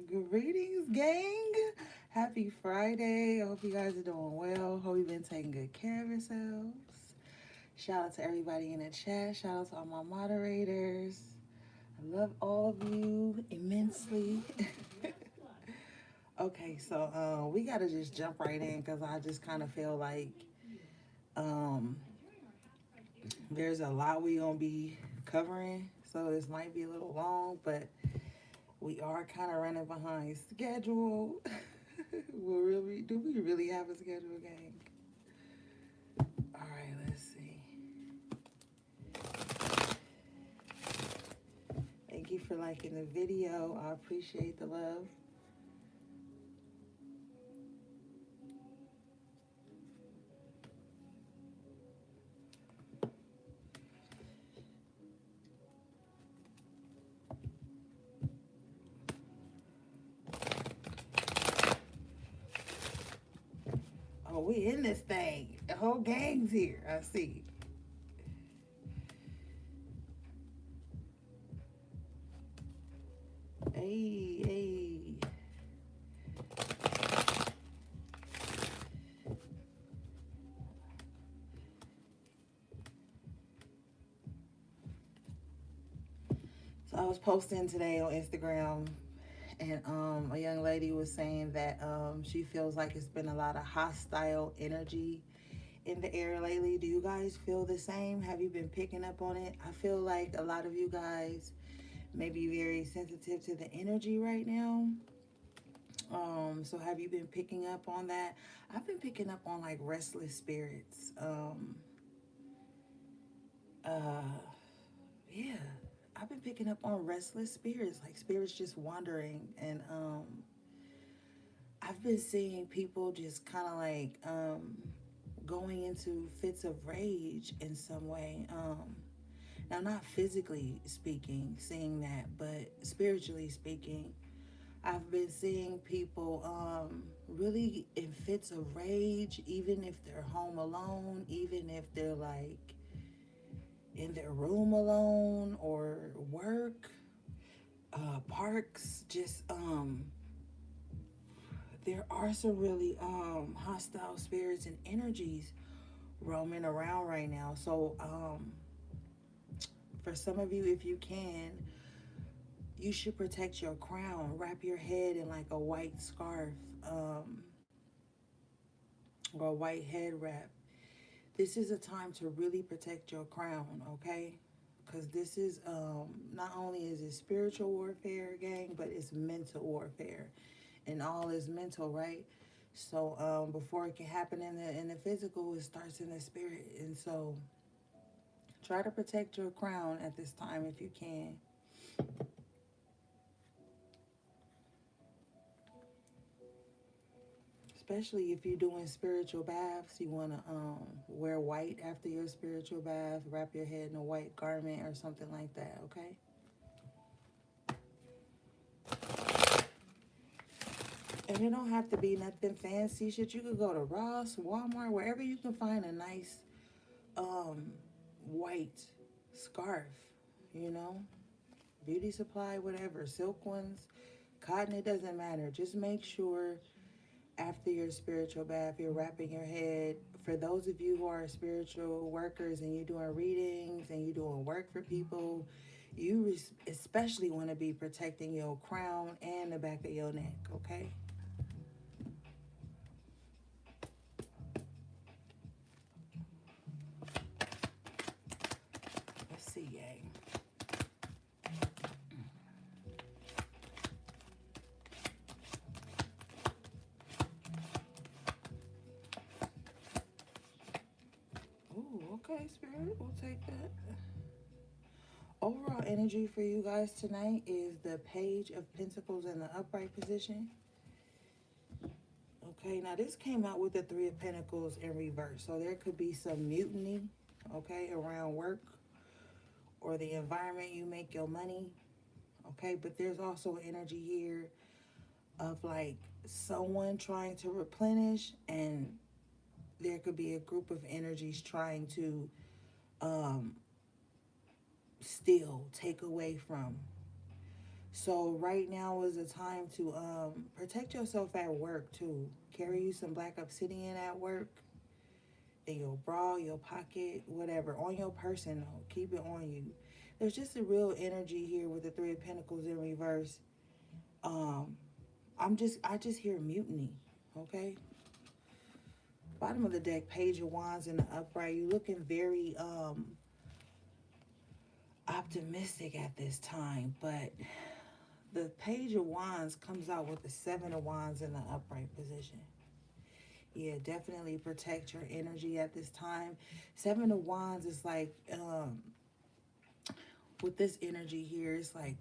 Greetings, gang. Happy Friday. I hope you guys are doing well. Hope you've been taking good care of yourselves. Shout out to everybody in the chat. Shout out to all my moderators. I love all of you immensely. Okay, so we gotta just jump right in because I just kind of feel like um, there's a lot we gonna be covering. So this might be a little long, but we are kind of running behind schedule. Do we really have a schedule, gang? All right, let's see. Thank you for liking the video. I appreciate the love. Oh, we in this thing. The whole gang's here. I see. Hey, hey. So I was posting today on Instagram, and a young lady was saying that she feels like it's been a lot of hostile energy in the air lately. Do you guys feel the same? Have you been picking up on it? I feel like a lot of you guys may be very sensitive to the energy right now. So have you been picking up on that? I've been picking up on like restless spirits. Uh, yeah, I've been picking up on restless spirits, like spirits just wandering, and I've been seeing people just kind of like going into fits of rage in some way. Now, not physically speaking, seeing that, but spiritually speaking, I've been seeing people really in fits of rage, even if they're home alone, even if they're like in their room alone or work, parks. Just there are some really hostile spirits and energies roaming around right now. So for some of you, if you can, you should protect your crown. Wrap your head in like a white scarf. Or a white head wrap. This is a time to really protect your crown, okay? Because this is not only is it spiritual warfare, gang, but it's mental warfare, and all is mental, right? So before it can happen in the physical, it starts in the spirit, and so try to protect your crown at this time if you can. Especially if you're doing spiritual baths, you want to wear white after your spiritual bath, wrap your head in a white garment or something like that, okay? And it don't have to be nothing fancy shit. You could go to Ross, Walmart, wherever you can find a nice um, white scarf, you know? Beauty supply, whatever. Silk ones, cotton, it doesn't matter. Just make sure after your spiritual bath, you're wrapping your head. For those of you who are spiritual workers and you're doing readings and you're doing work for people, you especially want to be protecting your crown and the back of your neck, okay? Let's see, gang. Ooh, okay, Spirit, we'll take that. Overall energy for you guys tonight is the Page of Pentacles in the upright position. Okay, now this came out with the Three of Pentacles in reverse. So there could be some mutiny, okay, around work or the environment you make your money. Okay, but there's also energy here of like someone trying to replenish, and there could be a group of energies trying to um, steal, take away from. So right now is a time to protect yourself at work too. Carry you some black obsidian at work, in your bra, your pocket, whatever, on your person though. Keep it on you. There's just a real energy here with the Three of Pentacles in reverse. Um, I just hear mutiny. Okay. Bottom of the deck, Page of Wands in the upright. You looking very optimistic at this time, but the Page of Wands comes out with the Seven of Wands in the upright position. Yeah, definitely protect your energy at this time. Seven of Wands is like, with this energy here, it's like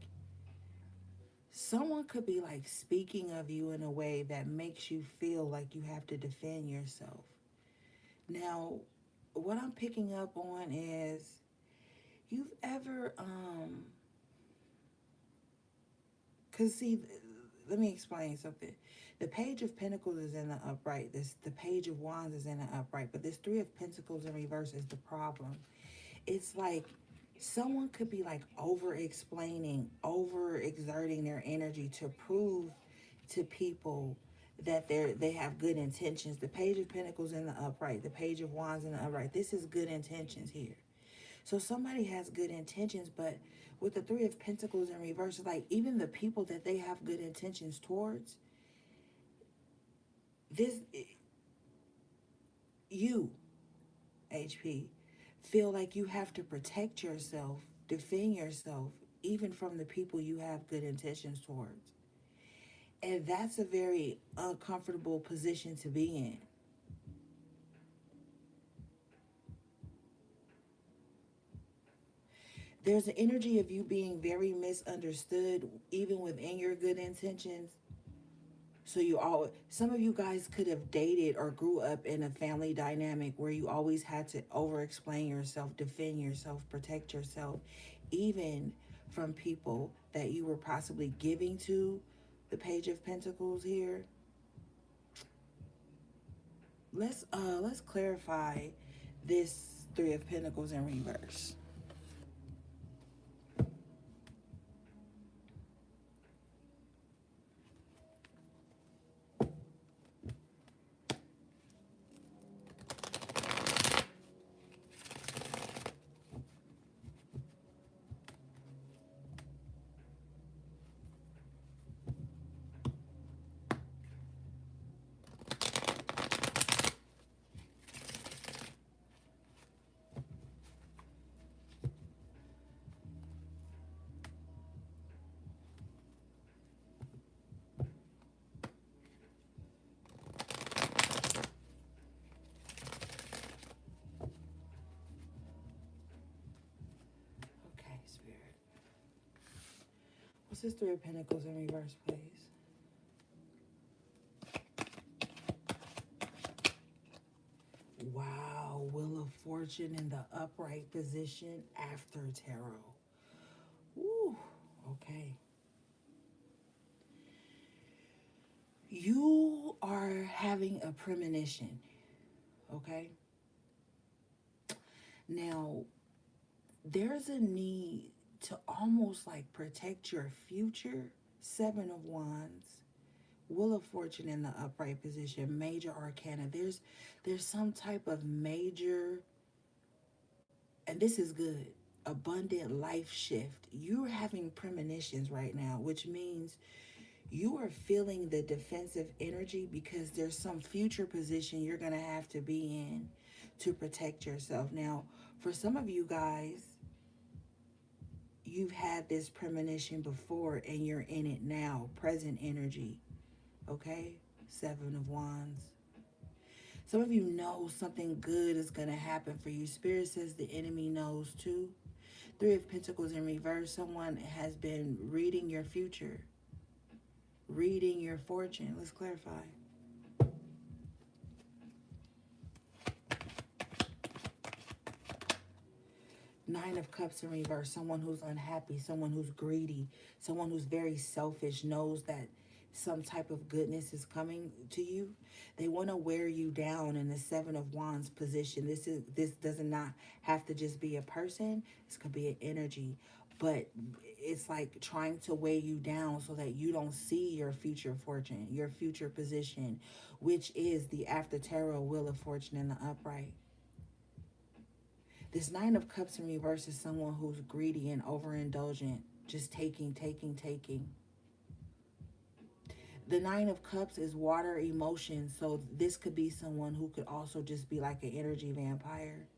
someone could be like speaking of you in a way that makes you feel like you have to defend yourself. Now, what I'm picking up on is you've ever, cause see, let me explain something. The Page of Pentacles is in the upright. The Page of Wands is in the upright, but this Three of Pentacles in reverse is the problem. It's like someone could be like over explaining, over exerting their energy to prove to people that they have good intentions. The Page of Pentacles in the upright, the Page of Wands in the upright. This is good intentions here. So somebody has good intentions, but with the Three of Pentacles in reverse, like even the people that they have good intentions towards, this you, HP, feel like you have to protect yourself, defend yourself, even from the people you have good intentions towards. And that's a very uncomfortable position to be in. There's an energy of you being very misunderstood, even within your good intentions. So you all, some of you guys could have dated or grew up in a family dynamic where you always had to over explain yourself, defend yourself, protect yourself, even from people that you were possibly giving to. The Page of Pentacles here. Let's clarify this Three of Pentacles in reverse. Okay, Spirit. What's this Three of Pentacles in reverse, please? Wow, Wheel of Fortune in the upright position after tarot. Ooh, okay. You are having a premonition, okay? Now, there's a need to almost like protect your future. Seven of Wands, Wheel of Fortune in the upright position, major arcana. There's some type of major, and this is good, abundant life shift. You're having premonitions right now, which means you are feeling the defensive energy because there's some future position you're going to have to be in to protect yourself. Now, for some of you guys, you've had this premonition before and you're in it now, present energy, okay? Seven of Wands. Some of you know something good is going to happen for you. Spirit says the enemy knows too. Three of Pentacles in reverse. Someone has been reading your future, reading your fortune. Let's clarify. Nine of Cups in reverse. Someone who's unhappy, someone who's greedy, someone who's very selfish, knows that some type of goodness is coming to you. They want to wear you down in the Seven of Wands position. This does not have to just be a person. This could be an energy. but it's like trying to weigh you down so that you don't see your future fortune, your future position, which is the after tarot wheel of fortune in the upright. This Nine of Cups in reverse is someone who's greedy and overindulgent, just taking, taking, taking. The Nine of Cups is water emotion, so this could be someone who could also just be like an energy vampire,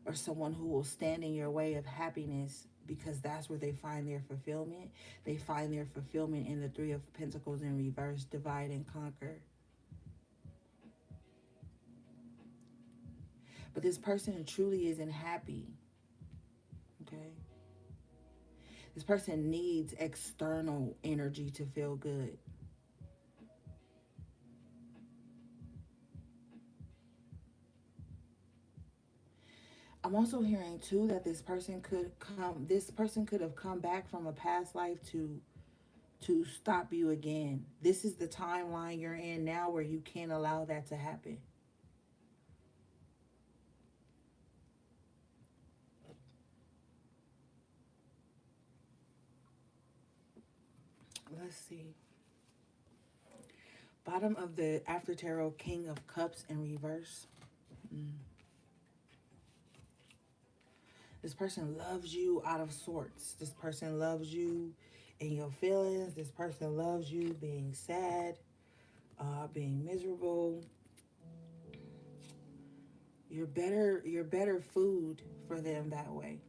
or someone who will stand in your way of happiness because that's where they find their fulfillment. They find their fulfillment in the Three of Pentacles in reverse, divide and conquer. But this person truly isn't happy. Okay? This person needs external energy to feel good. I'm also hearing too that this person could have come back from a past life to stop you again. This is the timeline you're in now where you can't allow that to happen. Let's see. Bottom of the after tarot, King of Cups in reverse. Mm. This person loves you out of sorts. This person loves you in your feelings. This person loves you being sad, being miserable. You're better food for them that way.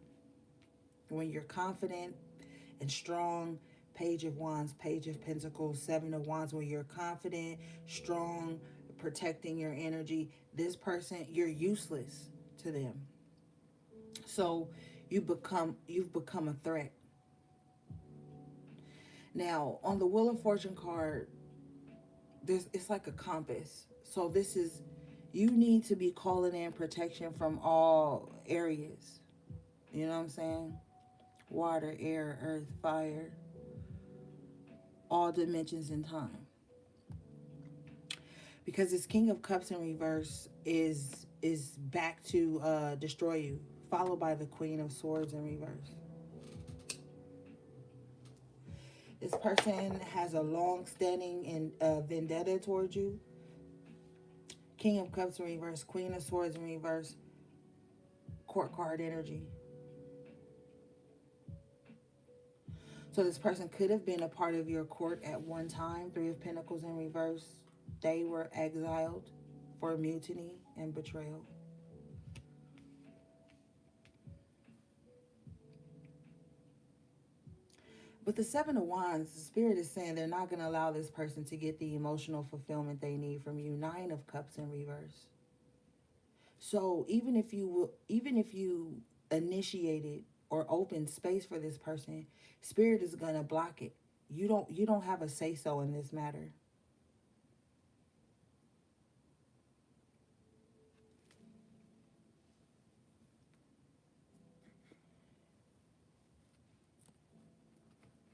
When you're confident and strong, Page of Wands, Page of Pentacles, Seven of Wands, when you're confident, strong, protecting your energy, this person, you're useless to them. So you've become a threat. Now, on the Wheel of Fortune card, it's like a compass. So this is, you need to be calling in protection from all areas. You know what I'm saying? Water, air, earth, fire, all dimensions in time. Because this King of Cups in reverse is back to destroy you, followed by the Queen of Swords in reverse. This person has a long-standing vendetta towards you. King of Cups in reverse, Queen of Swords in reverse, Court card energy. So this person could have been a part of your court at one time. Three of Pentacles in reverse. They were exiled for mutiny and betrayal. But the Seven of Wands, the Spirit is saying they're not going to allow this person to get the emotional fulfillment they need from you. Nine of Cups in reverse. So even if you initiated or opened space for this person, Spirit is going to block it. You don't have a say so in this matter.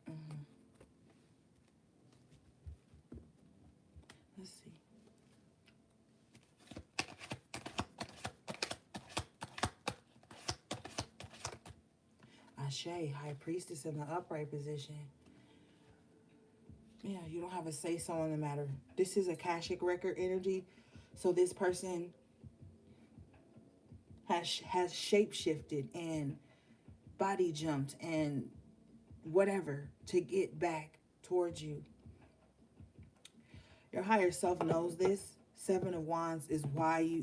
Mm-hmm. Let's see. Ashe, High Priestess in the upright position. Yeah, you don't have a say so in the matter. This is Akashic record energy. So this person has shape shifted and body jumped and whatever to get back towards you. Your higher self knows this. Seven of Wands is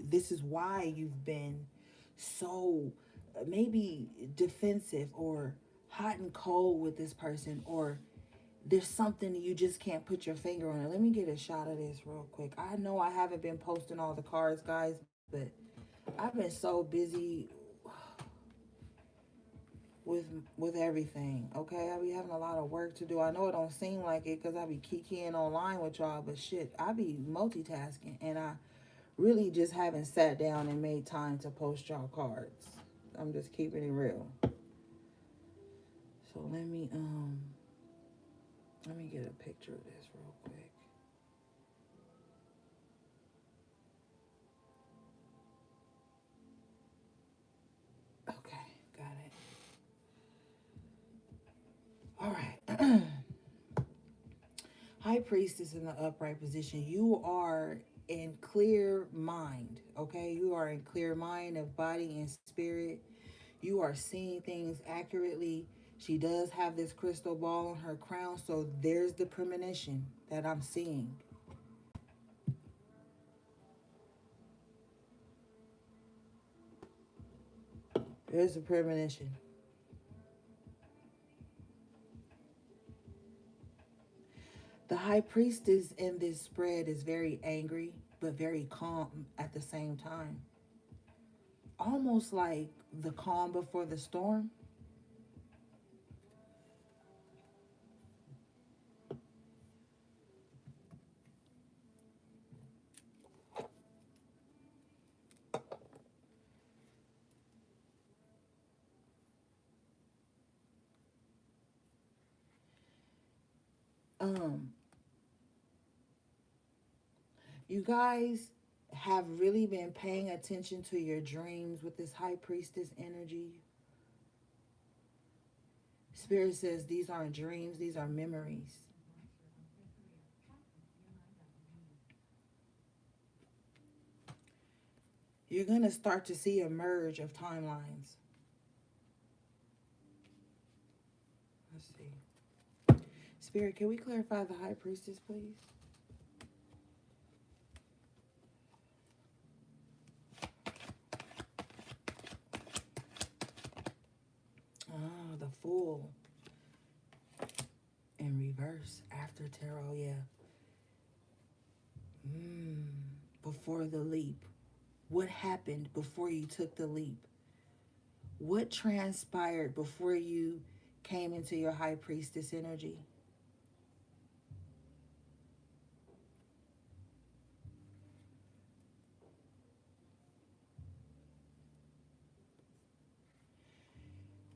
this is why you've been so maybe defensive or hot and cold with this person, or there's something you just can't put your finger on it. Let me get a shot of this real quick. I know I haven't been posting all the cards, guys, but I've been so busy with with everything. Okay, I be having a lot of work to do. I know it don't seem like it because I be kikiing online with y'all, but shit, I be multitasking, and I really just haven't sat down and made time to post y'all cards. I'm just keeping it real. So let me get a picture of this real quick. Okay, got it. High Priestess in the upright position, you are in clear mind, okay? You are in clear mind of body and spirit. You are seeing things accurately. She does have this crystal ball on her crown, so there's the premonition that I'm seeing. There's the premonition. The high priestess in this spread is very angry, but very calm at the same time. Almost like the calm before the storm. Um, you guys have really been paying attention to your dreams with this high priestess energy. Spirit says these aren't dreams, these are memories. You're going to start to see a merge of timelines. Let's see. Spirit, can we clarify the high priestess, please? Ah, the Fool in reverse after tarot, yeah. Before the leap. What happened before you took the leap? What transpired before you came into your high priestess energy?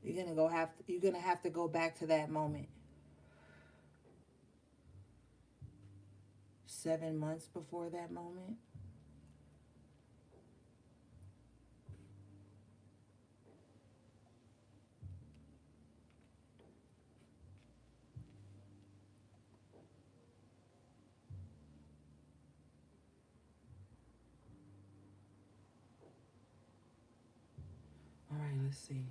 You're gonna have to go back to that moment. 7 months before that moment. All right, let's see.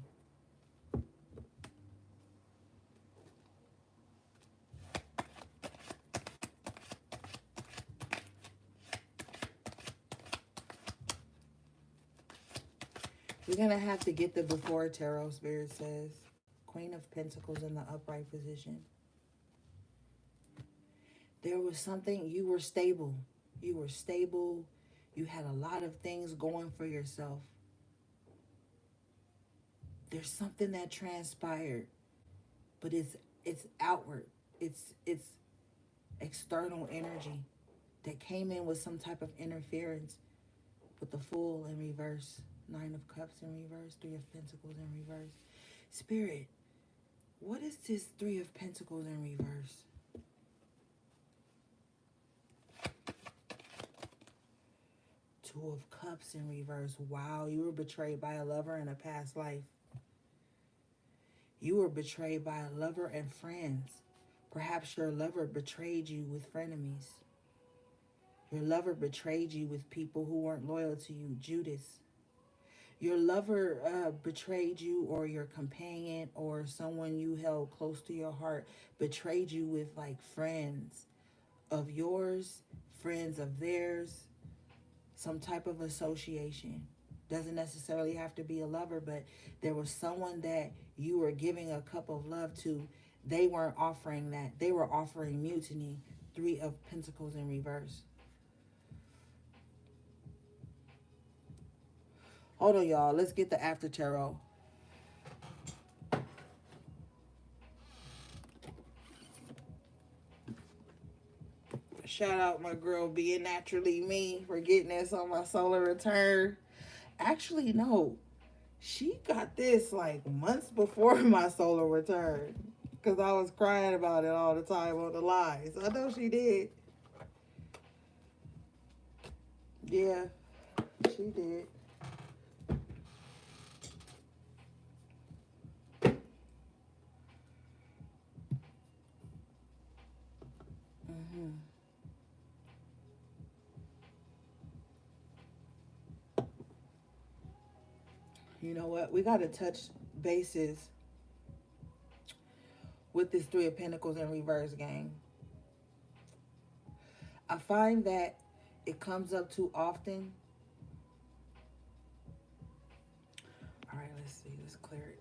We're going to have to get the before tarot, Spirit says. Queen of Pentacles in the upright position. There was something, you were stable. You were stable. You had a lot of things going for yourself. There's something that transpired, but it's outward. It's external energy that came in with some type of interference with the Fool in reverse. 9 of Cups in reverse. 3 of Pentacles in reverse. Spirit, what is this 3 of Pentacles in reverse? 2 of Cups in reverse. Wow, you were betrayed by a lover in a past life. You were betrayed by a lover and friends. Perhaps your lover betrayed you with frenemies. Your lover betrayed you with people who weren't loyal to you. Judas. Your lover betrayed you, or your companion or someone you held close to your heart betrayed you with like friends of yours, friends of theirs, some type of association. Doesn't necessarily have to be a lover, but there was someone that you were giving a cup of love to. They weren't offering that. They were offering mutiny. 3 of Pentacles in reverse. Hold on, y'all. Let's get the after tarot. Shout out my girl being naturally me for getting this on my solar return. Actually, no. She got this like months before my solar return. Because I was crying about it all the time on the lives. I know she did. Yeah, she did. You know what? We got to touch bases with this Three of Pentacles in reverse, gang. I find that it comes up too often. All right, let's see. Let's clear it.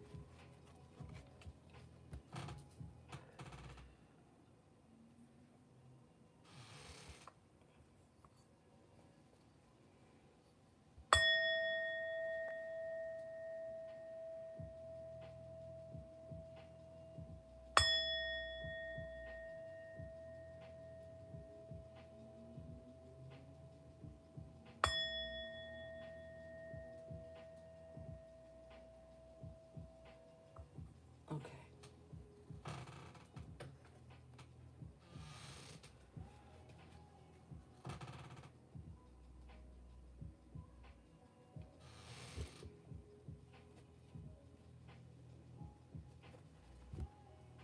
Okay.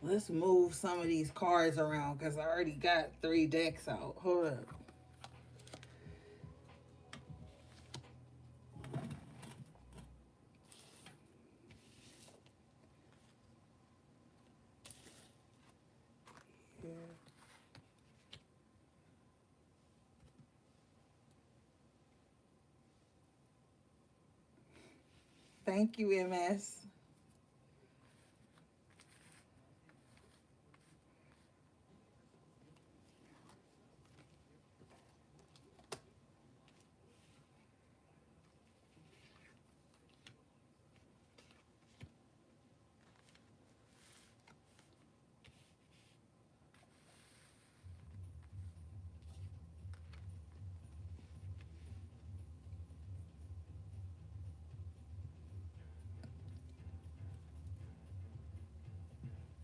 Let's move some of these cards around because I already got 3 decks out. Hold up. Yeah. Thank you, MS.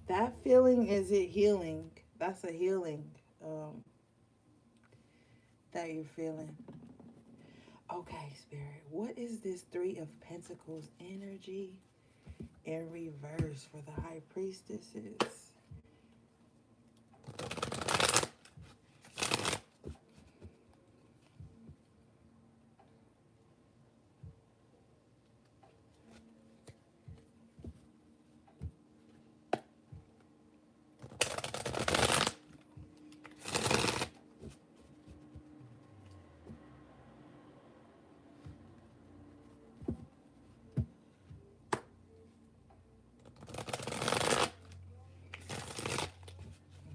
That feeling is it healing? That's a healing um, that you're feeling. Okay, Spirit. What is this Three of Pentacles energy in reverse for the High Priestesses?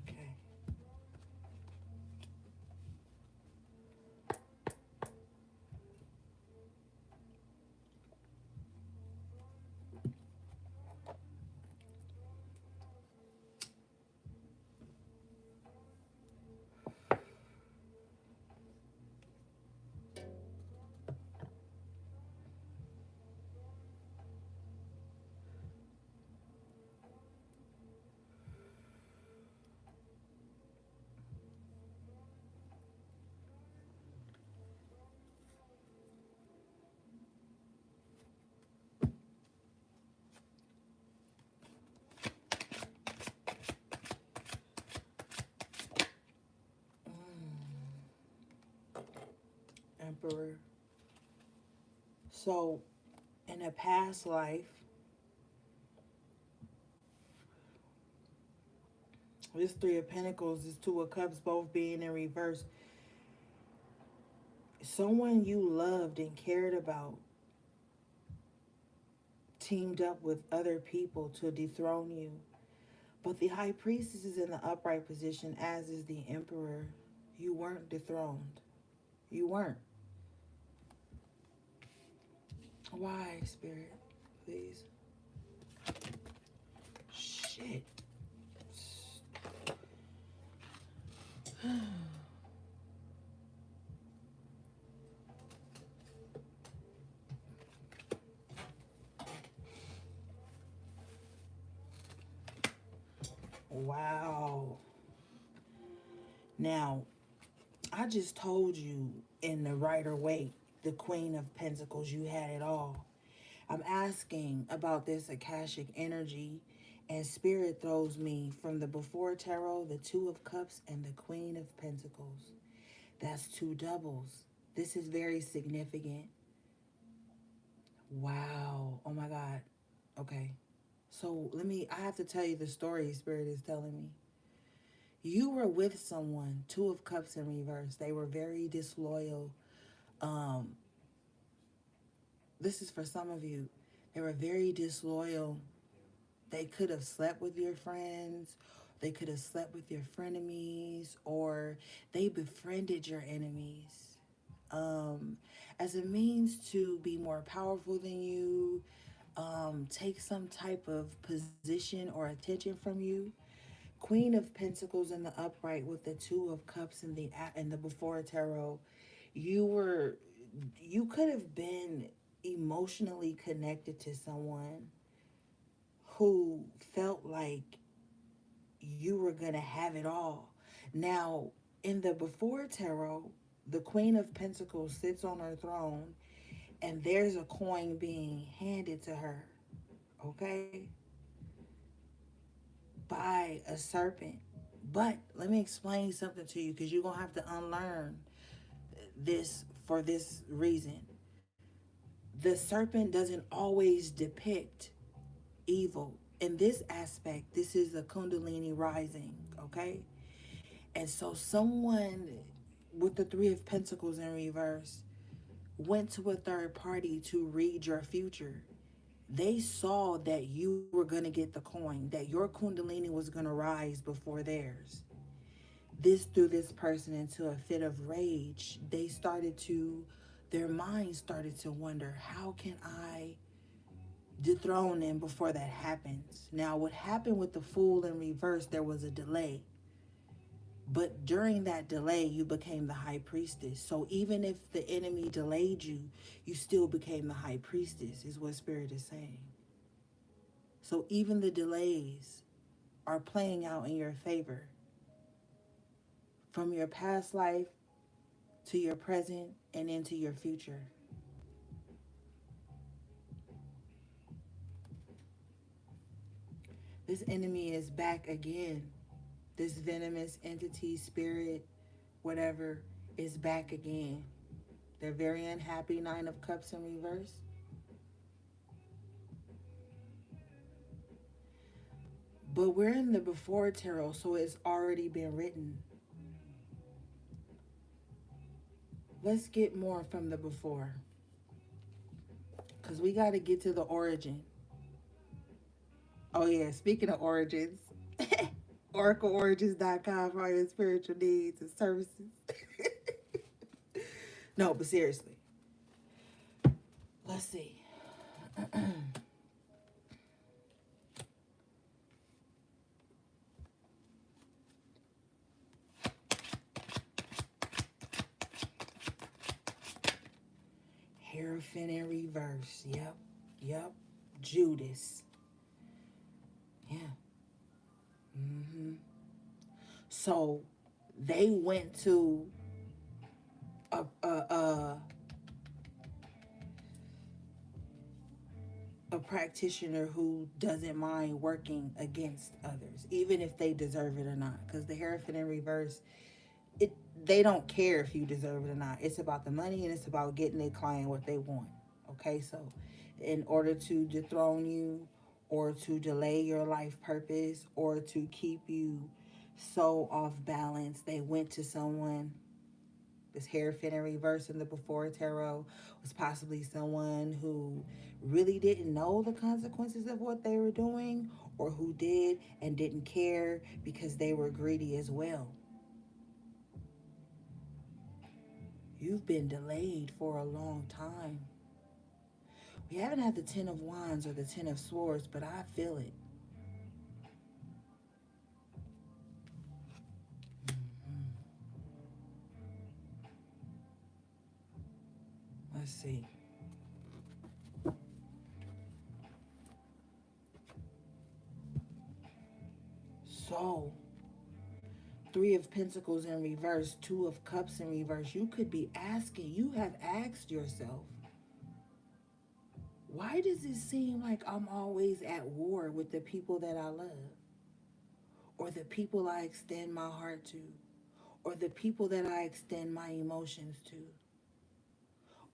Okay. Emperor. So, in a past life, this Three of Pentacles, this Two of Cups, both being in reverse. Someone you loved and cared about teamed up with other people to dethrone you. But the High Priestess is in the upright position, as is the Emperor. You weren't dethroned. You weren't. Why, Spirit? Please. Shit. Wow. Now, I just told you in the Rider Waite, the Queen of Pentacles, you had it all. I'm asking about this Akashic energy, and Spirit throws me from the Before Tarot, the Two of Cups, and the Queen of Pentacles. That's 2 doubles. This is very significant. Wow. Oh my God. Okay. So I have to tell you the story Spirit is telling me. You were with someone, Two of Cups in reverse. They were very disloyal. Um, this is for some of you. They were very disloyal. They could have slept with your friends, they could have slept with your frenemies, or they befriended your enemies. Um, as a means to be more powerful than you, take some type of position or attention from you. Queen of Pentacles in the upright with the Two of Cups in the before tarot. You were you could have been emotionally connected to someone who felt like you were going to have it all. Now, in the before tarot, the Queen of Pentacles sits on her throne and there's a coin being handed to her, okay? By a serpent. But let me explain something to you because you're going to have to unlearn this for this reason. The serpent doesn't always depict evil. In this aspect, this is a Kundalini rising, okay? And so someone with the Three of Pentacles in reverse went to a third party to read your future. They saw that you were going to get the coin, that your Kundalini was going to rise before theirs. This threw this person into a fit of rage. Their minds started to wonder, how can I dethrone him before that happens? Now, what happened with the Fool in reverse, there was a delay. But during that delay, you became the High Priestess. So even if the enemy delayed you, you still became the High Priestess, is what Spirit is saying. So even the delays are playing out in your favor. From your past life to your present and into your future. This enemy is back again. This venomous entity, spirit, whatever, is back again. They're very unhappy. Nine of Cups in reverse. But we're in the before tarot, so it's already been written. Let's get more from the before. Because we got to get to the origin. Oh, yeah. Speaking of origins, oracleorigins.com for all your spiritual needs and services. No, but seriously, let's see. Hierophant in reverse. Yep. Yep. Judas. Yeah. Hmm. So they went to a, a, a, a practitioner who doesn't mind working against others, even if they deserve it or not. Because the Hierophant in reverse, it they don't care if you deserve it or not. It's about the money and it's about getting their client what they want. Okay, so in order to dethrone you or to delay your life purpose or to keep you so off balance, they went to someone. This Hierophant in reverse in the before tarot was possibly someone who really didn't know the consequences of what they were doing, or who did and didn't care because they were greedy as well. You've been delayed for a long time. We haven't had the Ten of Wands or the Ten of Swords, but I feel it. Let's see. So, Three of Pentacles in reverse, Two of Cups in reverse. You could be asking, you have asked yourself, why does it seem like I'm always at war with the people that I love? Or the people I extend my heart to? Or the people that I extend my emotions to?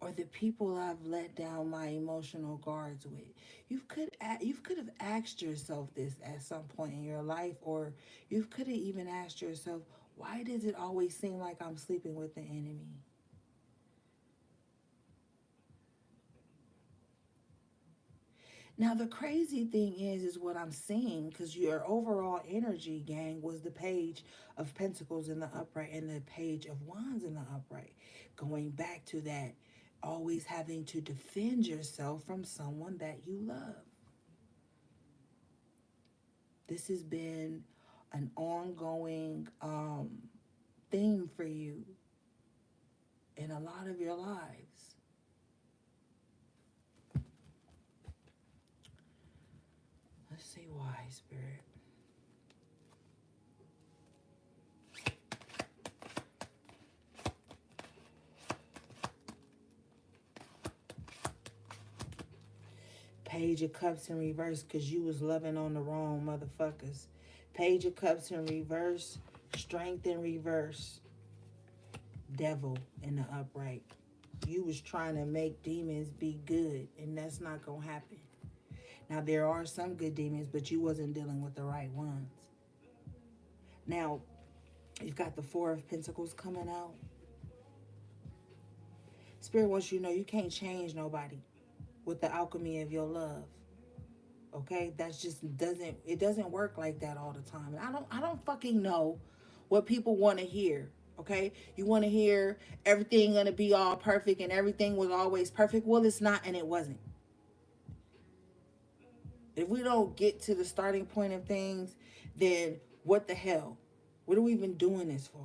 or the people I've let down my emotional guards with. You could have asked yourself this at some point in your life, or you could have even asked yourself, why does it always seem like I'm sleeping with the enemy? Now the crazy thing is what I'm seeing, because your overall energy, gang, was the page of Pentacles in the upright and the page of Wands in the upright. Going back to that, always having to defend yourself from someone that you love. This has been an ongoing theme for you in a lot of your lives. Let's see why, Spirit. Page of Cups in reverse, because you was loving on the wrong motherfuckers. Page of Cups in reverse. Strength in reverse. Devil in the upright. You was trying to make demons be good, and that's not going to happen. Now, there are some good demons, but you wasn't dealing with the right ones. Now, you've got the Four of Pentacles coming out. Spirit wants you to know you can't change nobody with the alchemy of your love. Okay, that's just doesn't work like that all the time. And I don't fucking know what people want to hear. Okay, you want to hear everything gonna be all perfect and everything was always perfect. Well, it's not, and it wasn't. If we don't get to the starting point of things, then what the hell? What are we even doing this for?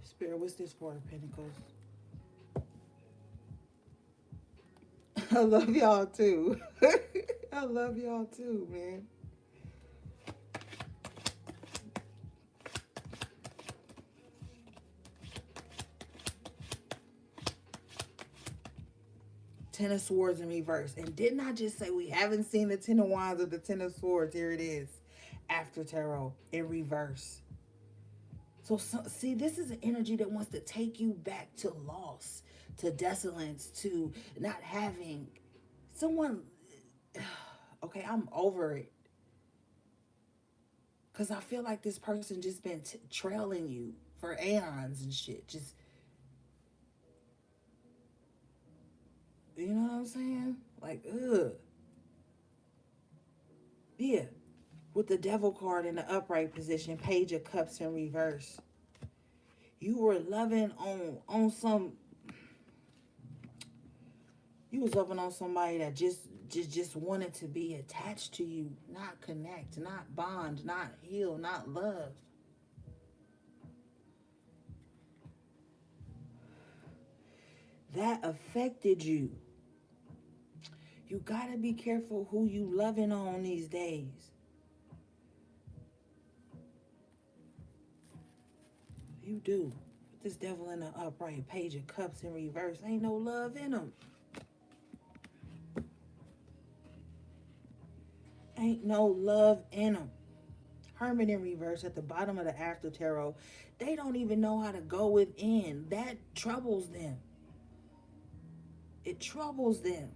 Spirit, what's this for, Pentacles? I love y'all too. I love y'all too, man. Ten of Swords in reverse. And didn't I just say we haven't seen the Ten of Wands or the Ten of Swords? Here it is. After Tarot in reverse. So, see, this is an energy that wants to take you back to loss, to desolence, to not having someone. Okay, I'm over it. Because I feel like this person just been trailing you for aeons and shit. Just, you know what I'm saying? Like, ugh. Yeah. With the Devil card in the upright position, Page of Cups in reverse. You were loving on some. You was loving on somebody that just wanted to be attached to you, not connect, not bond, not heal, not love. That affected you. You gotta be careful who you loving on these days. You do. This Devil in the upright, Page of Cups in reverse. Ain't no love in them. Ain't no love in them. Hermit in reverse at the bottom of the After Tarot. They don't even know how to go within. That troubles them. It troubles them.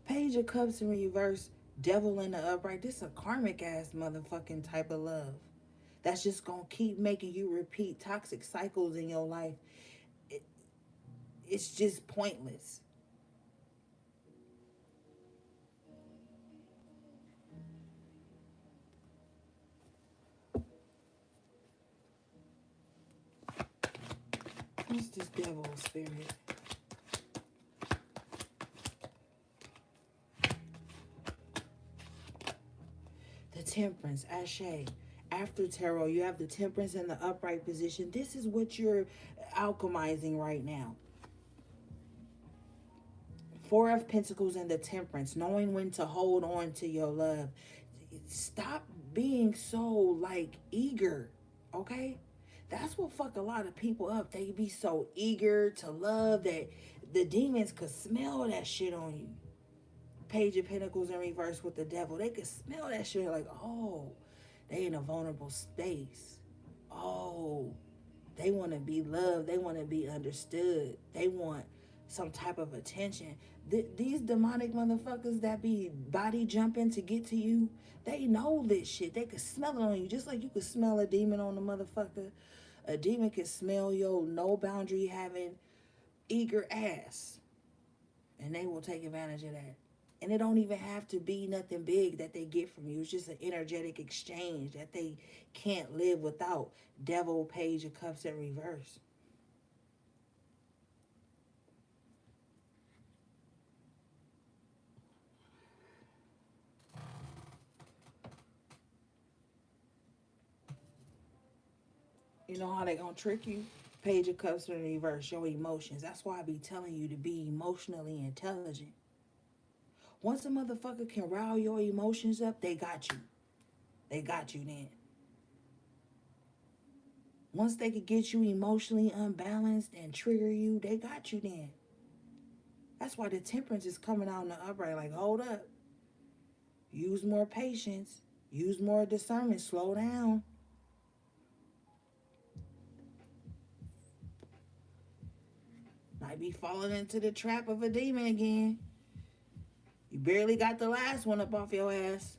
Page of Cups in reverse, Devil in the upright. This is a karmic ass motherfucking type of love. That's just gonna keep making you repeat toxic cycles in your life. It, it's just pointless. What's this devil spirit? The Temperance, Ashe. After tarot, you have the temperance in the upright position. This is what you're alchemizing right now. Four of Pentacles and the temperance, knowing when to hold on to your love. Stop being so like eager, okay? That's what fuck a lot of people up. They be so eager to love that the demons could smell that shit on you. Page of Pentacles in reverse with the devil. They could smell that shit like, oh, they in a vulnerable space. Oh, they want to be loved. They want to be understood. They want some type of attention. These demonic motherfuckers that be body jumping to get to you, they know this shit. They could smell it on you. Just like you could smell a demon on a motherfucker. A demon can smell your no boundary having eager ass. And they will take advantage of that. And it don't even have to be nothing big that they get from you. It's just an energetic exchange that they can't live without. Devil, Page of Cups in reverse. You know how they gonna trick you? Page of Cups in reverse, your emotions. That's why I be telling you to be emotionally intelligent. Once a motherfucker can rile your emotions up, they got you. They got you then. Once they could get you emotionally unbalanced and trigger you, they got you then. That's why the temperance is coming out in the upright. Like, hold up. Use more patience. Use more discernment. Slow down. Might be falling into the trap of a demon again. You barely got the last one up off your ass.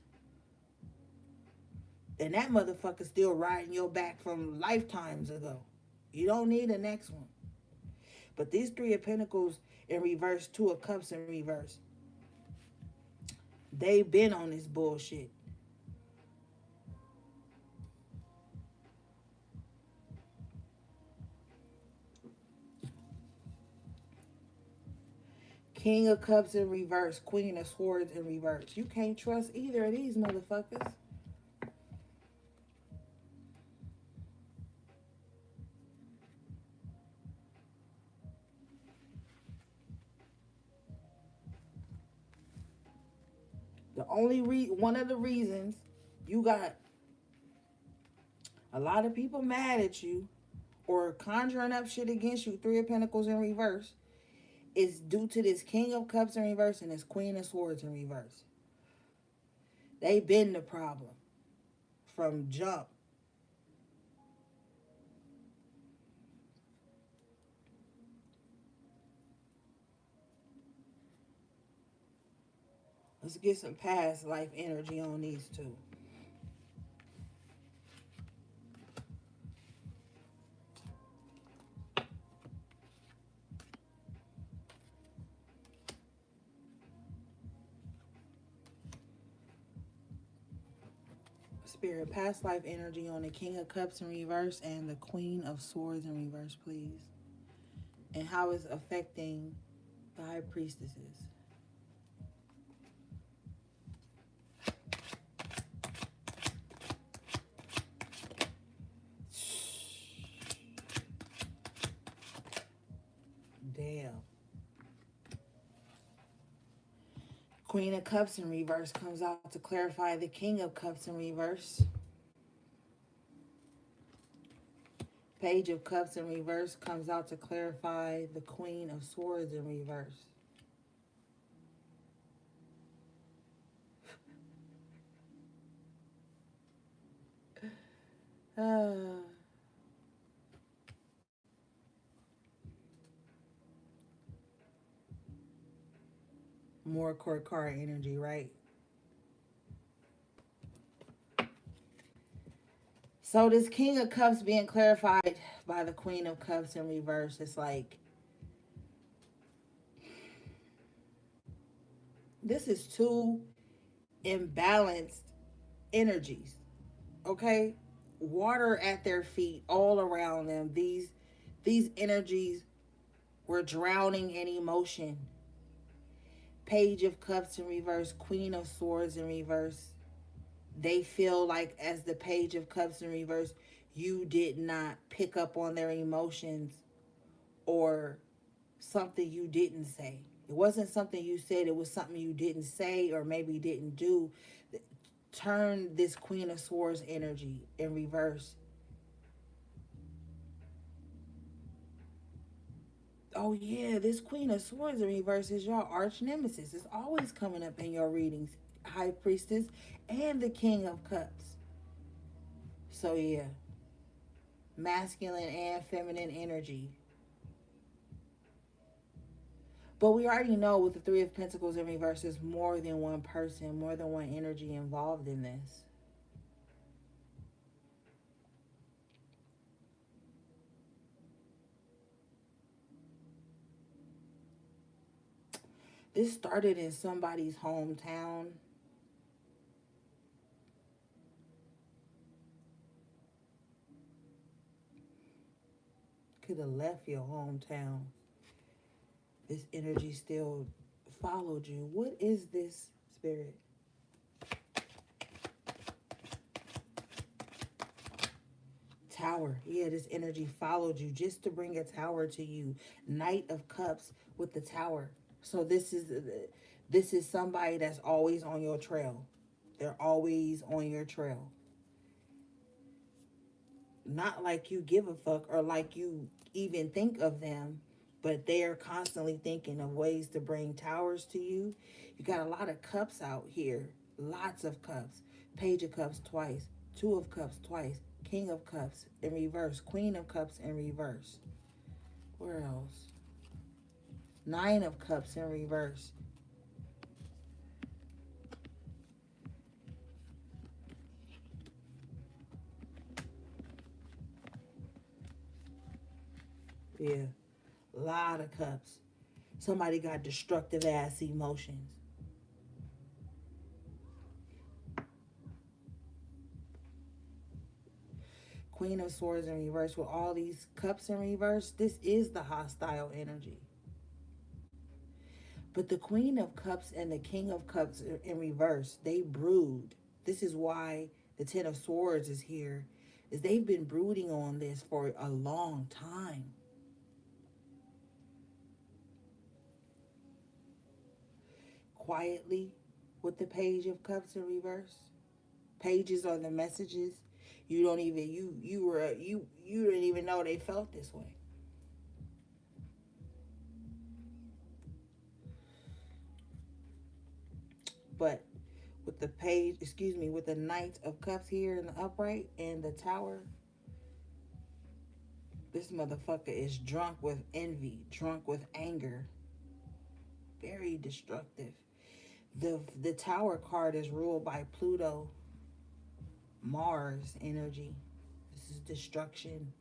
And that motherfucker still riding your back from lifetimes ago. You don't need the next one. But these Three of Pentacles in reverse, Two of Cups in reverse. They've been on this bullshit. King of Cups in reverse, Queen of Swords in reverse. You can't trust either of these motherfuckers. One of the reasons you got a lot of people mad at you or conjuring up shit against you, Three of Pentacles in reverse, is due to this King of Cups in reverse and this Queen of Swords in reverse. They been the problem from jump. Let's get some past life energy on these two. Spirit, past life energy on the King of Cups in reverse and the Queen of Swords in reverse, please. And how it's affecting the High Priestesses. Damn. Queen of Cups in reverse comes out to clarify the King of Cups in reverse. Page of Cups in reverse comes out to clarify the Queen of Swords in reverse. More court card energy, right? So this King of Cups being clarified by the Queen of Cups in reverse, it's like, this is two imbalanced energies, okay? Water at their feet, all around them. These energies were drowning in emotion. Page of Cups in reverse, Queen of Swords in reverse. They feel like, as the Page of Cups in reverse, you did not pick up on their emotions, or something you didn't say. It wasn't something you said, it was something you didn't say or maybe didn't do. Turn this Queen of Swords energy in reverse. Oh yeah, this Queen of Swords in reverse is your arch nemesis. It's always coming up in your readings. High Priestess and the King of Cups. So yeah, masculine and feminine energy. But we already know with the Three of Pentacles in reverse, there's more than one person, more than one energy involved in this. This started in somebody's hometown. Could have left your hometown. This energy still followed you. What is this, spirit? Tower. Yeah, this energy followed you just to bring a tower to you. Knight of Cups with the tower. So this is somebody that's always on your trail. They're always on your trail. Not like you give a fuck or like you even think of them, but they are constantly thinking of ways to bring towers to you. You got a lot of cups out here. Lots of cups. Page of Cups twice. Two of Cups twice. King of Cups in reverse. Queen of Cups in reverse. Where else? Nine of Cups in reverse. Yeah. Lot of cups. Somebody got destructive ass emotions. Queen of Swords in reverse with all these cups in reverse. This is the hostile energy. But the Queen of Cups and the King of Cups in reverse, they brood. This is why the Ten of Swords is here. Is they've been brooding on this for a long time. Quietly with the Page of Cups in reverse. Pages are the messages. You don't even you didn't even know they felt this way. But with the page, excuse me, with the Knight of Cups here in the upright and the Tower, this motherfucker is drunk with envy, drunk with anger, very destructive. The Tower card is ruled by Pluto, Mars energy. This is destruction.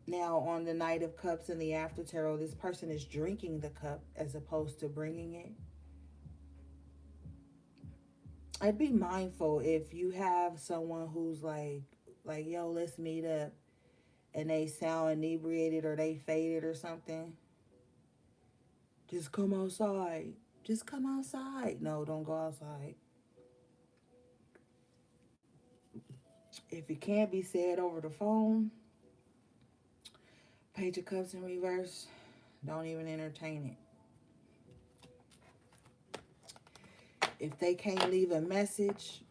Now, on the Knight of Cups in the After Tarot, this person is drinking the cup as opposed to bringing it. I'd be mindful if you have someone who's like, yo, let's meet up, and they sound inebriated or they faded or something. Just come outside. Just come outside. No, don't go outside. If it can't be said over the phone, Page of Cups in reverse, don't even entertain it. If they can't leave a message,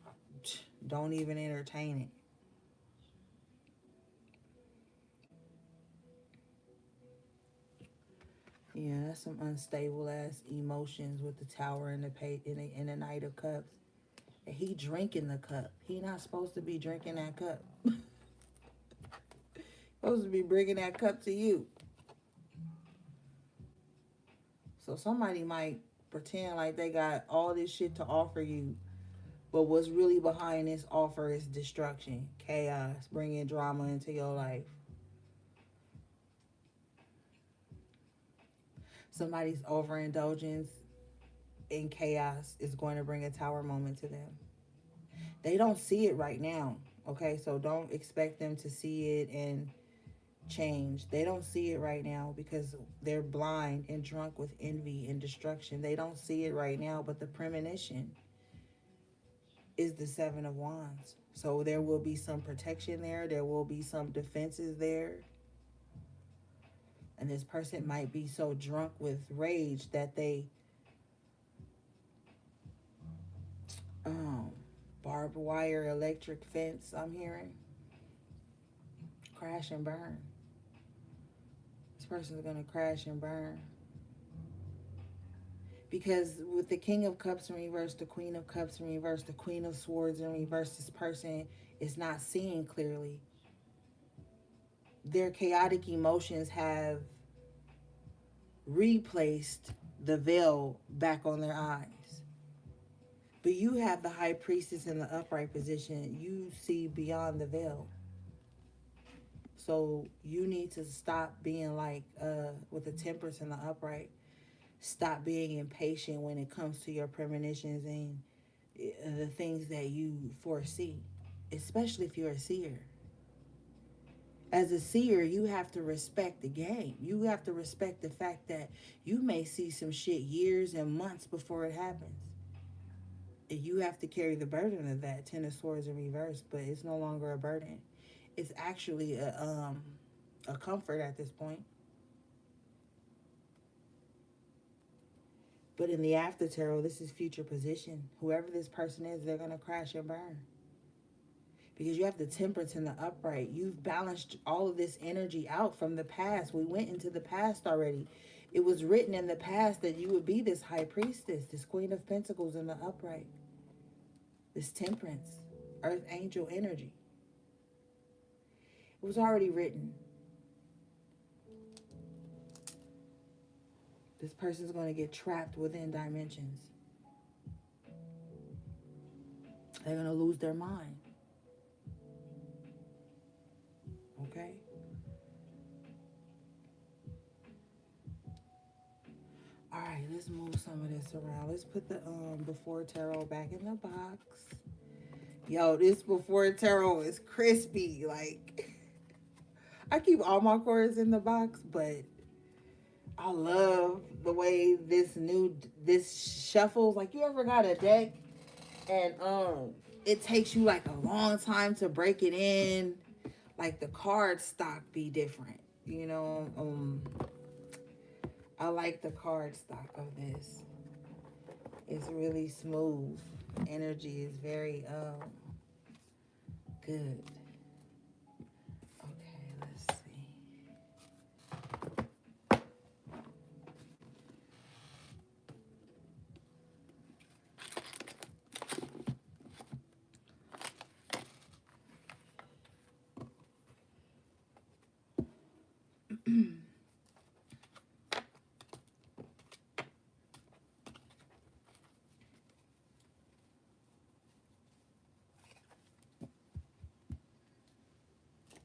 don't even entertain it. Yeah, that's some unstable ass emotions with the Tower and the page in the Knight of Cups. And he drinking the cup. He not supposed to be drinking that cup. Supposed to be bringing that cup to you. So somebody might pretend like they got all this shit to offer you, but what's really behind this offer is destruction, chaos, bringing drama into your life. Somebody's overindulgence in chaos is going to bring a Tower moment to them. They don't see it right now, okay? So don't expect them to see it and change. They don't see it right now because they're blind and drunk with envy and destruction. They don't see it right now, but the premonition, is the Seven of Wands. So there will be some protection there. There will be some defenses there. And this person might be so drunk with rage that they um barbed wire, electric fence, I'm hearing, crash and burn. This person's gonna crash and burn. Because with the King of Cups in reverse, the Queen of Cups in reverse, the Queen of Swords in reverse, this person is not seeing clearly. Their chaotic emotions have replaced the veil back on their eyes. But you have the High Priestess in the upright position. You see beyond the veil. So you need to stop being like with the Temperance in the upright. Stop being impatient when it comes to your premonitions and the things that you foresee, especially if you're a seer. As a seer, you have to respect the game. You have to respect the fact that you may see some shit years and months before it happens. And you have to carry the burden of that. Ten of Swords in reverse, but it's no longer a burden. It's actually a comfort at this point. But in the after tarot, this is future position. Whoever this person is, they're going to crash and burn. Because you have the Temperance in the upright. You've balanced all of this energy out from the past. We went into the past already. It was written in the past that you would be this High Priestess, this Queen of Pentacles in the upright. This Temperance, Earth Angel energy. It was already written. This person's going to get trapped within dimensions. They're going to lose their mind. Okay? All right, let's move some of this around. Let's put the before tarot back in the box. Yo, this before tarot is crispy. Like, I keep all my cards in the box, but I love the way this shuffles. Like, you ever got a deck and it takes you like a long time to break it in? Like, the card stock be different, you know. I like the card stock of this. It's really smooth. Energy is very good. Okay, let's see.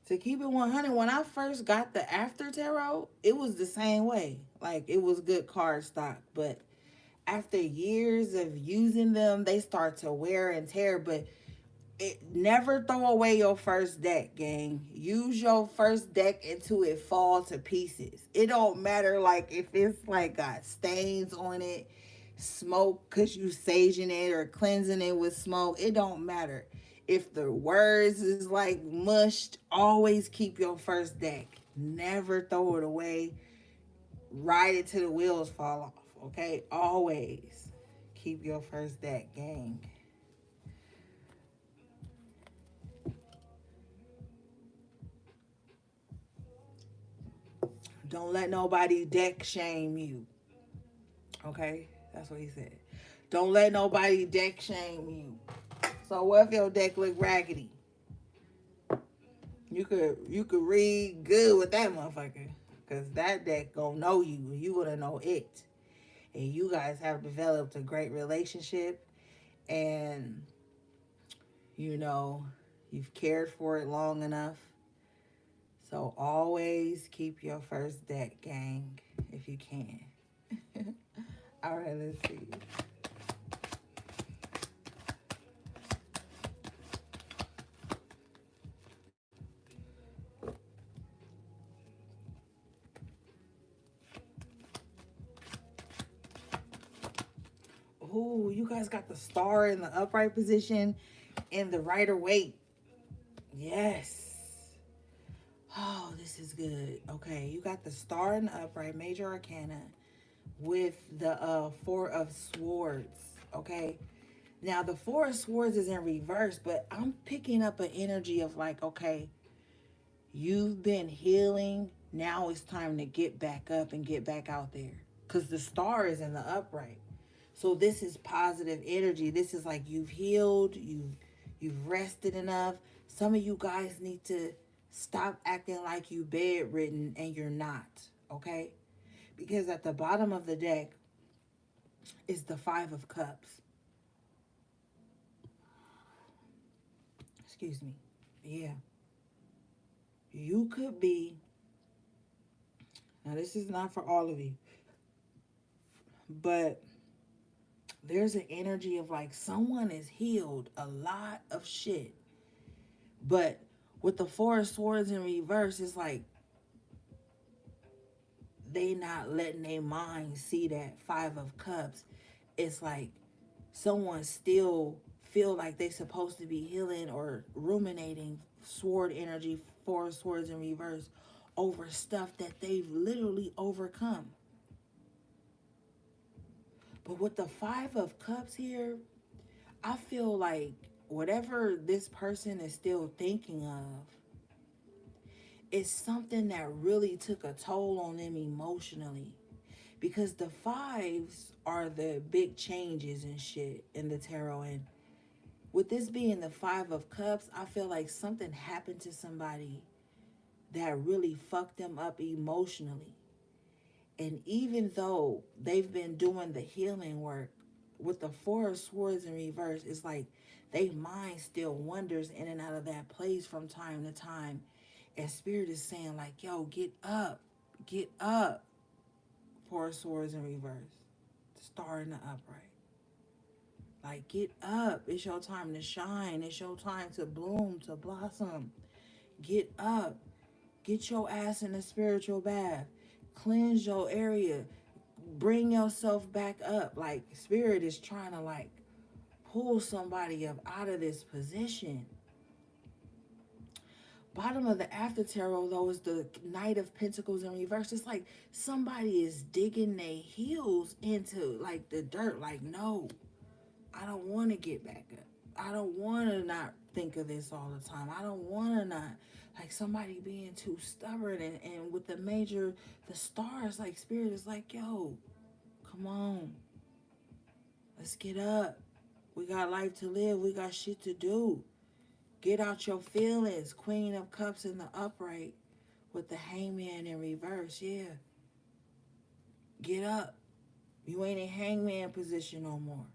To keep it 100, when I first got the after tarot, it was the same way. Like, it was good card stock, but after years of using them, they start to wear and tear. But never throw away your first deck, gang. Use your first deck until it falls to pieces. It don't matter like if it's like got stains on it, smoke because you saging it or cleansing it with smoke. It don't matter. If the words is like mushed, always keep your first deck. Never throw it away. Ride it till the wheels fall off, okay? Always keep your first deck, gang. Don't let nobody deck shame you. Okay? That's what he said. Don't let nobody deck shame you. So what if your deck look raggedy? You could read good with that motherfucker. Cause that deck gonna know you. You gonna know it. And you guys have developed a great relationship. And you know, you've cared for it long enough. So always keep your first deck, gang, if you can. All right, let's see. Ooh, you guys got the star in the upright position and the Rider Waite. Yes. Oh, this is good. Okay, you got the star in the upright, major arcana, with the four of swords. Okay. Now the four of swords is in reverse, but I'm picking up an energy of like, okay, you've been healing. Now it's time to get back up and get back out there. Cause the star is in the upright. So this is positive energy. This is like you've healed, you've rested enough. Some of you guys need to stop acting like you bedridden and you're not, okay? Because at the bottom of the deck is the 5 of cups. Excuse me. Yeah. You could be, now this is not for all of you, but there's an energy of like someone is healed a lot of shit. But with the 4 of swords in reverse, it's like they not letting their mind see that 5 of cups. It's like someone still feel like they supposed to be healing or ruminating sword energy, 4 of swords in reverse, over stuff that they've literally overcome. But with the 5 of cups here, I feel like whatever this person is still thinking of is something that really took a toll on them emotionally. Because the fives are the big changes and shit in the tarot. And with this being the 5 of cups, I feel like something happened to somebody that really fucked them up emotionally. And even though they've been doing the healing work, with the 4 of swords in reverse, it's like they mind still wanders in and out of that place from time to time. And spirit is saying like, yo, get up, get up. 4 of swords in reverse, star in the upright. Like, get up. It's your time to shine. It's your time to bloom, to blossom. Get up. Get your ass in a spiritual bath. Cleanse your area. Bring yourself back up. Like, spirit is trying to, like, pull somebody up out of this position. Bottom of the after tarot, though, is the Knight of Pentacles in reverse. It's like somebody is digging their heels into, like, the dirt. Like, no, I don't want to get back up. I don't want to not think of this all the time. I don't want to not, like somebody being too stubborn. And with the major, the stars, like spirit is like, yo, come on. Let's get up. We got life to live. We got shit to do. Get out your feelings. Queen of Cups in the upright with the Hangman in reverse. Yeah. Get up. You ain't in hangman position no more.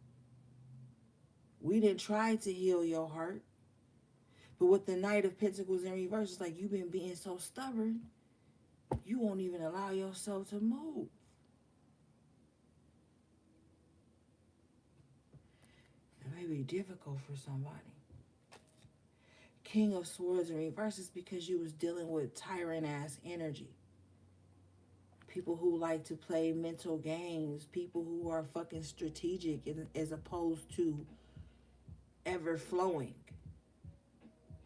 We didn't try to heal your heart. But with the Knight of Pentacles in reverse, it's like you've been being so stubborn, you won't even allow yourself to move. It may be difficult for somebody. King of Swords in reverse is because you was dealing with tyrant-ass energy. People who like to play mental games. People who are fucking strategic as opposed to ever flowing.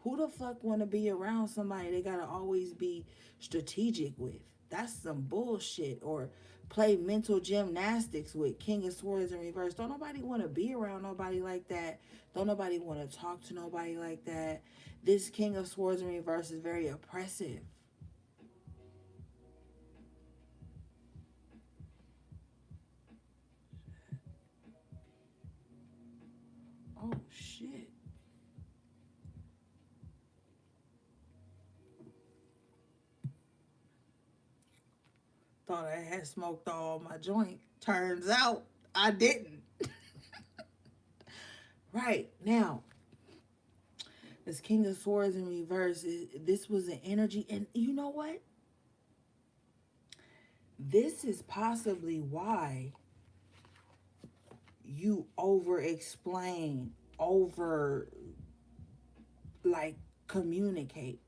Who the fuck want to be around somebody they gotta always be strategic with? That's some bullshit. Or play mental gymnastics with. King of Swords in reverse. Don't nobody want to be around nobody like that. Don't nobody want to talk to nobody like that. This King of Swords in reverse is very oppressive. Oh shit. Thought I had smoked all my joint. Turns out I didn't. Right now, this King of Swords in reverse, this was an energy. And you know what? This is possibly why you over explain, over like communicate.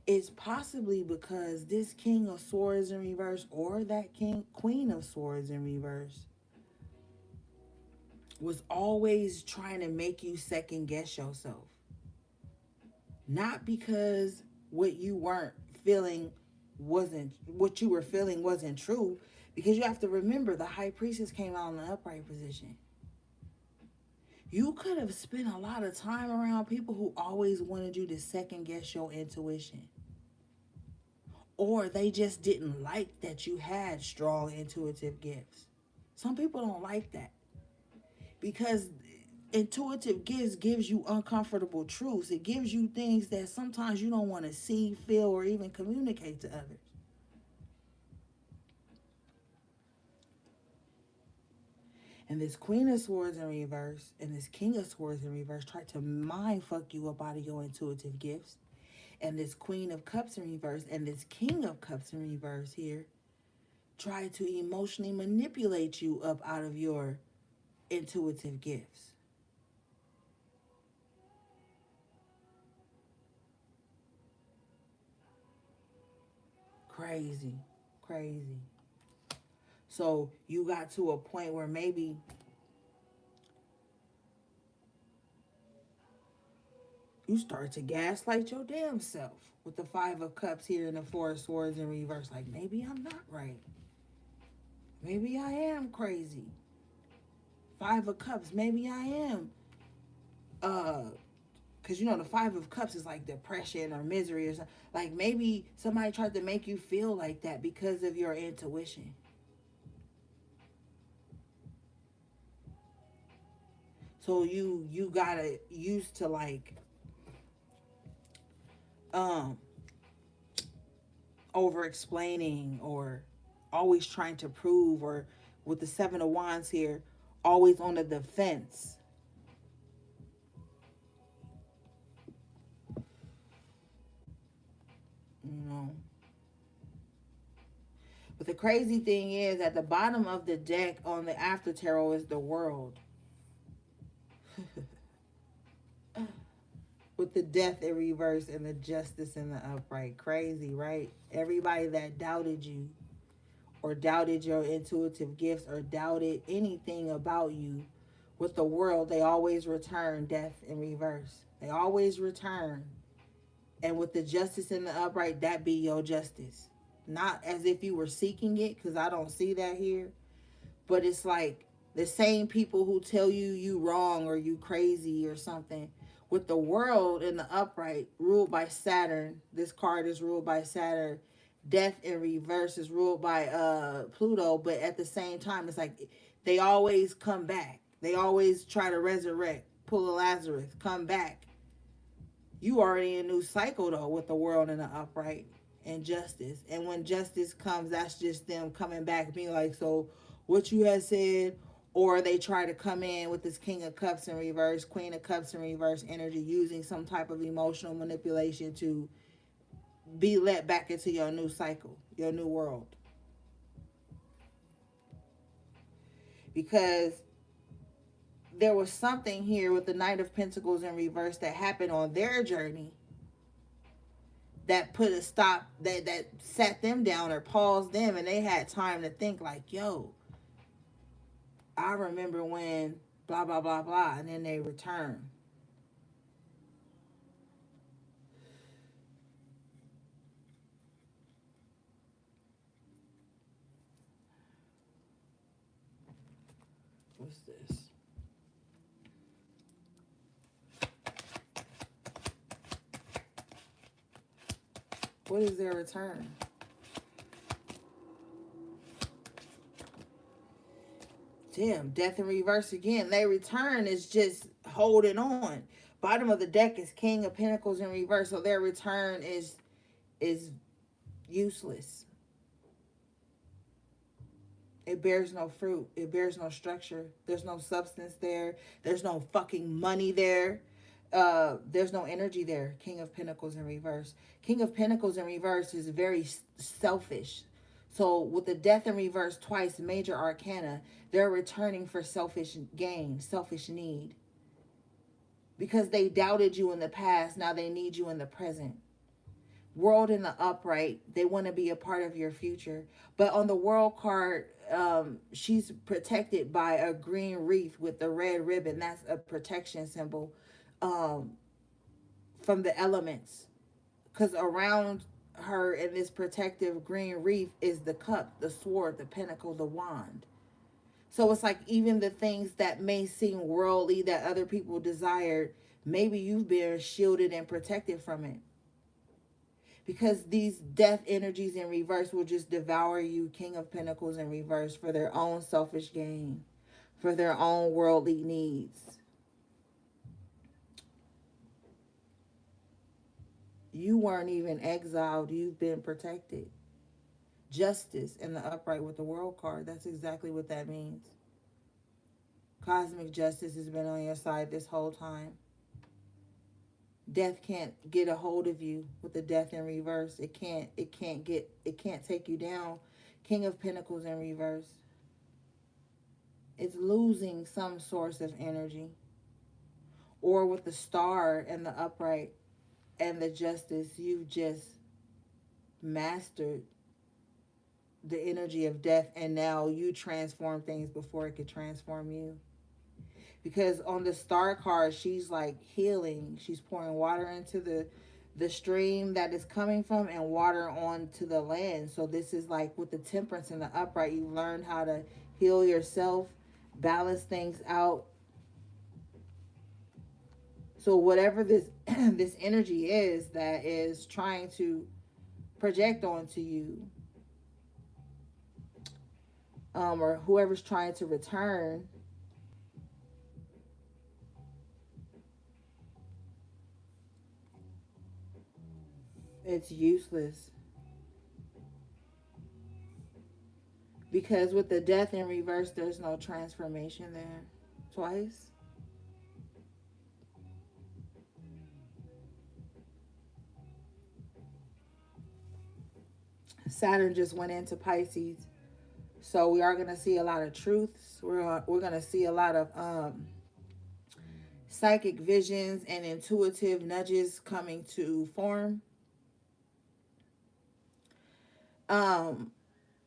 It's possibly because this King of Swords in reverse or that Queen of Swords in reverse was always trying to make you second guess yourself. Not because what you weren't feeling wasn't what you were feeling wasn't true, because you have to remember the high priestess came out in the upright position. You could have spent a lot of time around people who always wanted you to second guess your intuition. Or they just didn't like that you had strong intuitive gifts. Some people don't like that because intuitive gifts gives you uncomfortable truths. It gives you things that sometimes you don't want to see, feel, or even communicate to others. And this Queen of Swords in reverse and this King of Swords in reverse try to mind fuck you up out of your intuitive gifts. And this Queen of Cups in reverse and this King of Cups in reverse here try to emotionally manipulate you up out of your intuitive gifts. Crazy, crazy. So you got to a point where maybe you start to gaslight your damn self with the Five of Cups here and the Four of Swords in reverse. Like, maybe I'm not right. Maybe I am crazy. Five of Cups, maybe I am. Because you know, the Five of Cups is like depression or misery or something. Like, maybe somebody tried to make you feel like that because of your intuition. So you gotta used to like um over explaining or always trying to prove, or with the Seven of Wands here, always on the defense. You know. But the crazy thing is, at the bottom of the deck on the after tarot is the World. With the Death in reverse and the Justice in the upright. Crazy, right? Everybody that doubted you or doubted your intuitive gifts or doubted anything about you, with the World, they always return Death in reverse. They always return. And with the Justice in the upright, that be your justice. Not as if you were seeking it, because I don't see that here. But it's like the same people who tell you wrong or you crazy or something. With the World in the upright, ruled by Saturn. This card is ruled by Saturn. Death in reverse is ruled by Pluto. But at the same time, it's like they always come back. They always try to resurrect. Pull a Lazarus. Come back. You already in a new cycle though, with the World in the upright and Justice. And when Justice comes, that's just them coming back, being like, so what you had said. Or they try to come in with this King of Cups in reverse, Queen of Cups in reverse energy, using some type of emotional manipulation to be let back into your new cycle, your new world. Because there was something here with the Knight of Pentacles in reverse that happened on their journey that put a stop, that sat them down or paused them, and they had time to think like, yo, I remember when blah blah blah blah, and then they return. What's this? What is their return? Damn, Death in reverse again. Their return is just holding on. Bottom of the deck is King of Pentacles in reverse, so their return is useless. It bears no fruit. It bears no structure. There's no substance there. There's no fucking money there. There's no energy there. King of Pentacles in reverse. King of Pentacles in reverse is very selfish. So with the Death in reverse twice, major arcana, they're returning for selfish gain, selfish need. Because they doubted you in the past, now they need you in the present. World in the upright, they want to be a part of your future. But on the World card, she's protected by a green wreath with a red ribbon. That's a protection symbol, um, from the elements. Because around her in this protective green wreath is the cup, the sword, the pentacle, the wand. So it's like even the things that may seem worldly that other people desire, maybe you've been shielded and protected from it. Because these death energies in reverse will just devour you, King of Pentacles in reverse, for their own selfish gain, for their own worldly needs. You weren't even exiled, you've been protected. Justice in the upright with the world card. That's exactly what that means. Cosmic justice has been on your side this whole time. Death can't get a hold of you with the death in reverse. It can't take you down. King of Pentacles in reverse. It's losing some source of energy. Or with the star and the upright and the justice, you've just mastered the energy of death, and now you transform things before it could transform you. Because on the star card, she's like healing. She's pouring water into the stream that is coming from, and water onto the land. So this is like with the temperance and the upright, you've learned how to heal yourself, balance things out. So whatever this this energy is that is trying to project onto you, or whoever's trying to return, it's useless. Because with the death in reverse, there's no transformation there. Twice. Saturn just went into Pisces. So we are going to see a lot of truths. We're going to see a lot of psychic visions and intuitive nudges coming to form. Um,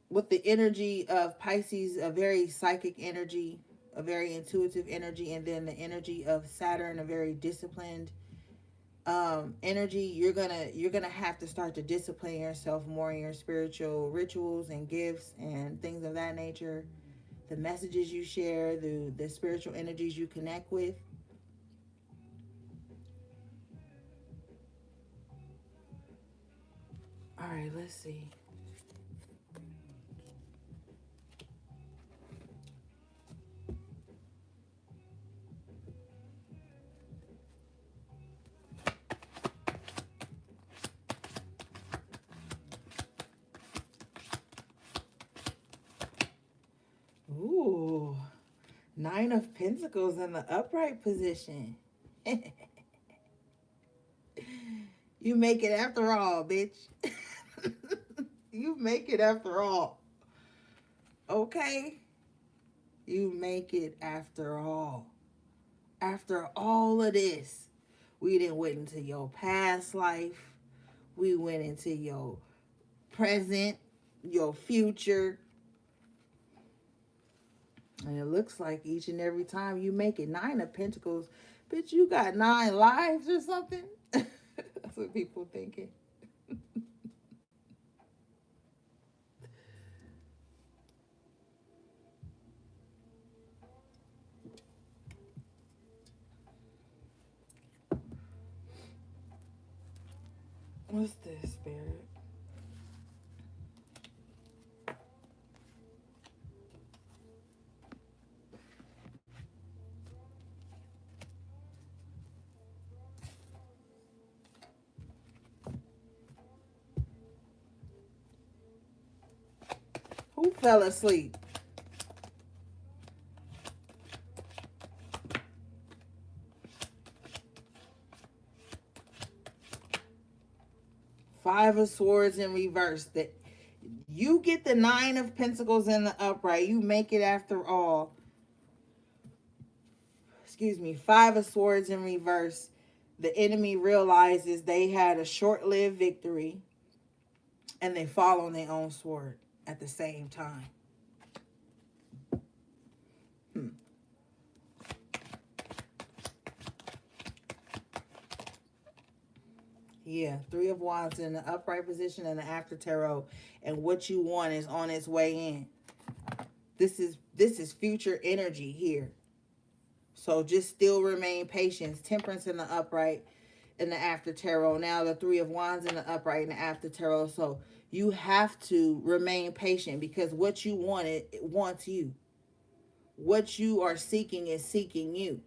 with the energy of Pisces, a very psychic energy, a very intuitive energy, and then the energy of Saturn, a very disciplined energy. You're gonna have to start to discipline yourself more in your spiritual rituals and gifts and things of that nature. The messages you share, the spiritual energies you connect with. All right, let's see. Ooh, Nine of Pentacles in the upright position. You make it after all, bitch. You make it after all. Okay? You make it after all. After all of this, we didn't went into your past life. We went into your present, your future. And it looks like each and every time you make it, Nine of Pentacles, bitch, you got 9 lives or something. That's what people thinking. What's this, Spirit? Who fell asleep? Five of Swords in reverse. That you get the Nine of Pentacles in the upright. You make it after all. Excuse me. Five of Swords in reverse. The enemy realizes they had a short-lived victory, and they fall on their own sword at the same time. Yeah, Three of Wands in the upright position and the after tarot, and what you want is on its way in. This is future energy here. So just still remain patient. Temperance in the upright in the after tarot. Now the Three of Wands in the upright in the after tarot. So you have to remain patient because what you want, it wants you. What you are seeking is seeking you.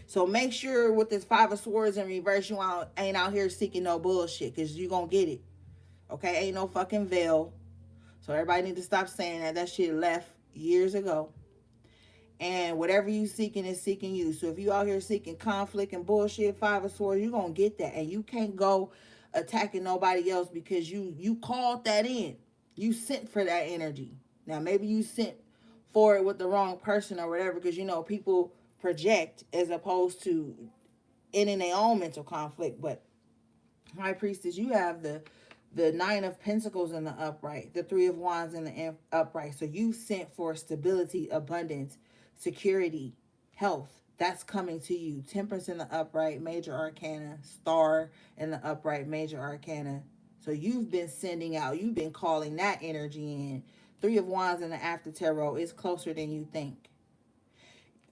So make sure with this Five of Swords in reverse, you ain't out here seeking no bullshit because you going to get it. Okay? Ain't no fucking veil. So everybody need to stop saying that. That shit left years ago. And whatever you seeking is seeking you. So if you out here seeking conflict and bullshit, Five of Swords, you're going to get that. And you can't go attacking nobody else because you called that in. You sent for that energy. Now, maybe you sent for it with the wrong person or whatever because, people project as opposed to ending their own mental conflict. But High Priestess, you have the Nine of Pentacles in the upright, the Three of Wands in the upright. So you sent for stability, abundance, security, health. That's coming to you. Temperance in the upright, major arcana. Star in the upright, major arcana. So you've been sending out, you've been calling that energy in. Three of Wands in the after tarot is closer than you think.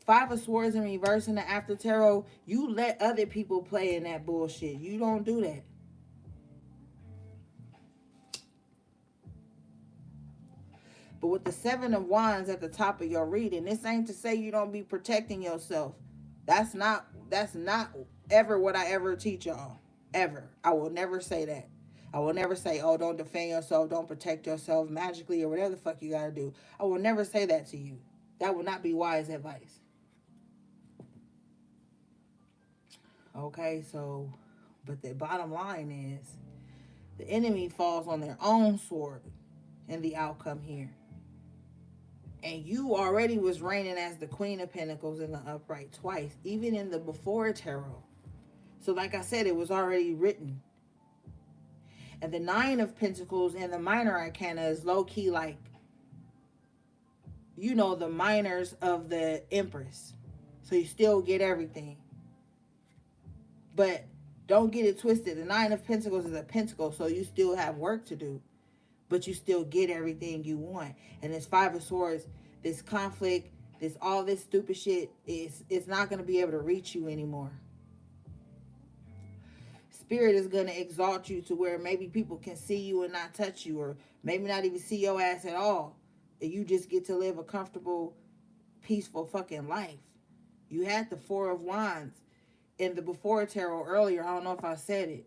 Five of Swords in reverse in the after tarot, you let other people play in that bullshit. You don't do that. But with the Seven of Wands at the top of your reading, this ain't to say you don't be protecting yourself. That's not ever what I ever teach y'all. Ever. I will never say that. I will never say, oh, don't defend yourself, don't protect yourself magically or whatever the fuck you gotta do. I will never say that to you. That would not be wise advice. Okay, so, but the bottom line is the enemy falls on their own sword in the outcome here. And you already was reigning as the Queen of Pentacles in the upright twice, even in the before tarot. So like I said, it was already written. And the Nine of Pentacles in the minor arcana is low-key like, the minors of the Empress. So you still get everything. But don't get it twisted. The Nine of Pentacles is a pentacle, so you still have work to do. But you still get everything you want. And this Five of Swords, this conflict, all this stupid shit, it's not going to be able to reach you anymore. Spirit is going to exalt you to where maybe people can see you and not touch you, or maybe not even see your ass at all. And you just get to live a comfortable, peaceful fucking life. You had the Four of Wands in the before tarot earlier. I don't know if I said it.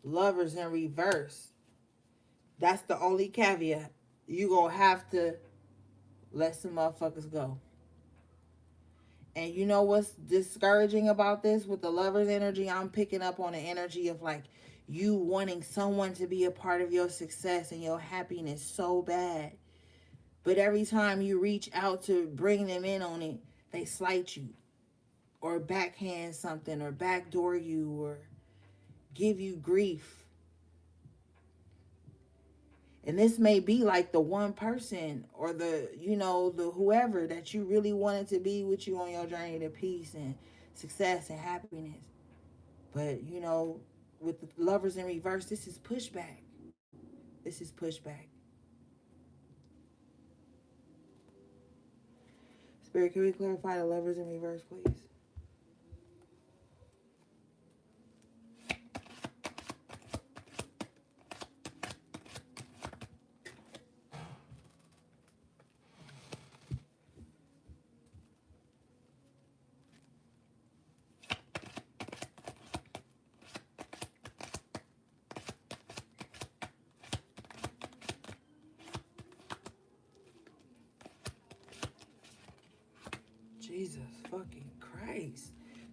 Lovers in reverse. That's the only caveat. You gonna have to let some motherfuckers go. And you know what's discouraging about this with the Lovers energy? I'm picking up on the energy of like you wanting someone to be a part of your success and your happiness so bad. But every time you reach out to bring them in on it, they slight you or backhand something or backdoor you or give you grief. And this may be like the one person or the whoever that you really wanted to be with you on your journey to peace and success and happiness. But, with the Lovers in reverse, this is pushback. This is pushback. Spirit, can we clarify the Lovers in reverse, please? Jesus fucking Christ.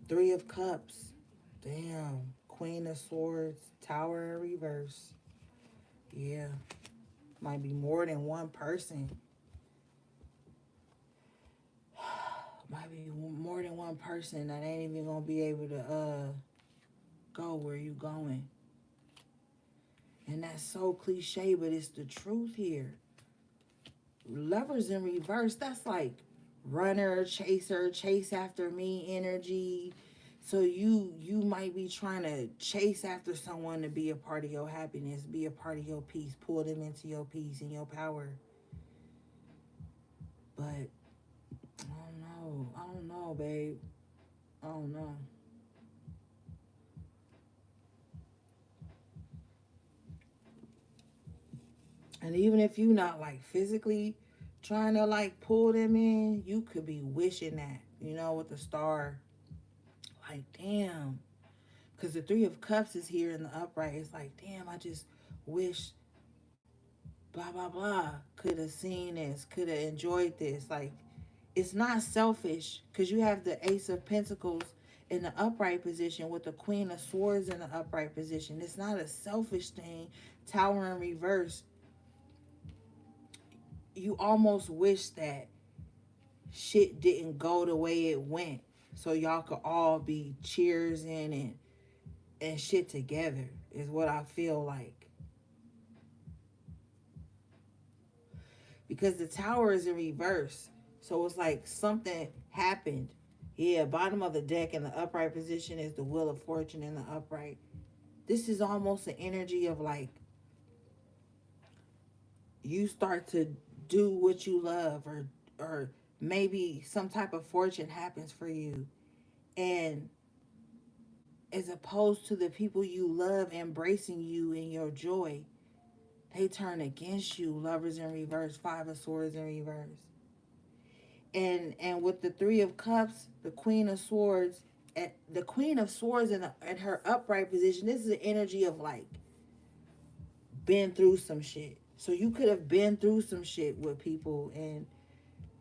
Three of Cups. Damn. Queen of Swords. Tower in reverse. Yeah. Might be more than one person. Might be more than one one person that ain't even gonna be able to go where you going. And that's so cliche, but it's the truth here. Lovers in reverse, that's like runner, chaser, chase after me energy. So you might be trying to chase after someone to be a part of your happiness, be a part of your peace, pull them into your peace and your power. But I don't know, babe. I don't know. And even if you not like physically trying to like pull them in, you could be wishing that, with the star. Like, damn. Because the Three of Cups is here in the upright. It's like, damn, I just wish blah, blah, blah. Could have seen this, could have enjoyed this. Like, it's not selfish because you have the Ace of Pentacles in the upright position with the Queen of Swords in the upright position. It's not a selfish thing. Tower in reverse, you almost wish that shit didn't go the way it went so y'all could all be cheersing and shit together is what I feel like. Because the tower is in reverse. So it's like something happened. Yeah, bottom of the deck in the upright position is the Wheel of Fortune in the upright. This is almost an energy of like you start to do what you love, or maybe some type of fortune happens for you, and as opposed to the people you love embracing you in your joy, they turn against you. Lovers in reverse, Five of Swords in reverse. And with the Three of Cups, the Queen of Swords, and the Queen of Swords in her upright position, this is the energy of like been through some shit. So you could have been through some shit with people. And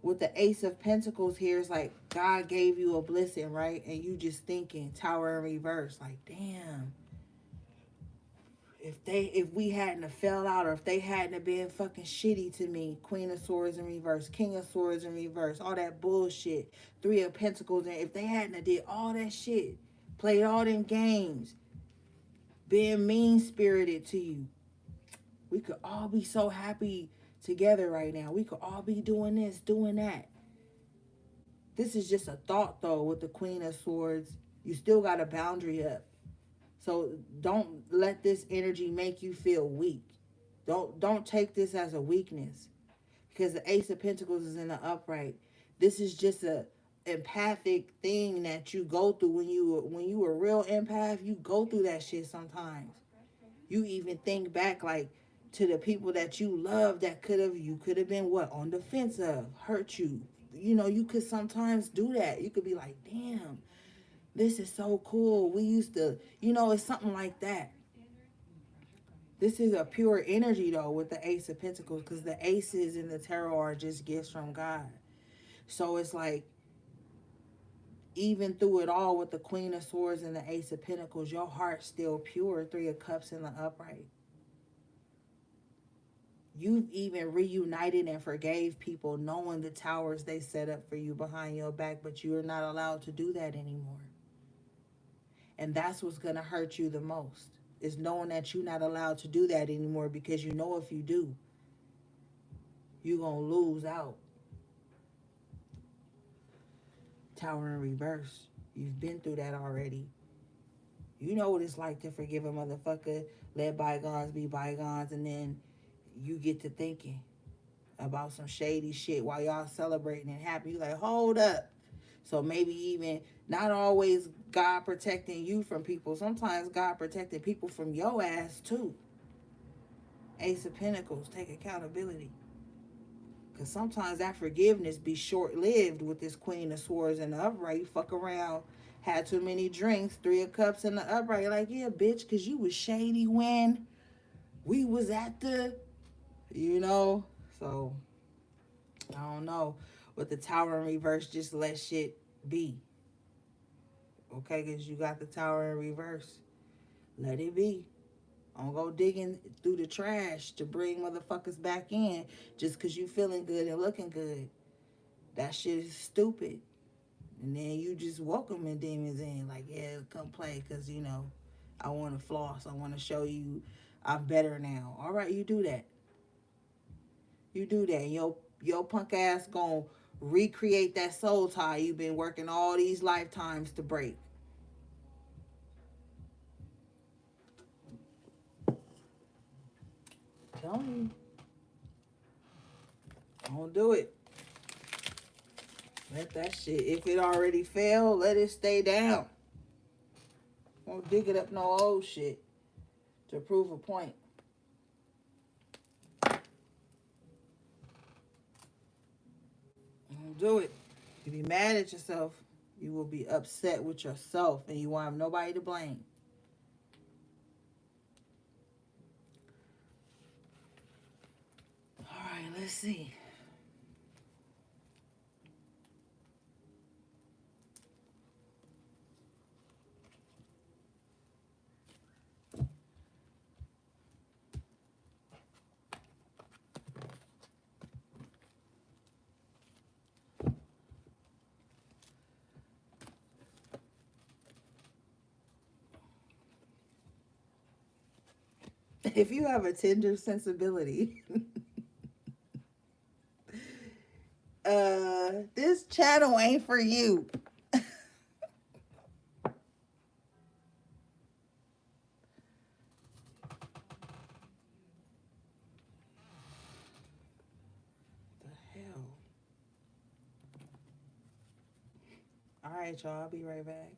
with the Ace of Pentacles here, it's like God gave you a blessing, right? And you just thinking Tower in reverse, like, damn, if we hadn't have fell out, or if they hadn't have been fucking shitty to me, Queen of Swords in reverse, King of Swords in reverse, all that bullshit, Three of Pentacles, and if they hadn't have did all that shit, played all them games, being mean spirited to you, we could all be so happy together right now. We could all be doing this, doing that. This is just a thought though with the Queen of Swords. You still got a boundary up. So don't let this energy make you feel weak. Don't take this as a weakness, because the Ace of Pentacles is in the upright. This is just a empathic thing that you go through when you a real empath. You go through that shit sometimes. You even think back like to the people that you love that you could have been what on the fence of hurt you. You could sometimes do that. You could be like, damn, this is so cool. We used to, it's something like that. This is a pure energy though with the Ace of Pentacles, because the aces in the tarot are just gifts from God. So it's like, even through it all with the Queen of Swords and the Ace of Pentacles, your heart's still pure. Three of Cups in the upright. You've even reunited and forgave people knowing the towers they set up for you behind your back, but you are not allowed to do that anymore. And that's what's going to hurt you the most, is knowing that you're not allowed to do that anymore, because you know if you do, you're going to lose out. Tower in reverse. You've been through that already. You know what it's like to forgive a motherfucker, let bygones be bygones, and then you get to thinking about some shady shit while y'all celebrating and happy. You like, hold up. So maybe even not always God protecting you from people. Sometimes God protecting people from your ass too. Ace of Pentacles, take accountability. Because sometimes that forgiveness be short-lived with this Queen of Swords in the upright. You fuck around, had too many drinks, Three of Cups in the upright. You're like, yeah, bitch, because you was shady when we was at the, So, I don't know. With the Tower in reverse, just let shit be. Okay, because you got the Tower in reverse. Let it be. Don't go digging through the trash to bring motherfuckers back in just because you feeling good and looking good. That shit is stupid. And then you just welcoming demons in, like, yeah, come play, because, you know, I want to floss. I want to show you I'm better now. All right, you do that. You do that. Your punk ass gonna recreate that soul tie you've been working all these lifetimes to break. Don't don't do it. Let that shit. If it already failed, let it stay down. Don't dig it up no old shit to prove a point. Don't do it. You be mad at yourself. You will be upset with yourself, and you won't have nobody to blame. All right, let's see. If you have a tender sensibility, this channel ain't for you. The hell. All right, y'all. I'll be right back.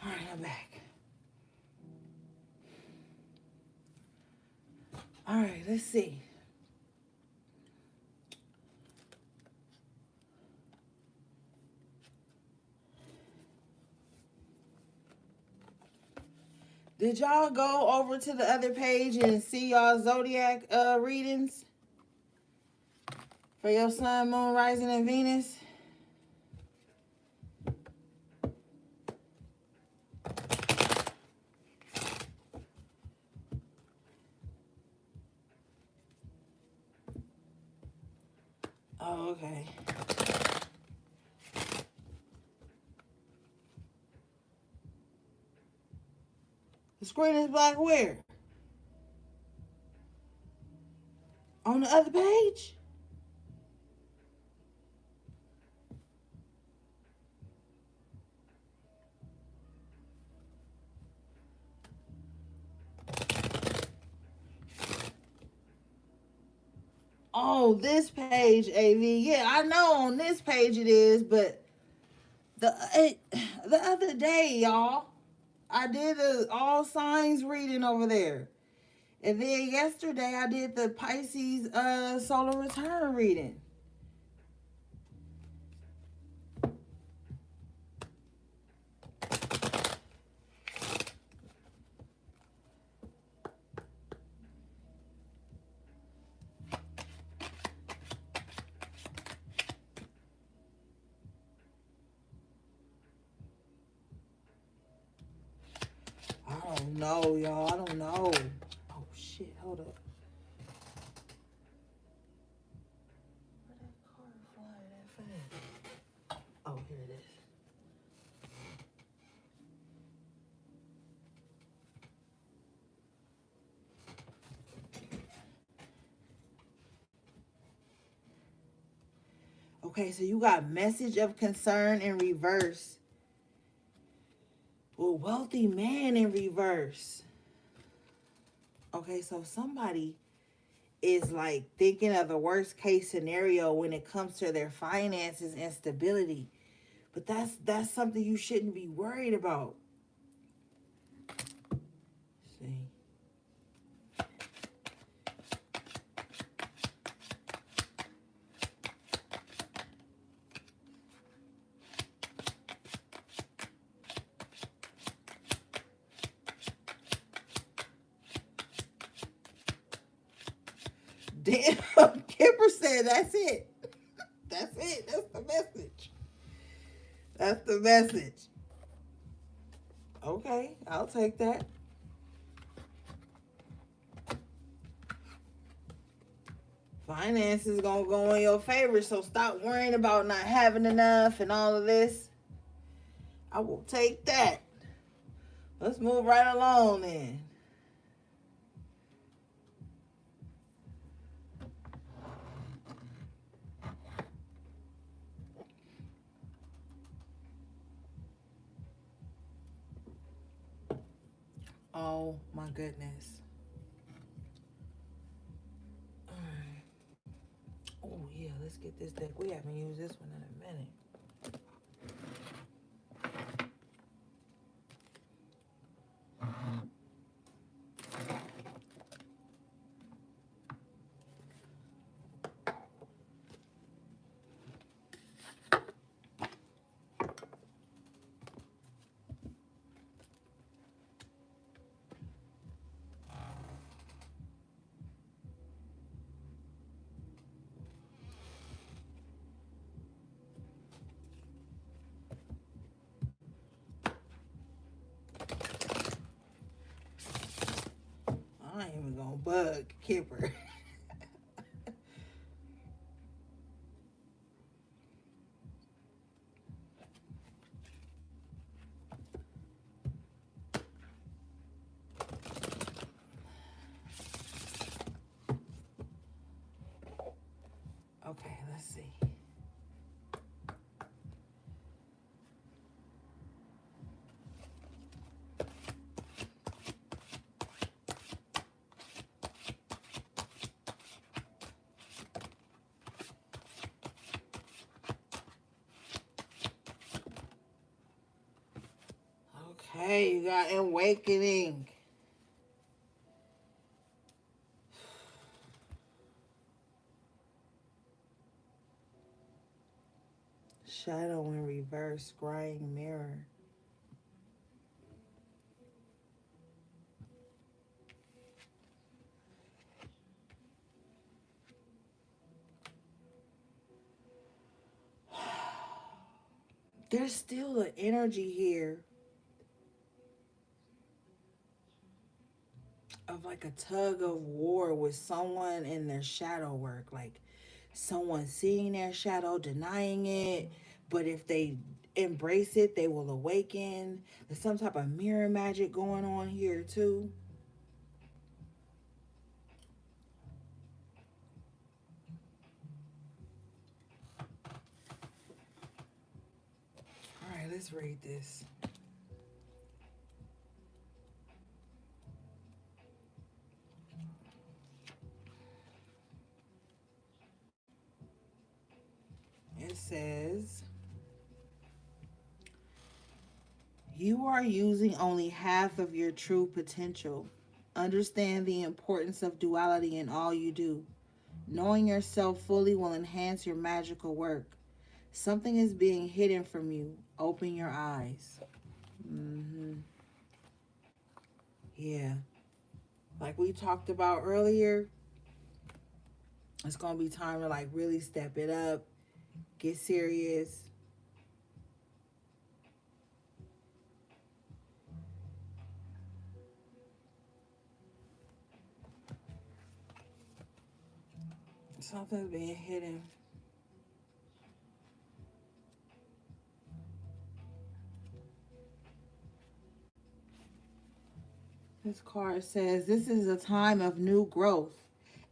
All right, I'm back. All right, let's see. Did y'all go over to the other page and see y'all zodiac readings for your sun, moon, rising, and Venus? Oh, okay. The screen is black where? On the other page? Oh, this page, AV. Yeah, I know on this page it is, but the other day, y'all, I did a all signs reading over there. And then yesterday I did the Pisces solar return reading. I don't know, y'all. I don't know. Oh shit, hold up. Where that car fly that fast? Oh, here it is. Okay, so you got message of concern in reverse. Well, wealthy man in reverse. Okay, so somebody is like thinking of the worst case scenario when it comes to their finances and stability. But that's something you shouldn't be worried about. See. Damn, Kipper said that's it. That's it. That's the message. That's the message. Okay, I'll take that. Finances gonna go in your favor, so stop worrying about not having enough and all of this. I will take that. Let's move right along then. Oh my goodness. Alright. Oh yeah, let's get this deck. We haven't used this one in a minute. I ain't even gonna bug Kipper. Okay, let's see. Okay, you got awakening. Shadow in reverse, scrying mirror. There's still an energy here of like a tug of war with someone in their shadow work. Like someone seeing their shadow, denying it. But if they embrace it, they will awaken. There's some type of mirror magic going on here too. All right, let's read this. It says, you are using only half of your true potential. Understand the importance of duality in all you do. Knowing yourself fully will enhance your magical work. Something is being hidden from you. Open your eyes. Mm-hmm. Yeah. Like we talked about earlier, it's going to be time to like really step it up, get serious. Something's being hidden. This card says this is a time of new growth,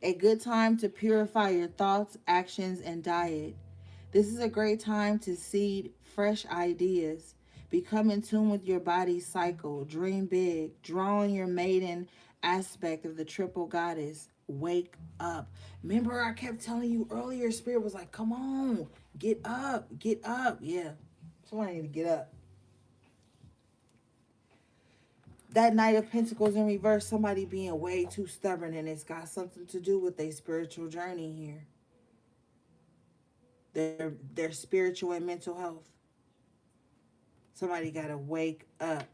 a good time to purify your thoughts, actions, and diet. This is a great time to seed fresh ideas. Become in tune with your body's cycle. Dream big. Draw on your maiden aspect of the triple goddess. Wake up. Remember, I kept telling you earlier, Spirit was like, come on, get up, get up. Yeah, somebody need to get up. That Knight of Pentacles in reverse, somebody being way too stubborn, and it's got something to do with their spiritual journey here. Their spiritual and mental health. Somebody got to wake up.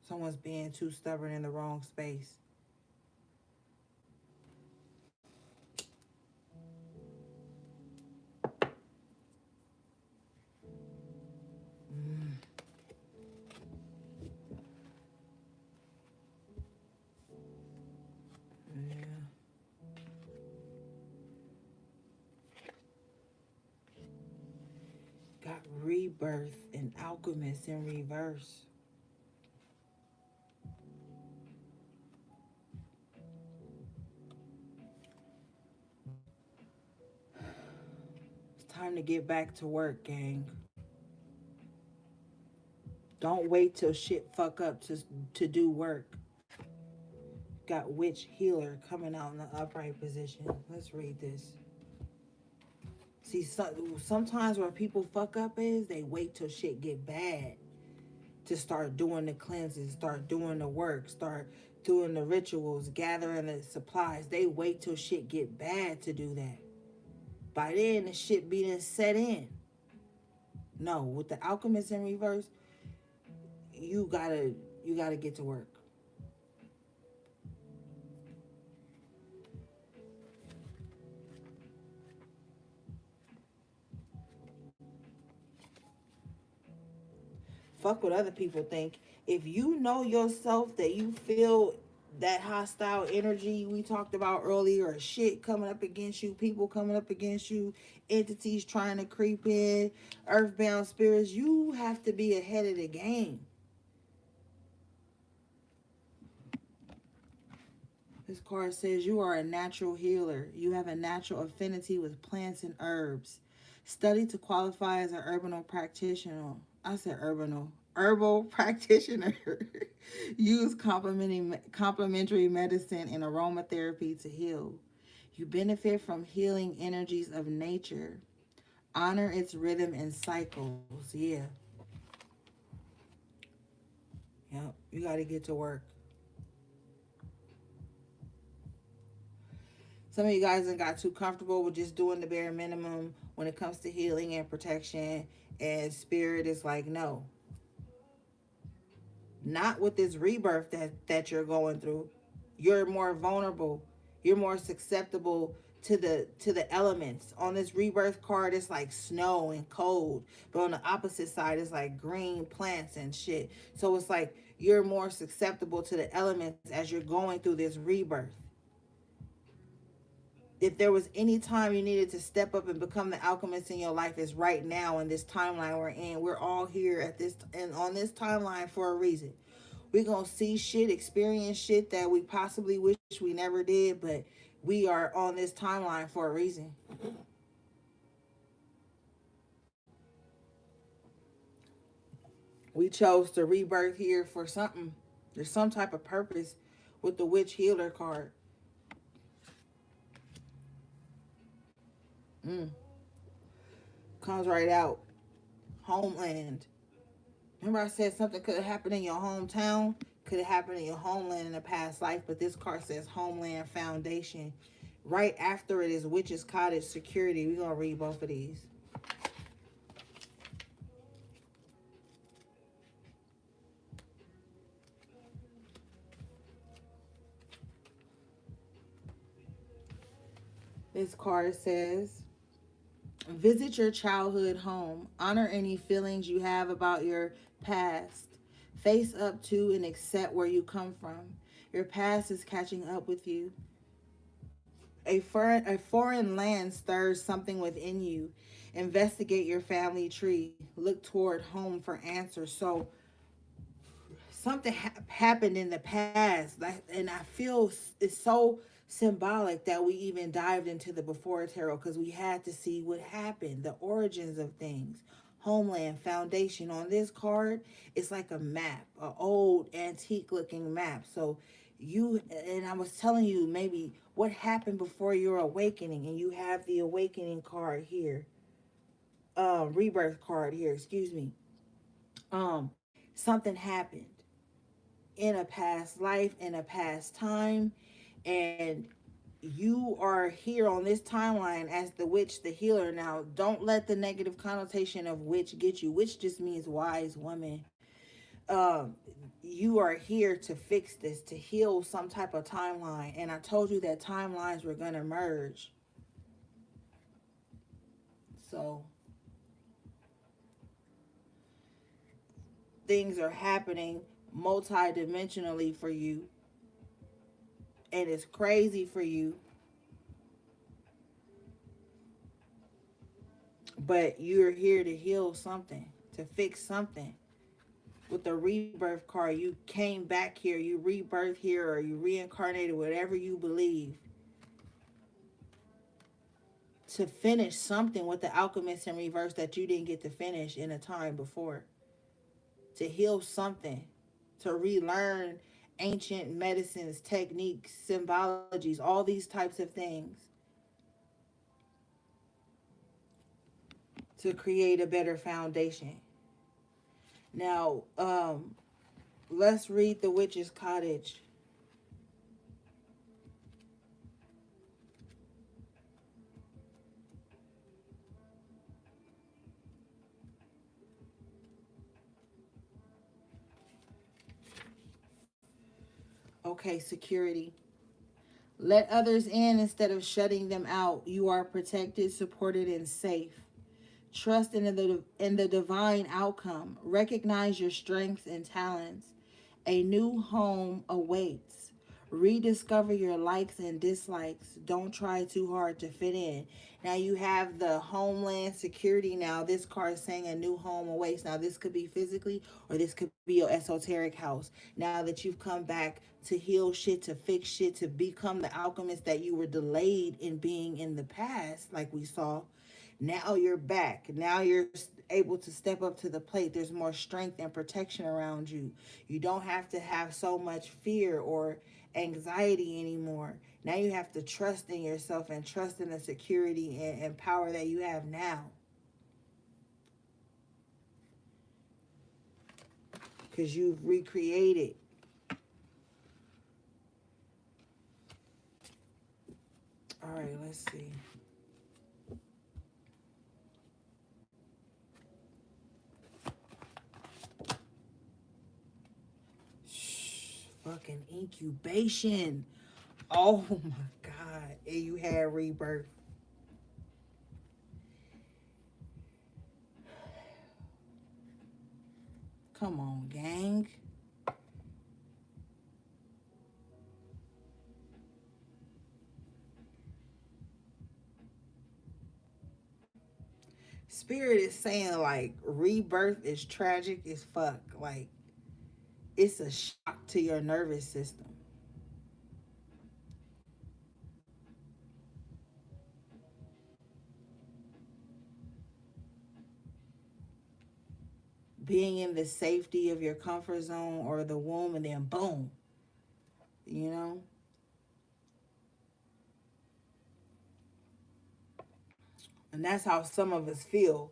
Someone's being too stubborn in the wrong space. Mm, yeah. Got rebirth and alchemist in reverse. It's time to get back to work, gang. Don't wait till shit fuck up to do work. Got witch healer coming out in the upright position. Let's read this. See, sometimes where people fuck up is they wait till shit get bad to start doing the cleanses, start doing the work, start doing the rituals, gathering the supplies. They wait till shit get bad to do that. By then, the shit being set in. No, with the alchemist in reverse, you gotta you gotta get to work. Fuck what other people think. If you know yourself that you feel that hostile energy we talked about earlier, or shit coming up against you, people coming up against you, entities trying to creep in, earthbound spirits, you have to be ahead of the game. This card says you are a natural healer. You have a natural affinity with plants and herbs. Study to qualify as an herbal practitioner. I said herbal practitioner. Use complementary medicine and aromatherapy to heal. You benefit from healing energies of nature. Honor its rhythm and cycles. Yeah. Yep. You got to get to work. Some of you guys have got too comfortable with just doing the bare minimum when it comes to healing and protection. And spirit is like, no, not with this rebirth that you're going through. You're more vulnerable. You're more susceptible to the elements. On this rebirth card, it's like snow and cold, but on the opposite side, it's like green plants and shit. So it's like you're more susceptible to the elements as you're going through this rebirth. If there was any time you needed to step up and become the alchemist in your life, is right now in this timeline we're in. We're all here at this and on this timeline for a reason. We're gonna see shit, experience shit that we possibly wish we never did, but we are on this timeline for a reason. We chose to rebirth here for something. There's some type of purpose with the witch healer card. Mm. Comes right out. Homeland. Remember I said something could have happened in your hometown? Could have happened in your homeland in a past life, but this card says Homeland Foundation. Right after it is Witch's Cottage Security. We're going to read both of these. This card says, visit your childhood home. Honor any feelings you have about your past. Face up to and accept where you come from. Your past is catching up with you. A foreign land stirs something within you. Investigate your family tree. Look toward home for answers. So something happened in the past, and I feel it's so symbolic that we even dived into the before tarot, because we had to see what happened, the origins of things. Homeland Foundation on this card, it's like a map, an old antique looking map. So you, and I was telling you maybe what happened before your awakening, and you have the awakening card here, rebirth card here, excuse me. Something happened in a past life, in a past time, and you are here on this timeline as the witch, the healer. Now, don't let the negative connotation of witch get you. Witch just means wise woman. Um, you are here to fix this, to heal some type of timeline. And I told you that timelines were going to merge. So things are happening multidimensionally for you, and it's crazy for you, but you're here to heal something, to fix something. With the rebirth card, you came back here, you rebirthed here, or you reincarnated, whatever you believe, to finish something with the alchemist in reverse that you didn't get to finish in a time before, to heal something, to relearn ancient medicines, techniques, symbologies, all these types of things, to create a better foundation. Now, let's read the Witch's Cottage. Okay, security. Let others in instead of shutting them out. You are protected, supported, and safe. Trust in the divine outcome. Recognize your strengths and talents. A new home awaits. Rediscover your likes and dislikes. Don't try too hard to fit in. Now you have the homeland security. Now this card is saying a new home awaits. Now this could be physically, or this could be your esoteric house. Now that you've come back to heal shit, to fix shit, to become the alchemist that you were delayed in being in the past, like we saw. Now you're back. Now you're able to step up to the plate. There's more strength and protection around you. You don't have to have so much fear or anxiety anymore. Now you have to trust in yourself and trust in the security and power that you have now. Because you've recreated. All right, let's see. Fucking incubation. Oh my God. And you had rebirth. Come on, gang. Spirit is saying like rebirth is tragic as fuck. Like it's a shock to your nervous system. Being in the safety of your comfort zone or the womb and then boom, you know? And that's how some of us feel.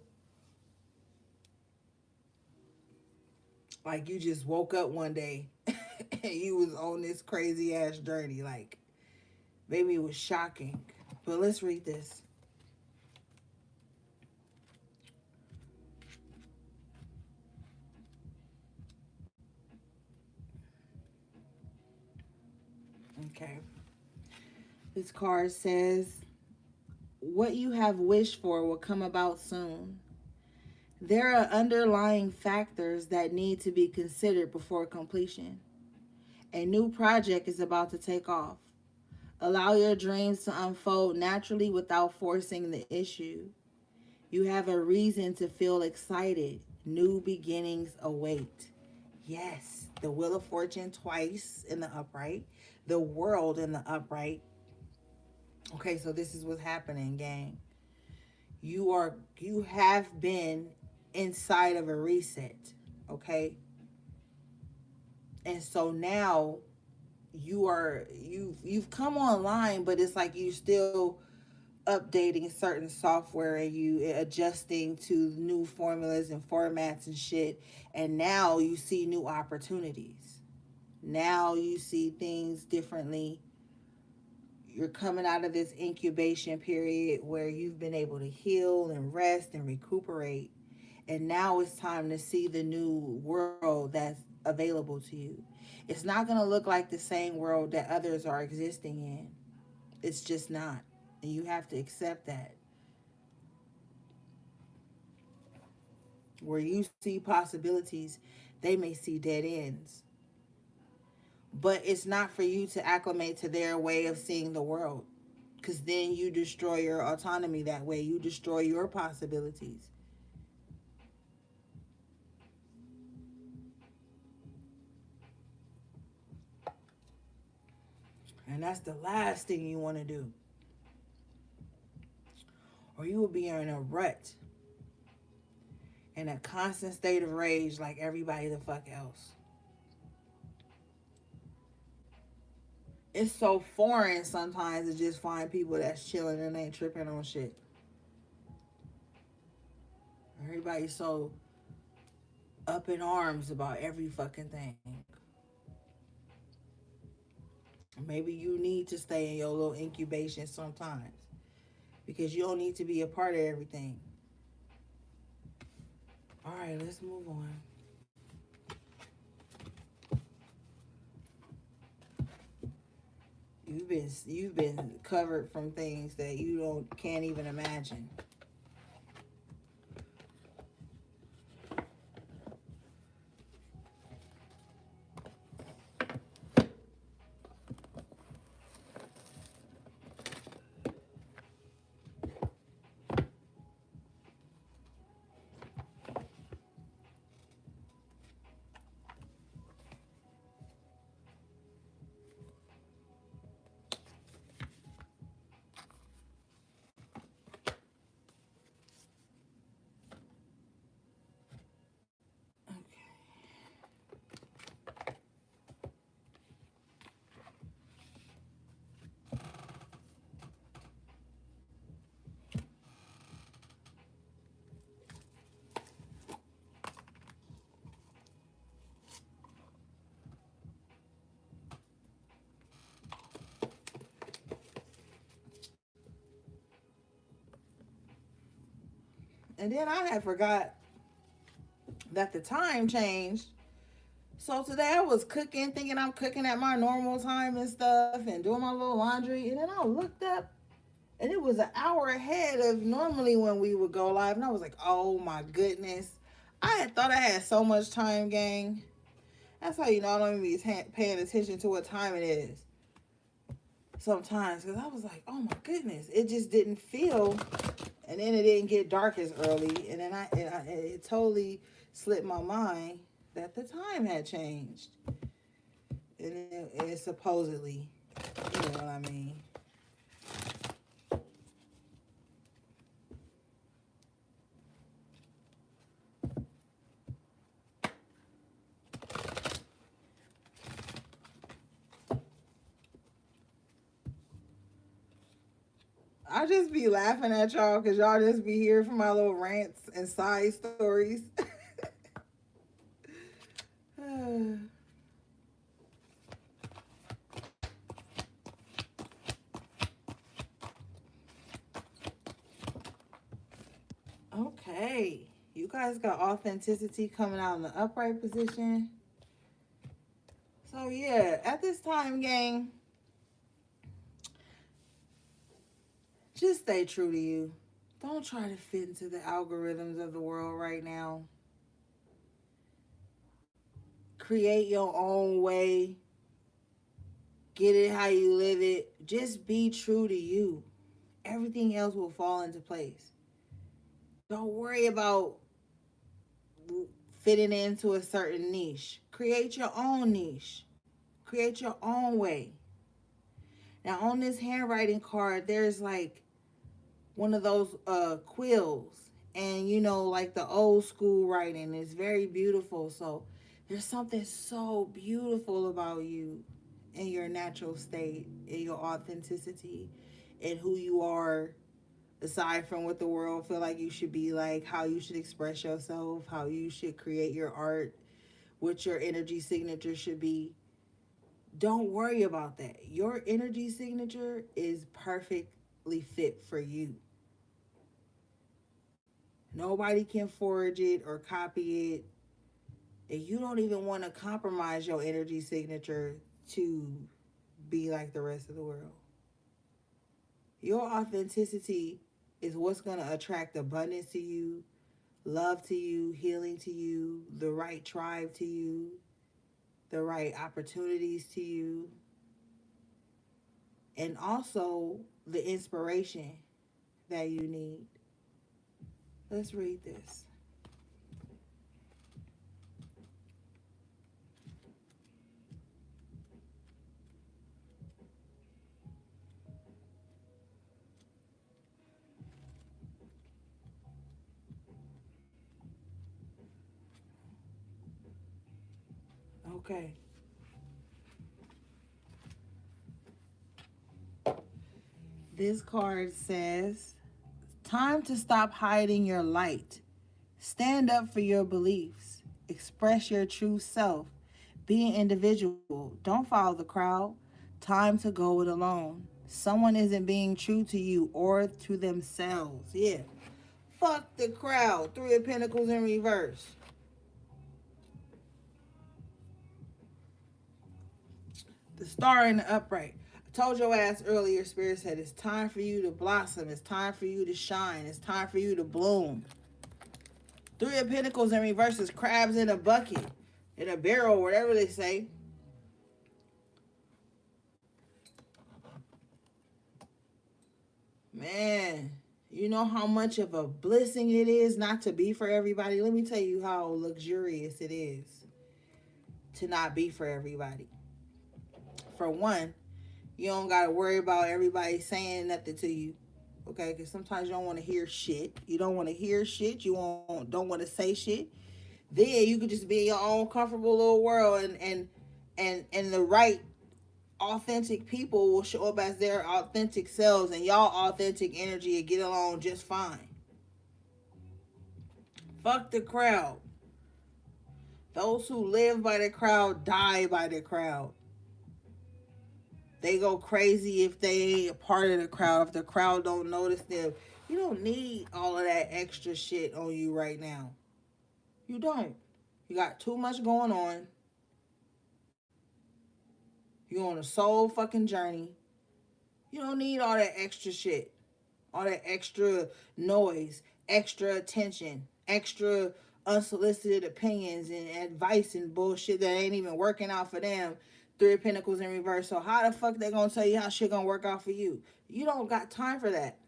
Like you just woke up one day and you was on this crazy ass journey. Like maybe it was shocking. But let's read this. Okay. This card says, what you have wished for will come about soon. There are underlying factors that need to be considered before completion. A new project is about to take off. Allow your dreams to unfold naturally without forcing the issue. You have a reason to feel excited. New beginnings await. Yes, the Wheel of Fortune twice in the upright, the World in the upright. Okay, so this is what's happening, gang. You have been inside of a reset, okay? And so now you've come online, but it's like you still updating certain software and you adjusting to new formulas and formats and shit. And now you see new opportunities. Now you see things differently. You're coming out of this incubation period where you've been able to heal and rest and recuperate. And now it's time to see the new world that's available to you. It's not going to look like the same world that others are existing in. It's just not. And you have to accept that. Where you see possibilities, they may see dead ends. But it's not for you to acclimate to their way of seeing the world. Because then you destroy your autonomy that way. You destroy your possibilities. And that's the last thing you want to do. Or you will be in a rut, in a constant state of rage like everybody the fuck else. It's so foreign sometimes to just find people that's chilling and ain't tripping on shit. Everybody's so up in arms about every fucking thing. Maybe you need to stay in your little incubation sometimes because you don't need to be a part of everything. All right, let's move on. You've been covered from things that you don't can't even imagine. Okay. And then I had forgot that the time changed. So today I was cooking, thinking I'm cooking at my normal time and stuff, and doing my little laundry. And then I looked up, and it was an hour ahead of normally when we would go live. And I was like, oh my goodness. I had thought I had so much time, gang. That's how you know I don't even be paying attention to what time it is. sometimes because I was like, oh my goodness, it just didn't feel, and then it didn't get dark as early, and then it totally slipped my mind that the time had changed, and it supposedly, you know what I mean. I just be laughing at y'all because y'all just be here for my little rants and side stories. Okay. You guys got authenticity coming out in the upright position. So yeah, at this time, gang, just stay true to you. Don't try to fit into the algorithms of the world right now. Create your own way. Get it how you live it. Just be true to you. Everything else will fall into place. Don't worry about fitting into a certain niche. Create your own niche. Create your own way. Now on this handwriting card, there's like one of those quills, and you know, like the old school writing is very beautiful. So there's something so beautiful about you in your natural state, in your authenticity, and who you are, aside from what the world feel like you should be like, how you should express yourself, how you should create your art, what your energy signature should be. Don't worry about that. Your energy signature is perfectly fit for you. Nobody can forge it or copy it. And you don't even want to compromise your energy signature to be like the rest of the world. Your authenticity is what's going to attract abundance to you, love to you, healing to you, the right tribe to you, the right opportunities to you, and also the inspiration that you need. Let's read this. Okay. This card says, time to stop hiding your light. Stand up for your beliefs. Express your true self. Be an individual. Don't follow the crowd. Time to go it alone. Someone isn't being true to you or to themselves. Yeah. Fuck the crowd. Three of Pentacles in reverse. The star in the upright. I told your ass earlier, Spirit said it's time for you to blossom. It's time for you to shine. It's time for you to bloom. Three of Pentacles in reverse is crabs in a bucket, in a barrel, whatever they say. Man, you know how much of a blessing it is not to be for everybody? Let me tell you how luxurious it is to not be for everybody. For one, you don't got to worry about everybody saying nothing to you. Okay, because sometimes you don't want to hear shit. You don't want to hear shit. You don't want to say shit. Then you could just be in your own comfortable little world, and the right authentic people will show up as their authentic selves, and y'all authentic energy and get along just fine. Fuck the crowd. Those who live by the crowd die by the crowd. They go crazy if they ain't a part of the crowd. If the crowd don't notice them, you don't need all of that extra shit on you right now. You don't. You got too much going on. You're on a soul fucking journey. You don't need all that extra shit. All that extra noise, extra attention, extra unsolicited opinions and advice and bullshit that ain't even working out for them Three of Pentacles in reverse. So how the fuck they gonna tell you how shit gonna work out for you? You don't got time for that.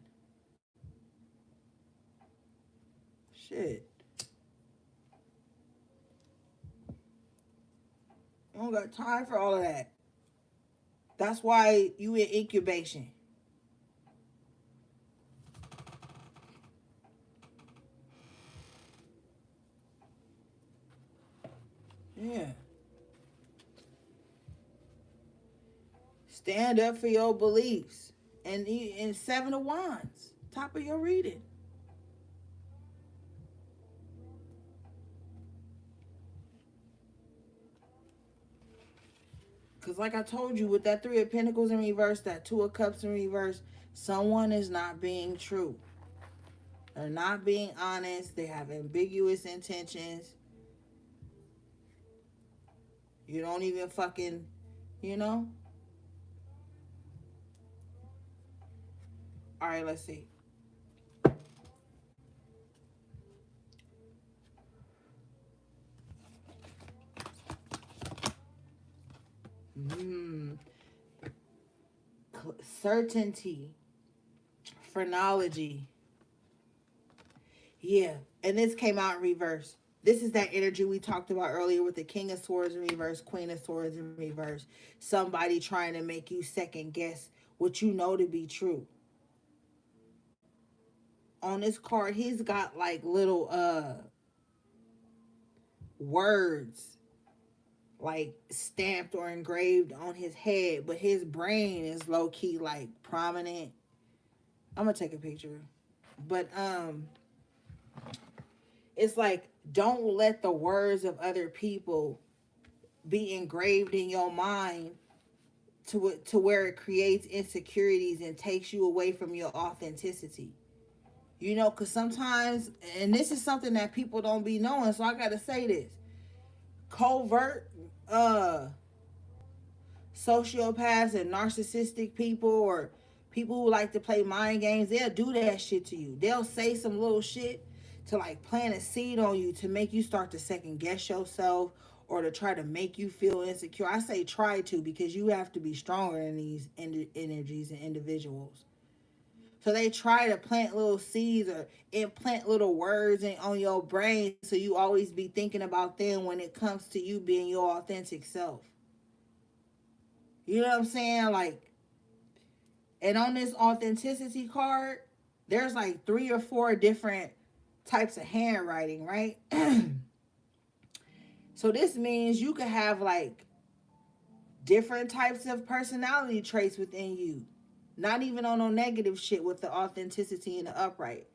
Shit. You don't got time for all of that. That's why you in incubation. Yeah. Stand up for your beliefs. And Seven of Wands. Top of your reading. Because like I told you, with that Three of Pentacles in reverse, that Two of Cups in reverse, someone is not being true. They're not being honest. They have ambiguous intentions. You don't even fucking, you know? All right, let's see. Hmm. Certainty. Phrenology. Yeah. And this came out in reverse. This is that energy we talked about earlier with the King of Swords in reverse, Queen of Swords in reverse. Somebody trying to make you second guess what you know to be true. On this card, he's got like little words like stamped or engraved on his head, but his brain is low key like prominent. I'm gonna take a picture. But it's like, don't let the words of other people be engraved in your mind to where it creates insecurities and takes you away from your authenticity. You know, because sometimes, and this is something that people don't be knowing, so I gotta say this: covert sociopaths and narcissistic people, or people who like to play mind games, they'll do that shit to you. They'll say some little shit to like plant a seed on you to make you start to second guess yourself, or to try to make you feel insecure. I say try to, because you have to be stronger than these energies and individuals. So they try to plant little seeds or implant little words on your brain, so you always be thinking about them when it comes to you being your authentic self. You know what I'm saying? Like, and on this authenticity card, there's like three or four different types of handwriting, right? So this means you could have like different types of personality traits within you. Not even on no negative shit with the authenticity and the upright.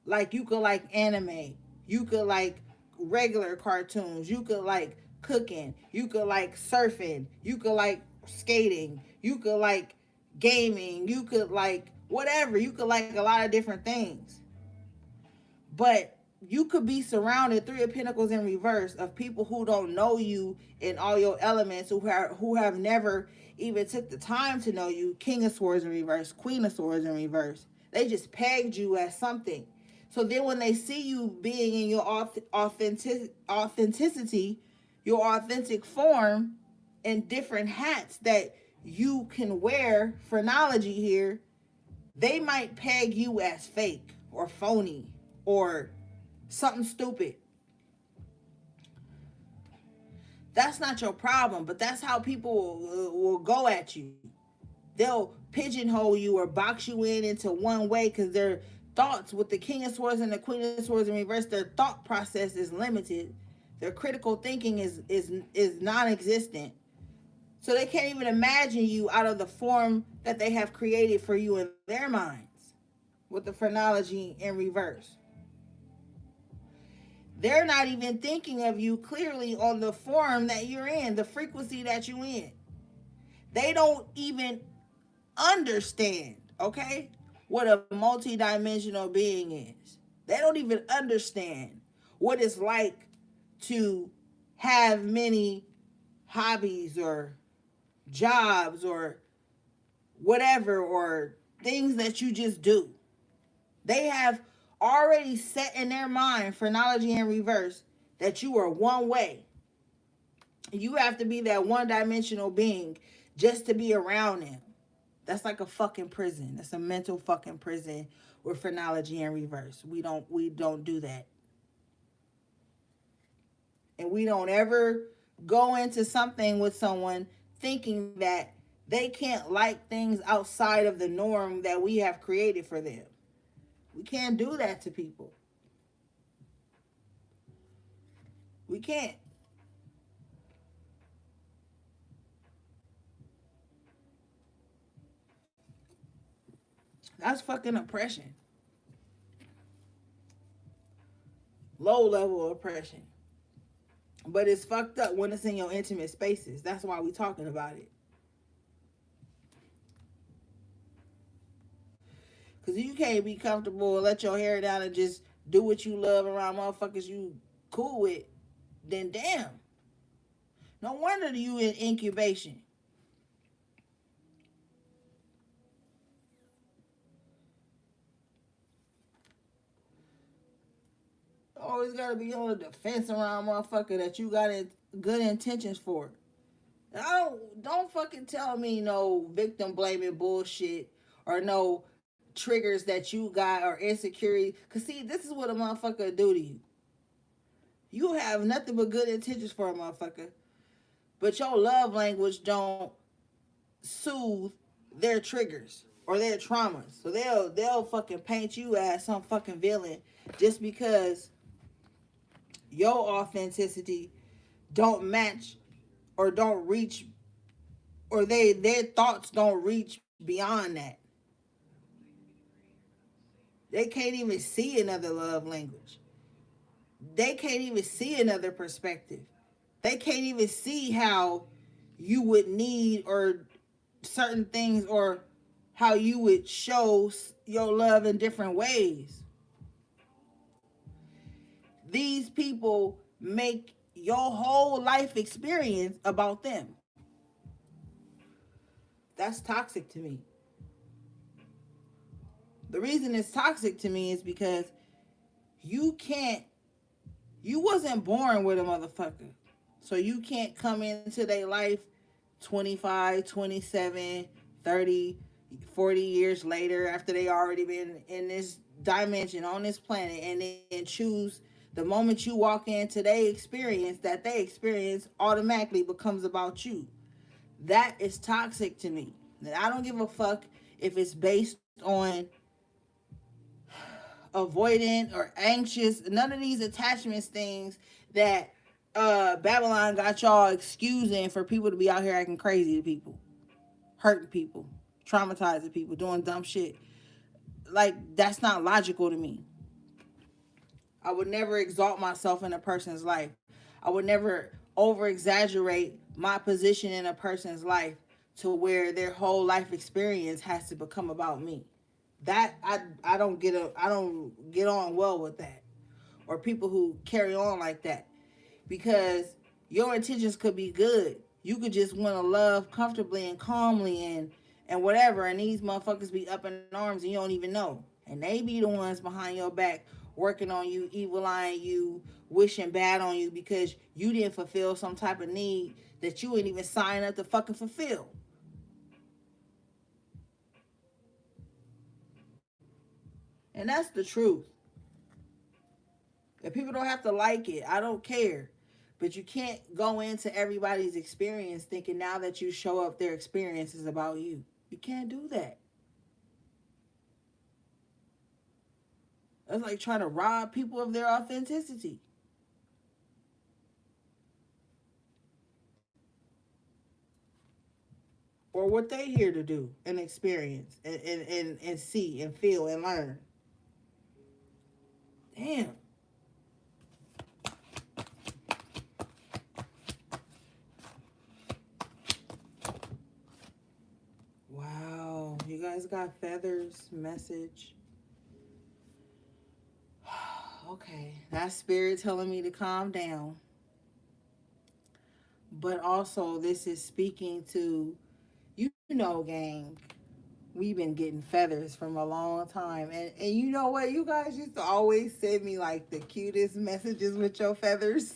Like you could like anime. You could like regular cartoons. You could like cooking. You could like surfing. You could like skating. You could like gaming. You could like whatever. You could like a lot of different things. But you could be surrounded, Three of Pentacles in reverse, of people who don't know you in all your elements, who have never even took the time to know you. King of Swords in reverse, Queen of Swords in reverse. They just pegged you as something. So then when they see you being in your authenticity, your authentic form, in different hats that you can wear, phrenology here, they might peg you as fake or phony or something stupid. That's not your problem, but that's how people will go at you. They'll pigeonhole you or box you in into one way, because their thoughts, with the King of Swords and the Queen of Swords in reverse, their thought process is limited. Their critical thinking is non-existent. So they can't even imagine you out of the form that they have created for you in their minds, with the phrenology in reverse. They're not even thinking of you clearly on the form that you're in, the frequency that you're in. They don't even understand, okay, what a multidimensional being is. They don't even understand what it's like to have many hobbies or jobs or whatever, or things that you just do. They have already set in their mind, phrenology in reverse, that you are one way. You have to be that one-dimensional being just to be around him. That's like a fucking prison. That's a mental fucking prison with phrenology in reverse. We don't do that. And we don't ever go into something with someone thinking that they can't like things outside of the norm that we have created for them. We can't do that to people. We can't. That's fucking oppression. Low level oppression. But it's fucked up when it's in your intimate spaces. That's why we talking about it. Cause you can't be comfortable and let your hair down and just do what you love around motherfuckers you cool with, then damn. No wonder you in incubation. Always gotta be on the defense around motherfucker that you got good intentions for. Don't fucking tell me no victim blaming bullshit or no triggers that you got or insecurity. Cause see, this is what a motherfucker do to you. You have nothing but good intentions for a motherfucker, but your love language don't soothe their triggers or their traumas. So they'll fucking paint you as some fucking villain just because your authenticity don't match or don't reach or their thoughts don't reach beyond that. They can't even see another love language. They can't even see another perspective. They can't even see how you would need or certain things or how you would show your love in different ways. These people make your whole life experience about them. That's toxic to me. The reason it's toxic to me is because you can't, you wasn't born with a motherfucker. So you can't come into their life 25, 27, 30, 40 years later after they already been in this dimension on this planet and then choose the moment you walk into their experience that they experience automatically becomes about you. That is toxic to me. I don't give a fuck if it's based on avoidant or anxious, none of these attachments things that Babylon got y'all excusing for people to be out here acting crazy to people, hurting people, traumatizing people, doing dumb shit. Like, that's not logical to me. I would never exalt myself in a person's life. I would never over exaggerate my position in a person's life to where their whole life experience has to become about me. That I don't get on well with that. Or people who carry on like that. Because your intentions could be good. You could just want to love comfortably and calmly and whatever, and these motherfuckers be up in arms and you don't even know. And they be the ones behind your back working on you, evil eyeing you, wishing bad on you because you didn't fulfill some type of need that you ain't even sign up to fucking fulfill. And that's the truth. If people don't have to like it, I don't care. But you can't go into everybody's experience thinking now that you show up, their experience is about you. You can't do that. That's like trying to rob people of their authenticity. Or what they here to do and experience and see and feel and learn. Damn. Wow. You guys got feathers message. Okay. That's spirit telling me to calm down. But also this is speaking to, you know, gang, we've been getting feathers from a long time. And you know what? You guys used to always send me like the cutest messages with your feathers.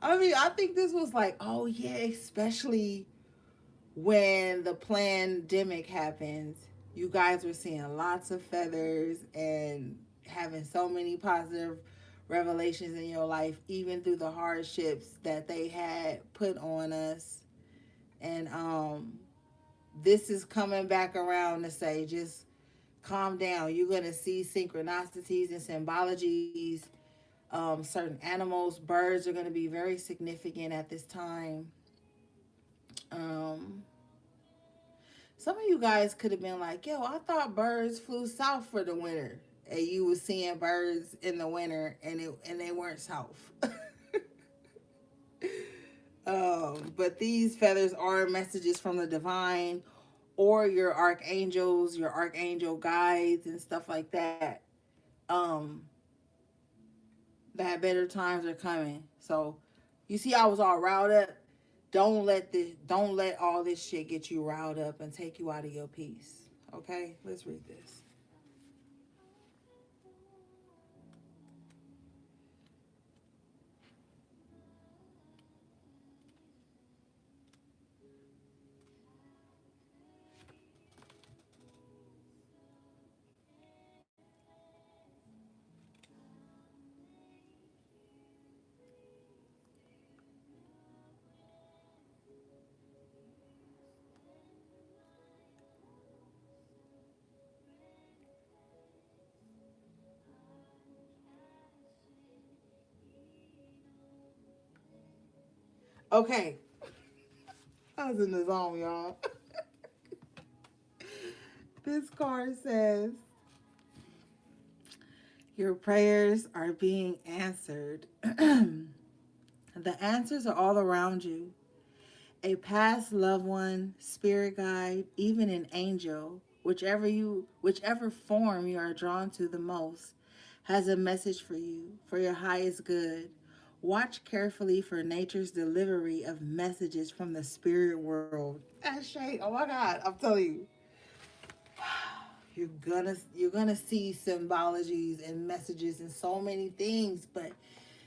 I mean, I think this was like, oh yeah, especially when the pandemic happened. You guys were seeing lots of feathers and having so many positive revelations in your life, even through the hardships that they had put on us. And this is coming back around to say, just calm down. You're going to see synchronicities and symbologies. Certain animals, birds are going to be very significant at this time. Um, some of you guys could have been like, yo, I thought birds flew south for the winter. And you were seeing birds in the winter and they weren't south. But these feathers are messages from the divine or your archangels, your archangel guides and stuff like that. Um, that better times are coming. So you see I was all riled up. Don't let all this shit get you riled up and take you out of your peace. Okay? Let's read this. Okay. I was in the zone, y'all. This card says your prayers are being answered. The answers are all around you. A past loved one, spirit guide, even an angel, whichever form you are drawn to the most, has a message for you, for your highest good. Watch carefully for nature's delivery of messages from the spirit world. That's shade. Oh my God, I'm telling you. You're gonna see symbologies and messages and so many things, but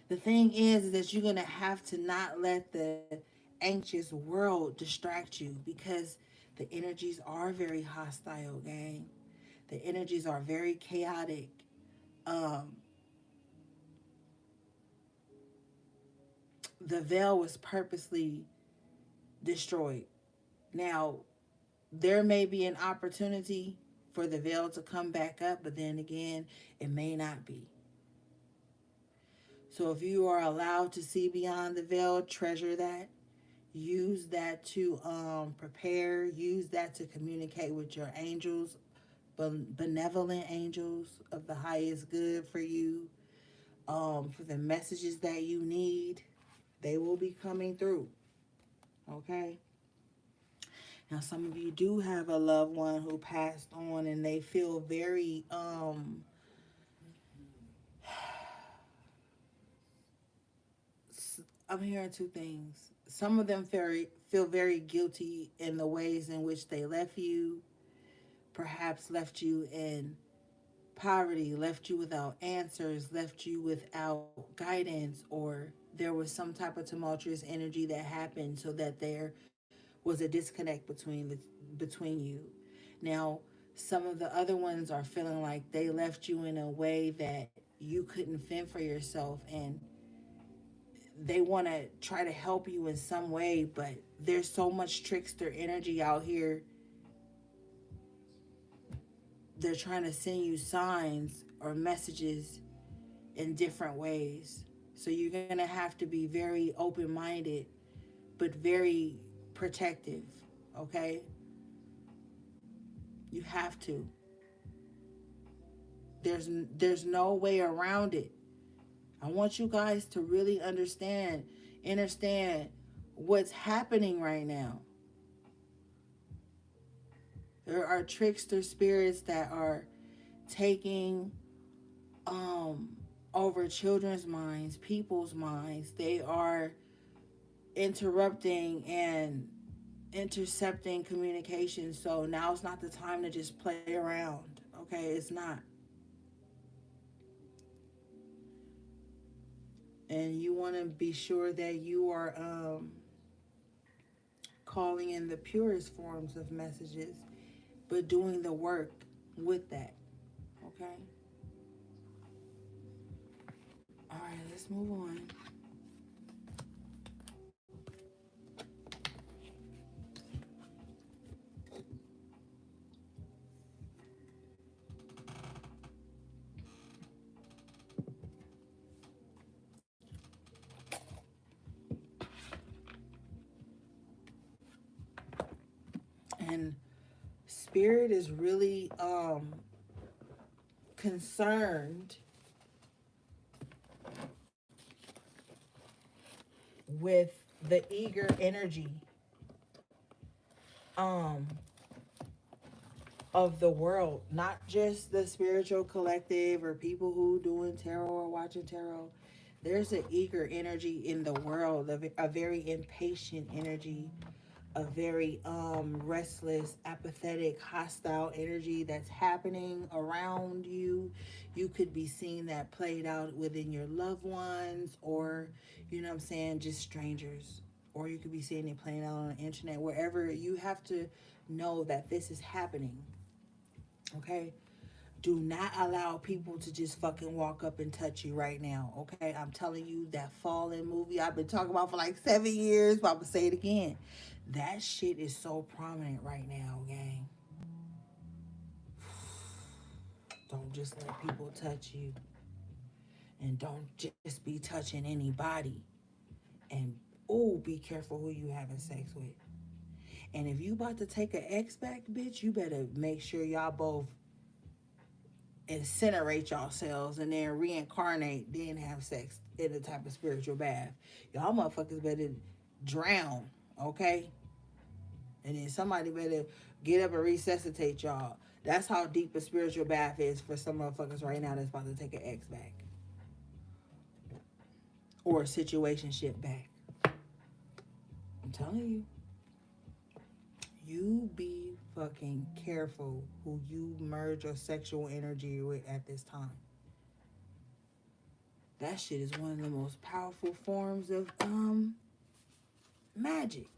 the thing is that you're gonna have to not let the anxious world distract you because the energies are very hostile, gang. The energies are very chaotic. Um, the veil was purposely destroyed. Now, there may be an opportunity for the veil to come back up, but then again, it may not be. So if you are allowed to see beyond the veil, treasure that. Use that to prepare. Use that to communicate with your angels, benevolent angels of the highest good for you. For the messages that you need, they will be coming through. Okay. Now, some of you do have a loved one who passed on, and they feel very I'm hearing two things. Some of them feel very guilty in the ways in which they left you, perhaps left you in poverty, left you without answers, left you without guidance, or there was some type of tumultuous energy that happened so that there was a disconnect between you. Now, some of the other ones are feeling like they left you in a way that you couldn't fend for yourself, and they want to try to help you in some way, but there's so much trickster energy out here. They're trying to send you signs or messages in different ways. So you're going to have to be very open minded, but very protective. Okay? You have to. There's no way around it. I want you guys to really understand what's happening right now. There are trickster spirits that are taking um over children's minds, people's minds. They are interrupting and intercepting communication. So now it's not the time to just play around. Okay, it's not. And you want to be sure that you are calling in the purest forms of messages, but doing the work with that. Okay? All right, let's move on. And spirit is really concerned with the eager energy um of the world, not just the spiritual collective or people who doing tarot or watching tarot. There's an eager energy in the world, a very impatient energy, a very restless, apathetic, hostile energy that's happening around you. You could be seeing that played out within your loved ones, or you know what I'm saying, just strangers. Or you could be seeing it playing out on the internet, wherever. You have to know that this is happening. Okay? Do not allow people to just fucking walk up and touch you right now. Okay? I'm telling you, that Fallen movie I've been talking about for like 7 years, but I'm gonna say it again. That shit is so prominent right now, gang. Don't just let people touch you. And don't just be touching anybody. And oh, be careful who you having sex with. And if you about to take an ex back, bitch, you better make sure y'all both incinerate yourselves and then reincarnate, then have sex in a type of spiritual bath. Y'all motherfuckers better drown, okay? And then somebody better get up and resuscitate y'all. That's how deep a spiritual bath is for some motherfuckers right now that's about to take an ex back. Or a situation ship back. I'm telling you. You be fucking careful who you merge your sexual energy with at this time. That shit is one of the most powerful forms of magic.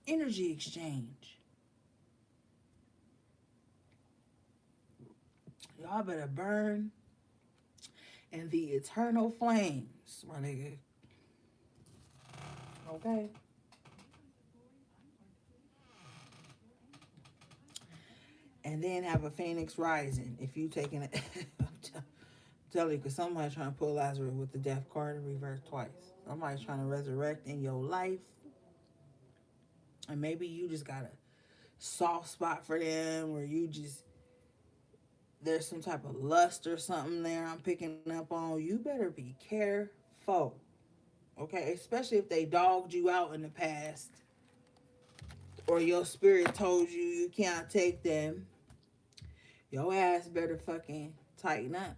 Energy exchange. Y'all better burn in the eternal flames, my nigga. Okay? And then have a phoenix rising if you taking it. I'm telling you, because somebody's trying to pull Lazarus with the death card in reverse twice. Somebody's trying to resurrect in your life. And maybe you just got a soft spot for them, or you just, there's some type of lust or something there I'm picking up on. You better be careful. Okay? Especially if they dogged you out in the past, or your spirit told you you can't take them. Your ass better fucking tighten up.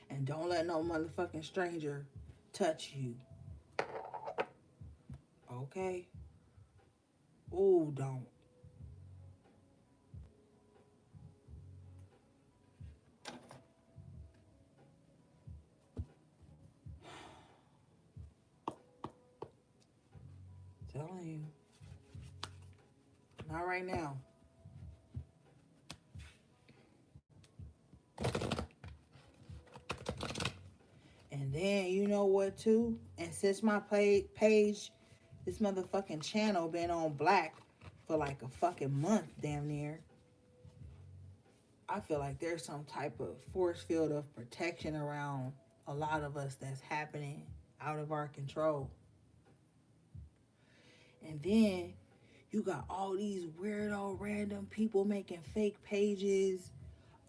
And don't let no motherfucking stranger touch you. Okay? Ooh, don't. Telling you. Not right now. And then, you know what, too? And since my page, this motherfucking channel been on black for like a fucking month, damn near. I feel like there's some type of force field of protection around a lot of us that's happening out of our control. And then you got all these weirdo random people making fake pages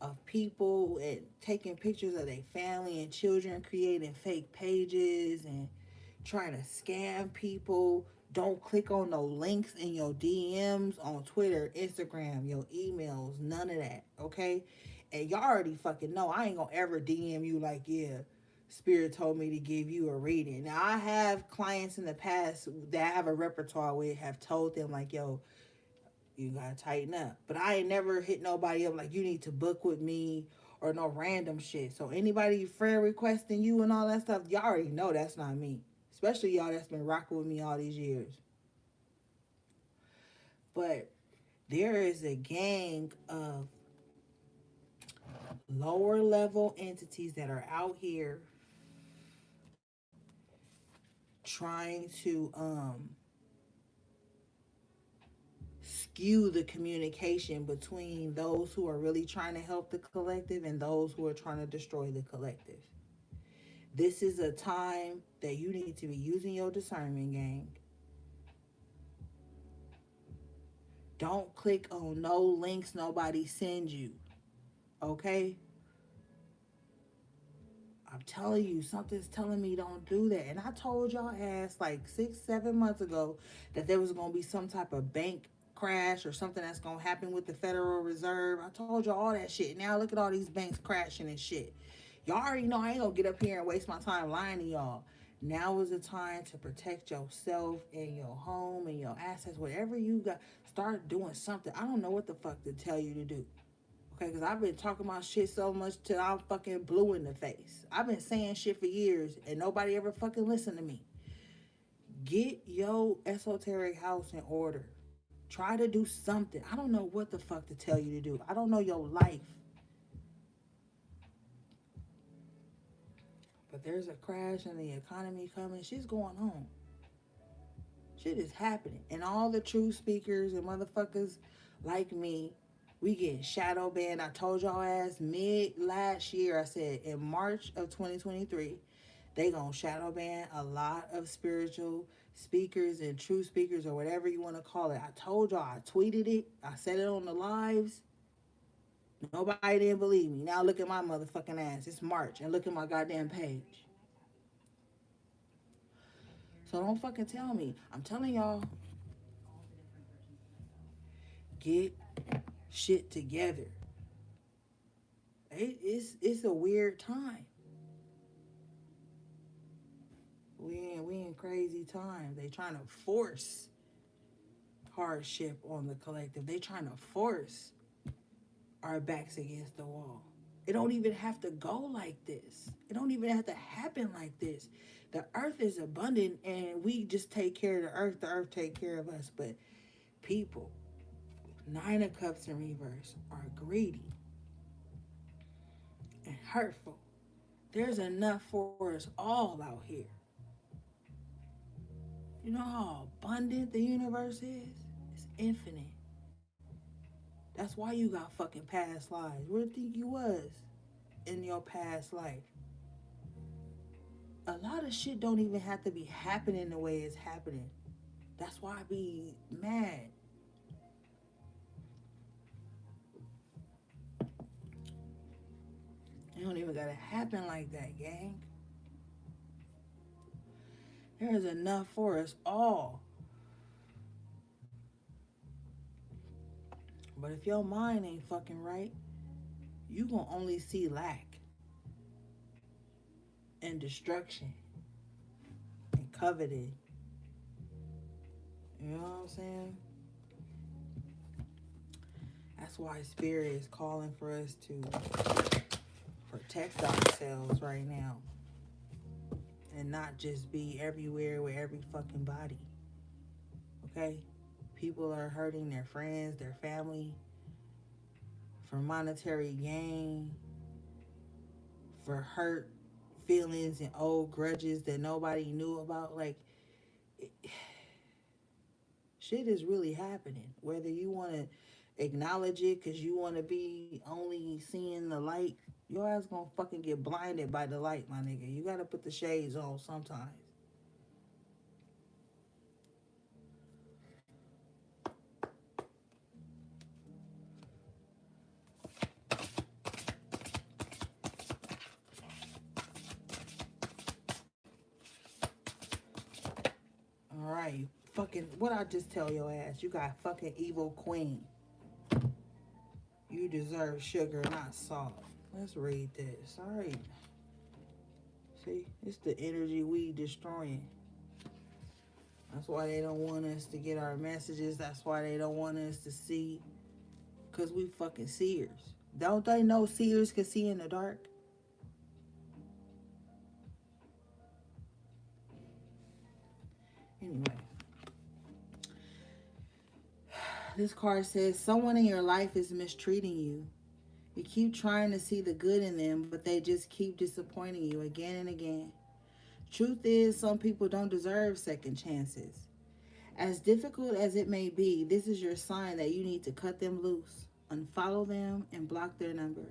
of people and taking pictures of their family and children, creating fake pages and trying to scam people. Don't click on no links in your DMs on Twitter, Instagram, your emails, none of that, okay? And y'all already fucking know I ain't gonna ever DM you like, yeah, Spirit told me to give you a reading. Now, I have clients in the past that I have a repertoire with, have told them, like, yo, You gotta tighten up. But I ain't never hit nobody up like you need to book with me or no random shit. So anybody friend requesting you and all that stuff, y'all already know that's not me. Especially y'all that's been rocking with me all these years. But there is a gang of lower level entities that are out here trying to skew the communication between those who are really trying to help the collective and those who are trying to destroy the collective. This is a time that you need to be using your discernment, gang. Don't click on no links nobody sends you. Okay? I'm telling you, something's telling me don't do that. And I told y'all ass like 6, 7 months ago that there was gonna be some type of bank crash or something that's gonna happen with the Federal Reserve. I told y'all all that shit. Now look at all these banks crashing and shit. Y'all already know I ain't gonna get up here and waste my time lying to y'all. Now is the time to protect yourself and your home and your assets, whatever you got. Start doing something. I don't know what the fuck to tell you to do. Okay, because I've been talking about shit so much till I'm fucking blue in the face. I've been saying shit for years and nobody ever fucking listened to me. Get your esoteric house in order. Try to do something. I don't know what the fuck to tell you to do. I don't know your life. But there's a crash in the economy coming. Shit's going on. Shit is happening. And all the true speakers and motherfuckers like me, we getting shadow banned. I told y'all ass mid last year, I said in March of 2023, they gonna shadow ban a lot of spiritual speakers and true speakers or whatever you want to call it. I told y'all, I tweeted it, I said it on the lives. Nobody didn't believe me. Now look at my motherfucking ass. It's March and look at my goddamn page. So don't fucking tell me. I'm telling y'all, get shit together. It's a weird time. We in crazy times. They trying to force hardship on the collective. They trying to force our backs against the wall. It don't even have to go like this. It don't even have to happen like this. The earth is abundant and we just take care of the earth take care of us. But people, 9 of Cups in reverse, are greedy and hurtful. There's enough for us all out here. You know how abundant the universe is? It's infinite. That's why you got fucking past lives. Where do you think you was in your past life? A lot of shit don't even have to be happening the way it's happening. That's why I be mad. It don't even gotta happen like that, gang. There is enough for us all. But if your mind ain't fucking right, you gonna only see lack and destruction and coveting. You know what I'm saying? That's why Spirit is calling for us to protect ourselves right now and not just be everywhere with every fucking body. Okay? People are hurting their friends, their family for monetary gain, for hurt feelings and old grudges that nobody knew about. Like, shit is really happening. Whether you want to acknowledge it because you want to be only seeing the light, your ass gonna fucking get blinded by the light, my nigga. You gotta put the shades on sometimes. All right, fucking, what I just tell your ass? You got fucking evil queen. You deserve sugar, not salt. Let's read this. All right. See, it's the energy we destroying. That's why they don't want us to get our messages. That's why they don't want us to see. Because we fucking seers. Don't they know seers can see in the dark? Anyway, this card says someone in your life is mistreating you. You keep trying to see the good in them, but they just keep disappointing you again and again. Truth is, some people don't deserve second chances. As difficult as it may be, this is your sign that you need to cut them loose, unfollow them, and block their number.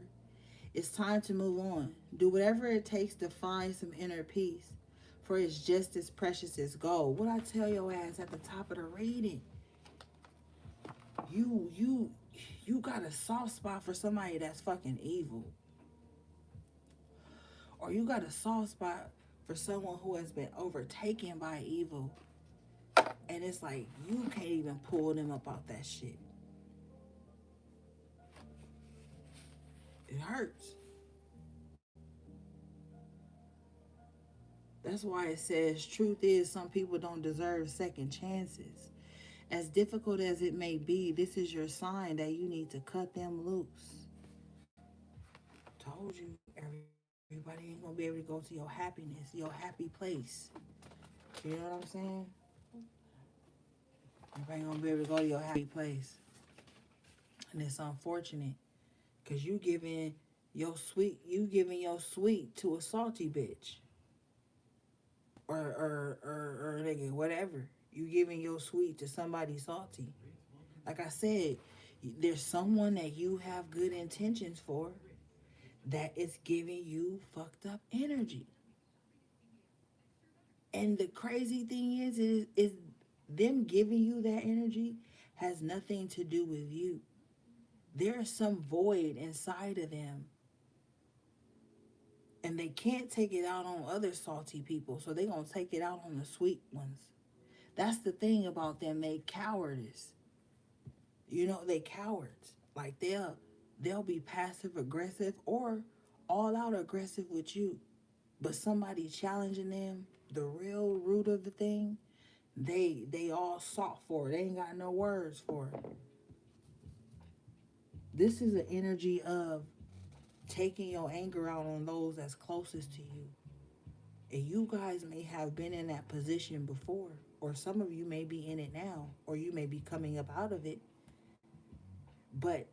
It's time to move on. Do whatever it takes to find some inner peace, for it's just as precious as gold. What I tell your ass at the top of the reading, you got a soft spot for somebody that's fucking evil. Or you got a soft spot for someone who has been overtaken by evil. And it's like, you can't even pull them up out that shit. It hurts. That's why it says, truth is, some people don't deserve second chances. As difficult as it may be, this is your sign that you need to cut them loose. Told you, everybody ain't gonna be able to go to your happiness, your happy place. You know what I'm saying? Everybody ain't gonna be able to go to your happy place. And it's unfortunate, because you giving your sweet to a salty bitch. Or nigga, whatever. You giving your sweet to somebody salty. Like I said, there's someone that you have good intentions for that is giving you fucked up energy. And the crazy thing is them giving you that energy has nothing to do with you. There's some void inside of them. And they can't take it out on other salty people, so they're going to take it out on the sweet ones. That's the thing about them. They cowardice. You know, they cowards. Like they'll be passive aggressive or all out aggressive with you. But somebody challenging them, the real root of the thing, they all soft for it. They ain't got no words for it. This is an energy of taking your anger out on those that's closest to you. And you guys may have been in that position before, or some of you may be in it now, or you may be coming up out of it. But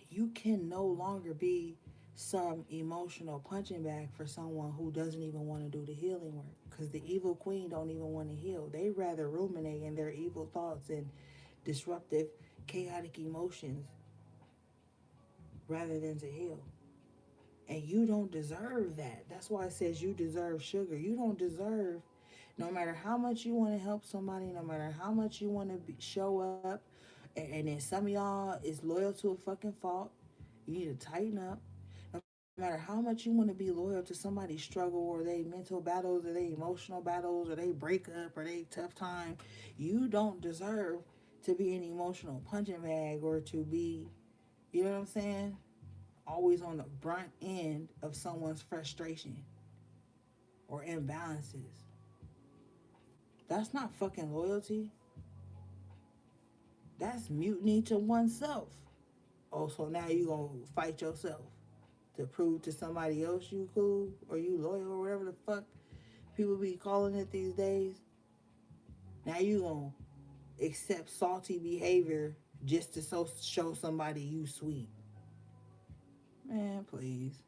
you can no longer be some emotional punching bag for someone who doesn't even want to do the healing work. Because the evil queen don't even want to heal. They rather ruminate in their evil thoughts and disruptive, chaotic emotions rather than to heal. And you don't deserve that. That's why it says you deserve sugar. You don't deserve, no matter how much you want to help somebody, no matter how much you want to show up, and then some of y'all is loyal to a fucking fault. You need to tighten up. No matter how much you want to be loyal to somebody's struggle or they mental battles or they emotional battles or they breakup or they tough time, you don't deserve to be an emotional punching bag or to be, you know what I'm saying? Always on the brunt end of someone's frustration or imbalances. That's not fucking loyalty. That's mutiny to oneself. Oh, so now you gonna fight yourself to prove to somebody else you cool or you loyal or whatever the fuck people be calling it these days. Now you gonna accept salty behavior just to show somebody you sweet. Man, please.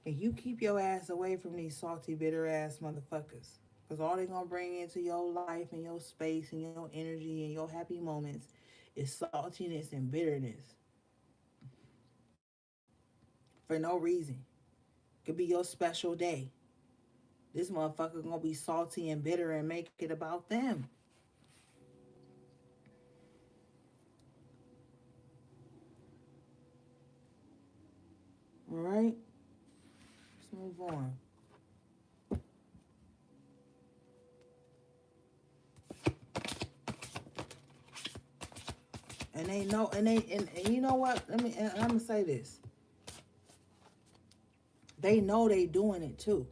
And you keep your ass away from these salty, bitter ass motherfuckers. Because all they gonna bring into your life and your space and your energy and your happy moments is saltiness and bitterness. For no reason. Could be your special day. This motherfucker gonna be salty and bitter and make it about them. Alright? Let's move on. And they know, and you know what? I'm gonna say this. They know they doing it too.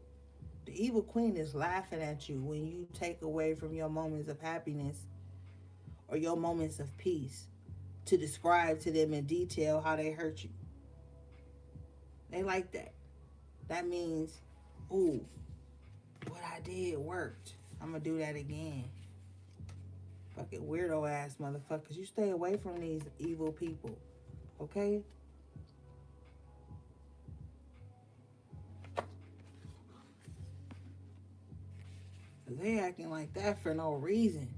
The evil queen is laughing at you when you take away from your moments of happiness or your moments of peace to describe to them in detail how they hurt you. They like that. That means, ooh, what I did worked. I'm gonna do that again. Fucking weirdo ass motherfuckers. You stay away from these evil people. Okay? They acting like that for no reason.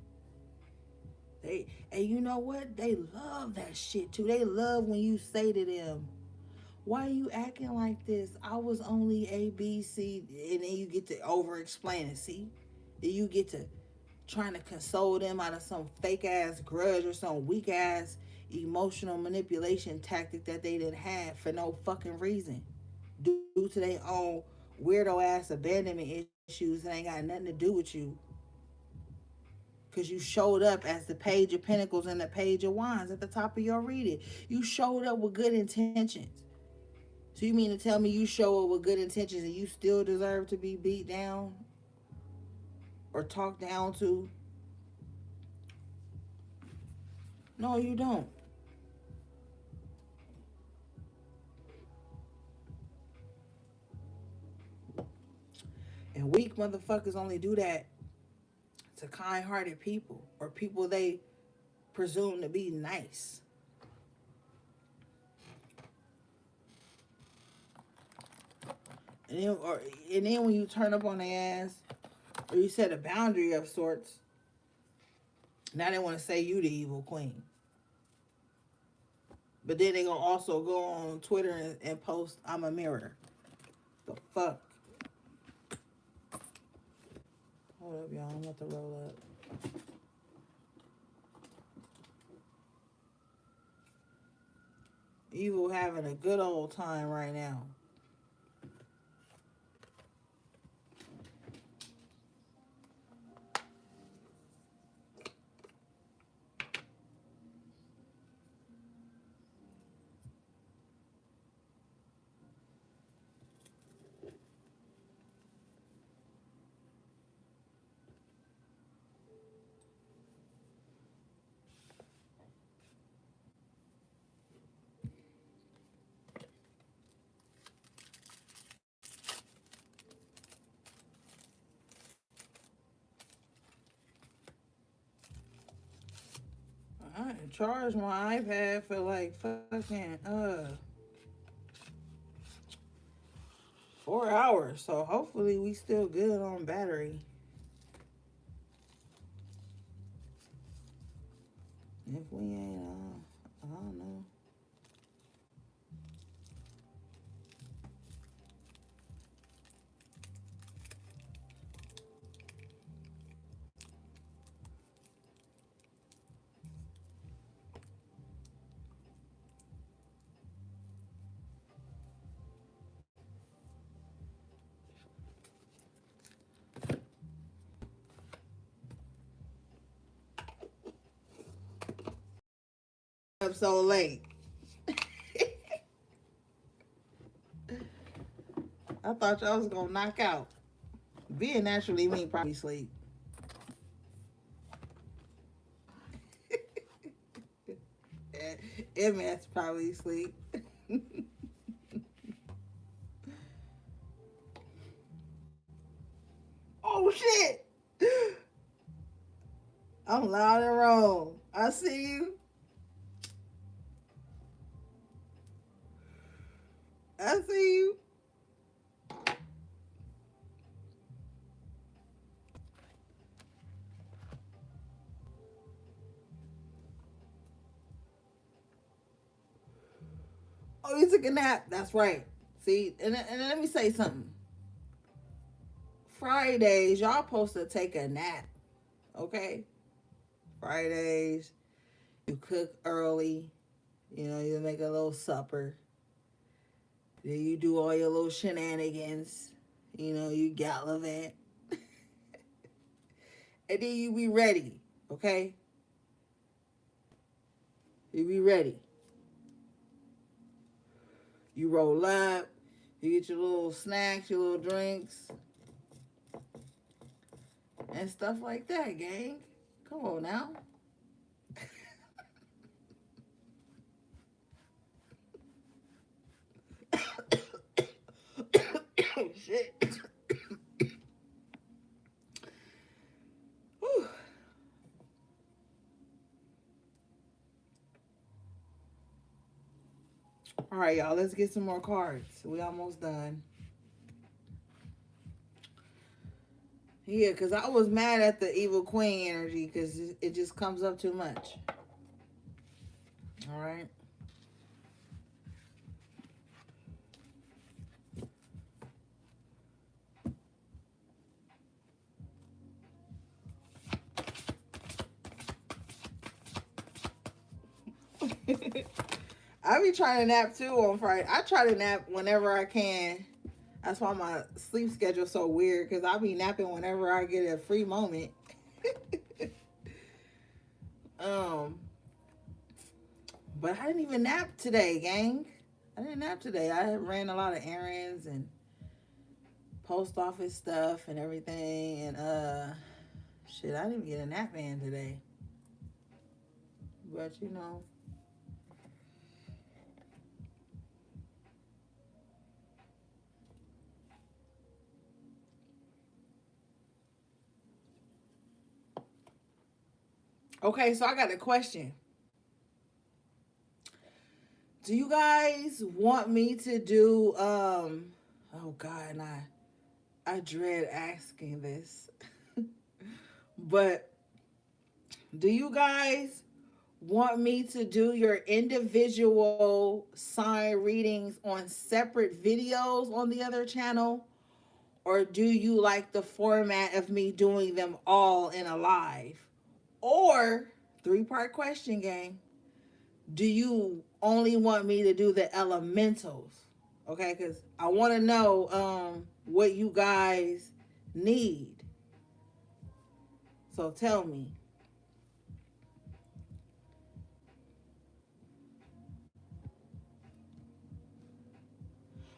And you know what? They love that shit too. They love when you say to them, why are you acting like this? I was only A, B, C, and then you get to over explain it. See? Then you get to trying to console them out of some fake ass grudge or some weak ass emotional manipulation tactic that they didn't have for no fucking reason. Due to their own weirdo ass abandonment issues that ain't got nothing to do with you. Because you showed up as the page of pentacles and the page of wands at the top of your reading. You showed up with good intentions. So you mean to tell me you show up with good intentions and you still deserve to be beat down or talked down to? No, you don't. And weak motherfuckers only do that to kind-hearted people or people they presume to be nice. And then when you turn up on their ass or you set a boundary of sorts, now they want to say you the evil queen. But then they gonna also go on Twitter and post, I'm a mirror. The fuck? Hold up, y'all. I'm about to roll up. Evil having a good old time right now. I charged my iPad for like fucking 4 hours, so hopefully we still good on battery. If we ain't, I don't know. Up so late. I thought y'all was gonna knock out. Being naturally me probably sleep. MS probably sleep. Oh shit! I'm loud and wrong. I see you. I see you. Oh, you took a nap. That's right. See, and let me say something. Fridays, y'all supposed to take a nap. Okay? Fridays, you cook early. You know, you make a little supper. Then you do all your little shenanigans. You know, you gallivant. And then you be ready. Okay? You be ready. You roll up. You get your little snacks, your little drinks, and stuff like that, gang. Come on now. Shit. Whew. All right, y'all. Let's get some more cards. We almost done. Yeah, because I was mad at the evil queen energy because it just comes up too much. All right. I be trying to nap too on Friday. I try to nap whenever I can. That's why my sleep schedule's so weird because I be napping whenever I get a free moment. um, but I didn't even nap today, gang. I didn't nap today. I ran a lot of errands and post office stuff and everything, and shit, I didn't even get a nap in today. But you know, okay. So I got a question. Do you guys want me to do Oh God, and I dread asking this. But do you guys want me to do your individual sign readings on separate videos on the other channel? Or do you like the format of me doing them all in a live? Or, three-part question, gang, do you only want me to do the elementals? Okay, because I want to know what you guys need. So tell me.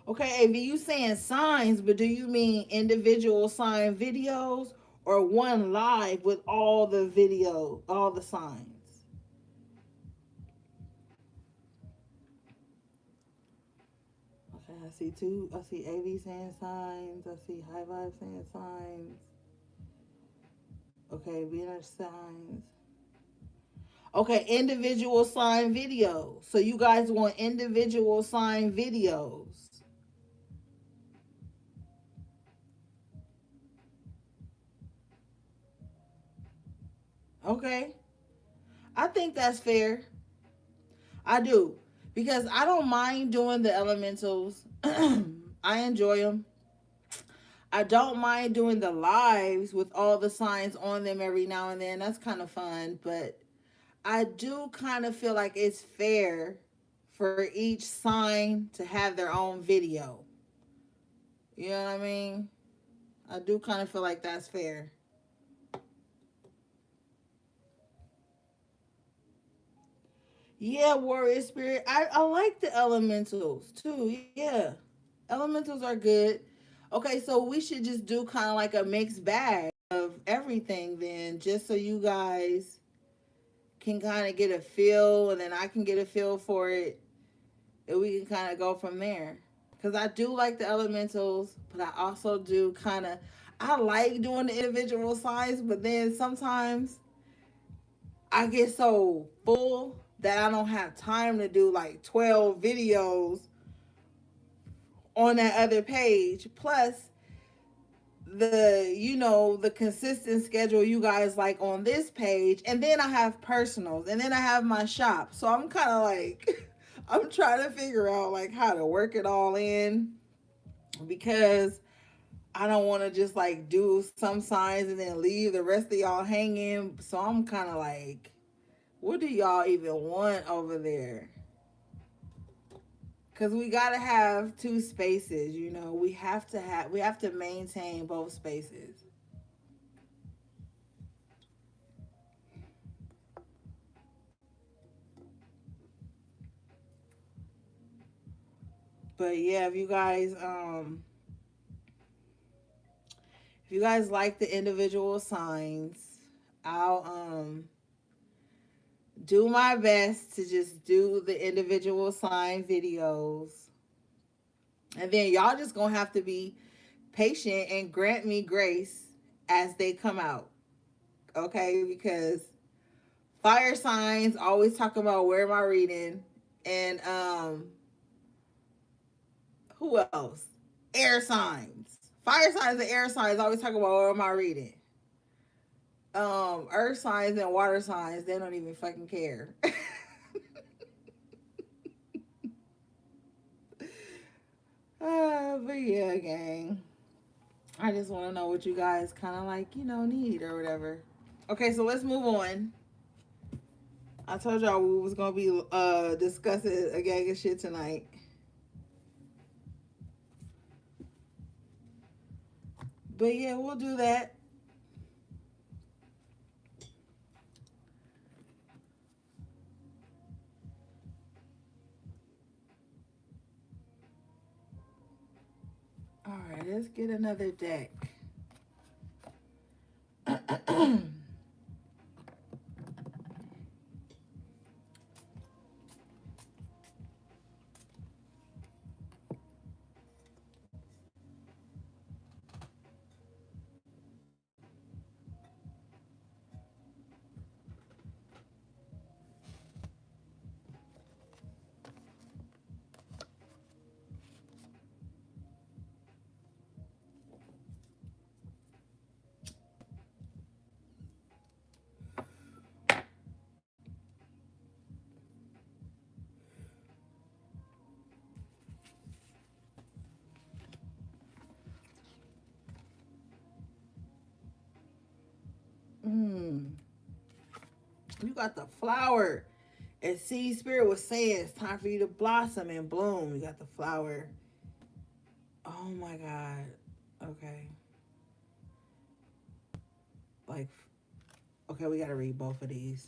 Okay, AV, you saying signs, but do you mean individual sign videos or one live with all the video, all the signs? Okay, I see two. I see AV saying signs. I see High Vibe saying signs. Okay, Venus signs. Okay, individual sign videos. So you guys want individual sign videos. Okay. I think that's fair. I do. Because I don't mind doing the elementals. I enjoy them. I don't mind doing the lives with all the signs on them every now and then. That's kind of fun. But I do kind of feel like it's fair for each sign to have their own video. You know what I mean? I do kind of feel like that's fair. Yeah, warrior spirit. I like the elementals too. Yeah. Elementals are good. Okay, so we should just do kind of like a mixed bag of everything then, just so you guys can kind of get a feel and then I can get a feel for it and we can kind of go from there. Because I do like the elementals, but I also do kind of, I like doing the individual signs, but then sometimes I get so full that I don't have time to do like 12 videos on that other page. Plus, the consistent schedule you guys like on this page, and then I have personals, and then I have my shop. So I'm kind of like I'm trying to figure out like how to work it all in because I don't want to just like do some signs and then leave the rest of y'all hanging. So I'm kind of like, what do y'all even want over there? Because we gotta have two spaces, we have to maintain both spaces. But yeah, if you guys like the individual signs, I'll do my best to just do the individual sign videos. And then y'all just gonna have to be patient and grant me grace as they come out. Okay? Because fire signs always talk about where am I reading. And who else? Air signs. Fire signs and air signs always talk about where am I reading. Earth signs and water signs, they don't even fucking care. But yeah, gang. I just want to know what you guys kind of like, need or whatever. Okay, so let's move on. I told y'all we was gonna be discussing a gang of shit tonight. But yeah, we'll do that. All right, let's get another deck. Mm, you got the flower. And see, Spirit was saying it's time for you to blossom and bloom. You got the flower. Oh my God. Okay. Like, okay, we got to read both of these.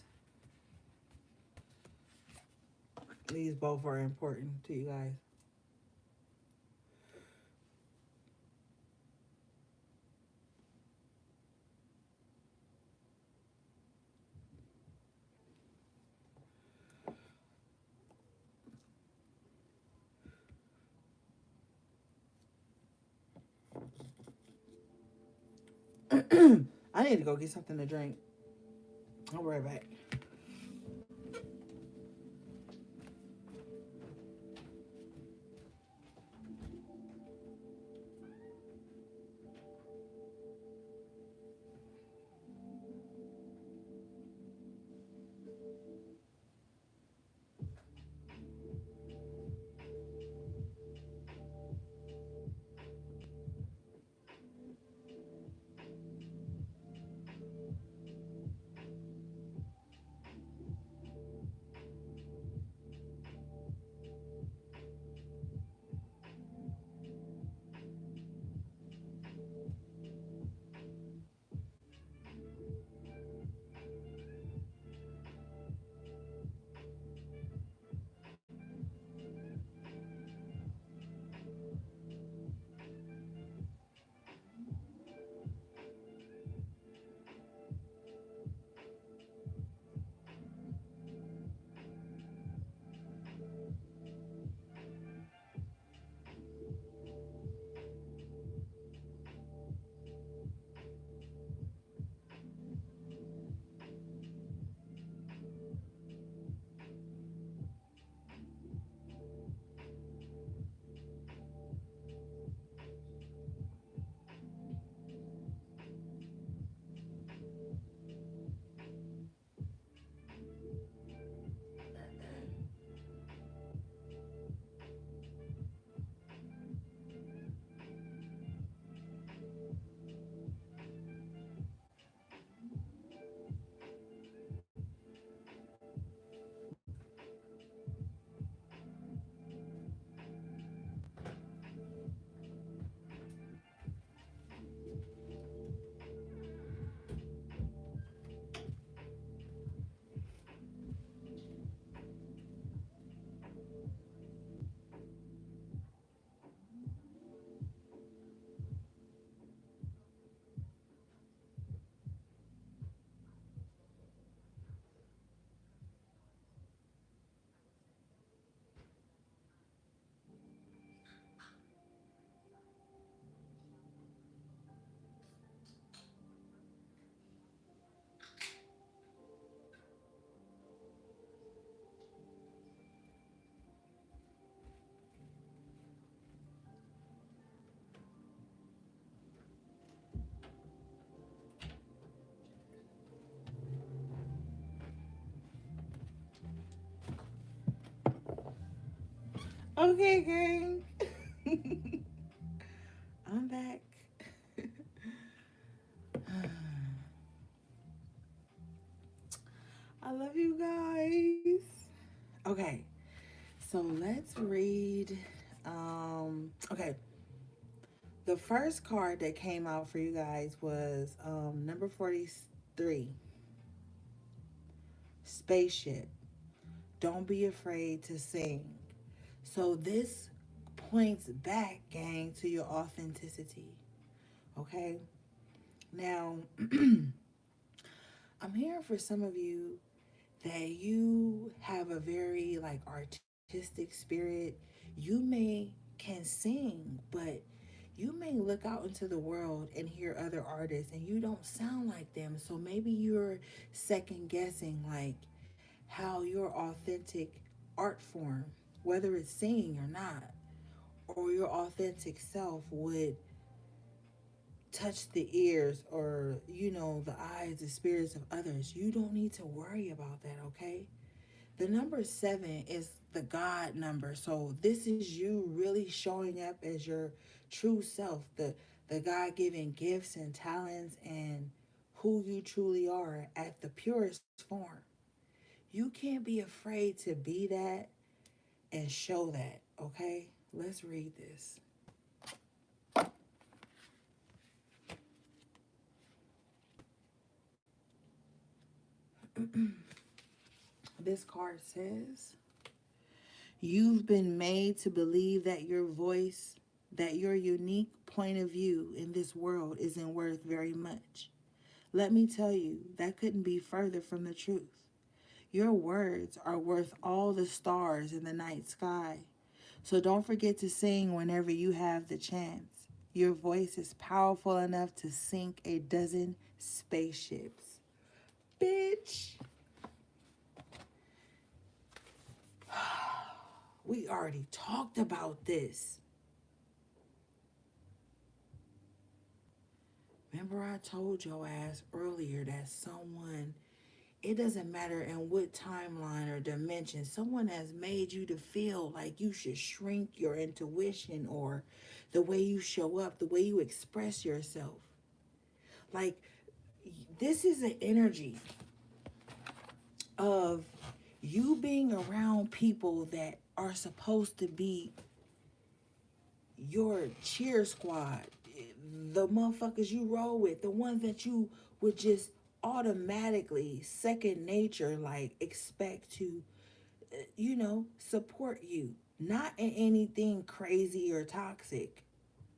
These both are important to you guys. I need to go get something to drink. I'll be right back. Okay, gang. I'm back. I love you guys. Okay, so let's read. Okay, the first card that came out for you guys was number 43, Spaceship. Don't be afraid to sing. So this points back, gang, to your authenticity. Okay? Now, I'm hearing for some of you that you have a very like artistic spirit. You may can sing, but you may look out into the world and hear other artists and you don't sound like them. So maybe you're second guessing like how your authentic art form, whether it's singing or not, or your authentic self would touch the ears or the eyes, the spirits of others. You don't need to worry about that, okay? The number 7 is the God number. So this is you really showing up as your true self, the God-given gifts and talents and who you truly are at the purest form. You can't be afraid to be that and show that, okay? Let's read this. This card says, you've been made to believe that your voice, that your unique point of view in this world isn't worth very much. Let me tell you, that couldn't be further from the truth. Your words are worth all the stars in the night sky. So don't forget to sing whenever you have the chance. Your voice is powerful enough to sink a dozen spaceships. Bitch. We already talked about this. Remember, I told your ass earlier that someone, it doesn't matter in what timeline or dimension, someone has made you to feel like you should shrink your intuition or the way you show up, the way you express yourself. Like, this is an energy of you being around people that are supposed to be your cheer squad, the motherfuckers you roll with, the ones that you would just automatically, second nature, like expect to, support you. Not in anything crazy or toxic.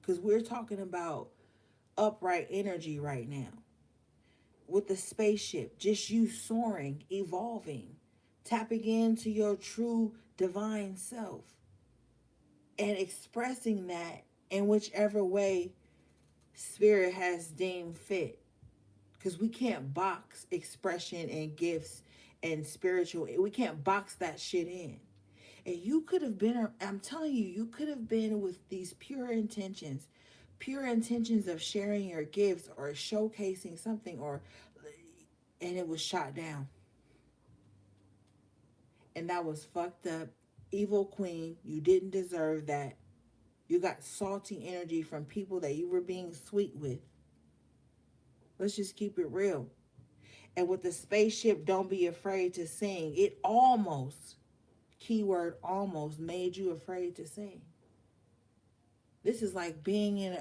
Because we're talking about upright energy right now. With the spaceship, just you soaring, evolving, tapping into your true divine self and expressing that in whichever way spirit has deemed fit, because we can't box expression and gifts and spiritual, we can't box that shit in. And you could have been, I'm telling you, you could have been with these pure intentions of sharing your gifts or showcasing something, or and it was shot down, and that was fucked up. Evil queen, you didn't deserve that. You got salty energy from people that you were being sweet with. Let's just keep it real. And with the spaceship, don't be afraid to sing. It almost, keyword almost, made you afraid to sing. This is like being in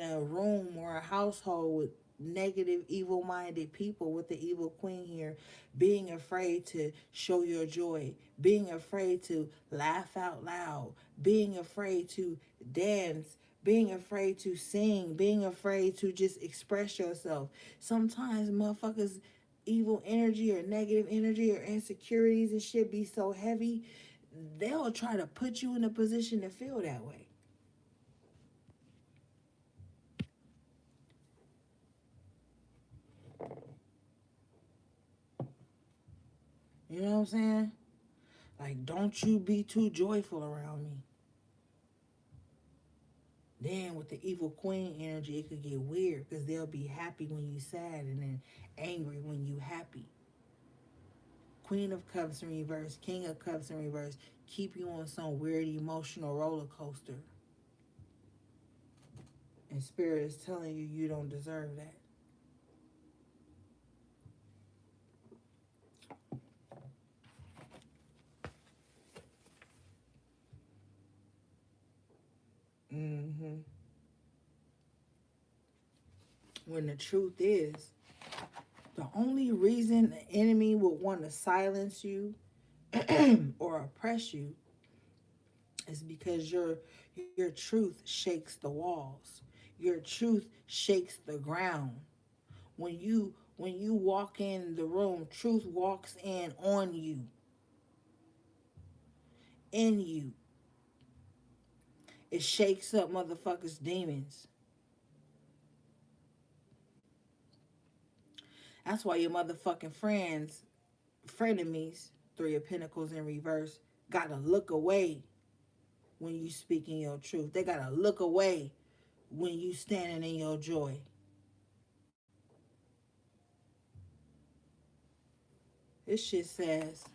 a room or a household with negative, evil-minded people with the evil queen here, being afraid to show your joy, being afraid to laugh out loud, being afraid to dance, being afraid to sing, being afraid to just express yourself. Sometimes motherfuckers evil energy or negative energy or insecurities and shit be so heavy, they'll try to put you in a position to feel that way. You know what I'm saying? Like, don't you be too joyful around me. Then with the evil queen energy, it could get weird because they'll be happy when you sad and then angry when you happy. Queen of Cups in reverse, King of Cups in reverse, keep you on some weird emotional roller coaster. And Spirit is telling you you don't deserve that. Mm-hmm. When the truth is, the only reason the enemy would want to silence you or oppress you is because your truth shakes the walls. Your truth shakes the ground. When you walk in the room, truth walks in on you, in you. It shakes up motherfuckers' demons. That's why your motherfucking frenemies, Three of Pentacles in reverse, gotta look away when you speaking your truth. They gotta look away when you standing in your joy. This shit says,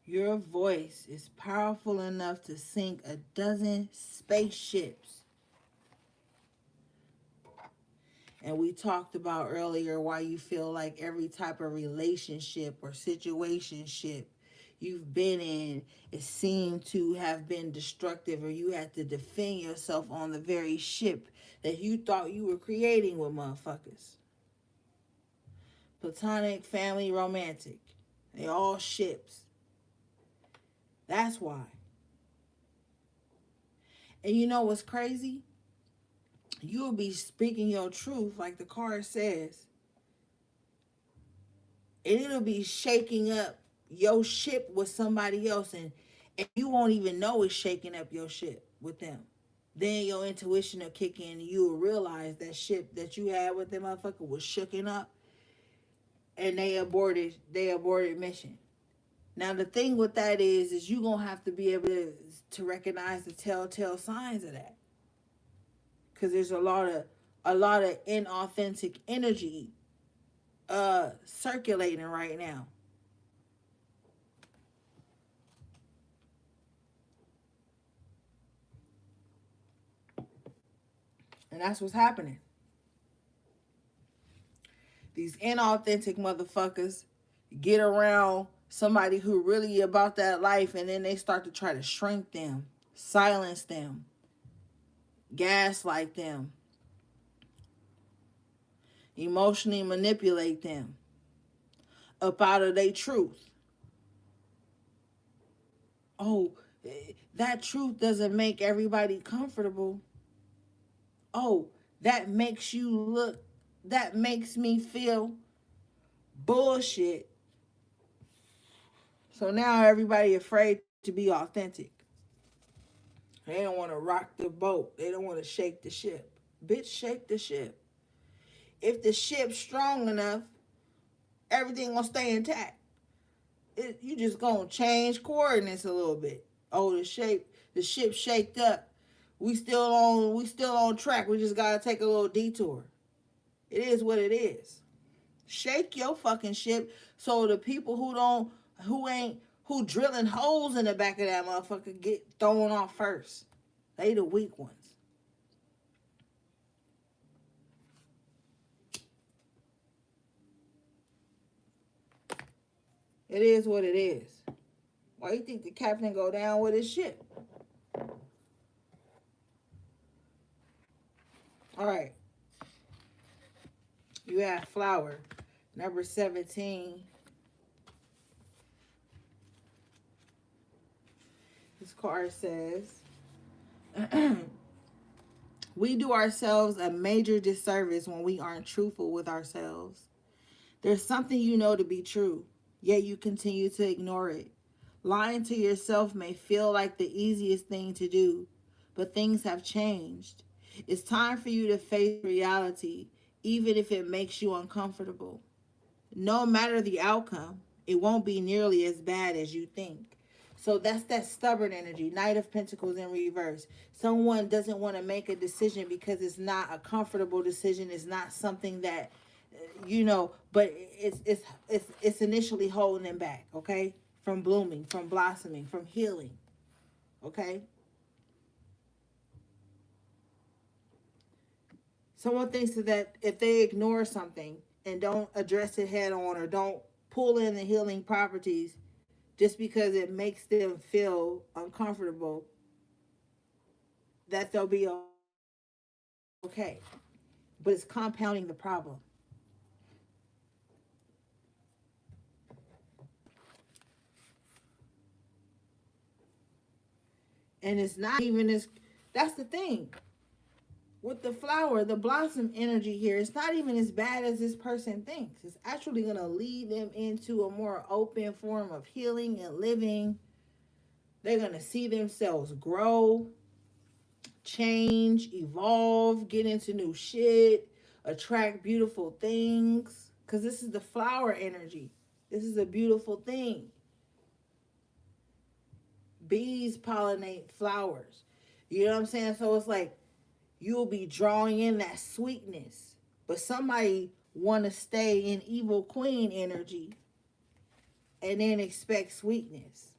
your voice is powerful enough to sink a dozen spaceships. And we talked about earlier why you feel like every type of relationship or situationship you've been in, it seemed to have been destructive, or you had to defend yourself on the very ship that you thought you were creating with motherfuckers. Platonic, family, romantic. They all ships. That's why. And you know what's crazy? You'll be speaking your truth like the card says, and it'll be shaking up your ship with somebody else, and you won't even know it's shaking up your ship with them. Then your intuition will kick in, and you will realize that ship that you had with them motherfucker was shooken up, and they aborted mission. Now the thing with that is you gonna have to be able to recognize the telltale signs of that, because there's a lot of inauthentic energy circulating right now. And that's what's happening. These inauthentic motherfuckers get around somebody who really about that life, and then they start to try to shrink them, silence them, gaslight them, emotionally manipulate them up out of their truth. Oh, that truth doesn't make everybody comfortable. Oh, that makes you look, that makes me feel bullshit. So now everybody afraid to be authentic. They don't want to rock the boat. They don't want to shake the ship. Bitch, shake the ship. If the ship's strong enough, everything gonna stay intact. You just gonna change coordinates a little bit. Oh, the ship shaked up. We still on track. We just gotta take a little detour. It is what it is. Shake your fucking ship so the people who drilling holes in the back of that motherfucker get thrown off first. They the weak ones. It is what it is. Why you think the captain go down with his ship? All right. You have flower. Number 17. This card says, we do ourselves a major disservice when we aren't truthful with ourselves. There's something you know to be true, yet you continue to ignore it. Lying to yourself may feel like the easiest thing to do, but things have changed. It's time for you to face reality, even if it makes you uncomfortable. No matter the outcome, it won't be nearly as bad as you think. So that's that stubborn energy. Knight of Pentacles in reverse. Someone doesn't want to make a decision because it's not a comfortable decision. It's not something that, but it's initially holding them back, okay? From blooming, from blossoming, from healing, okay? Someone thinks that if they ignore something and don't address it head on or don't pull in the healing properties just because it makes them feel uncomfortable, that they'll be okay. But it's compounding the problem. And it's not even as, that's the thing. With the flower, the blossom energy here, it's not even as bad as this person thinks. It's actually going to lead them into a more open form of healing and living. They're going to see themselves grow, change, evolve, get into new shit, attract beautiful things. Because this is the flower energy. This is a beautiful thing. Bees pollinate flowers. You know what I'm saying? So it's like you'll be drawing in that sweetness. But somebody want to stay in evil queen energy and then expect sweetness.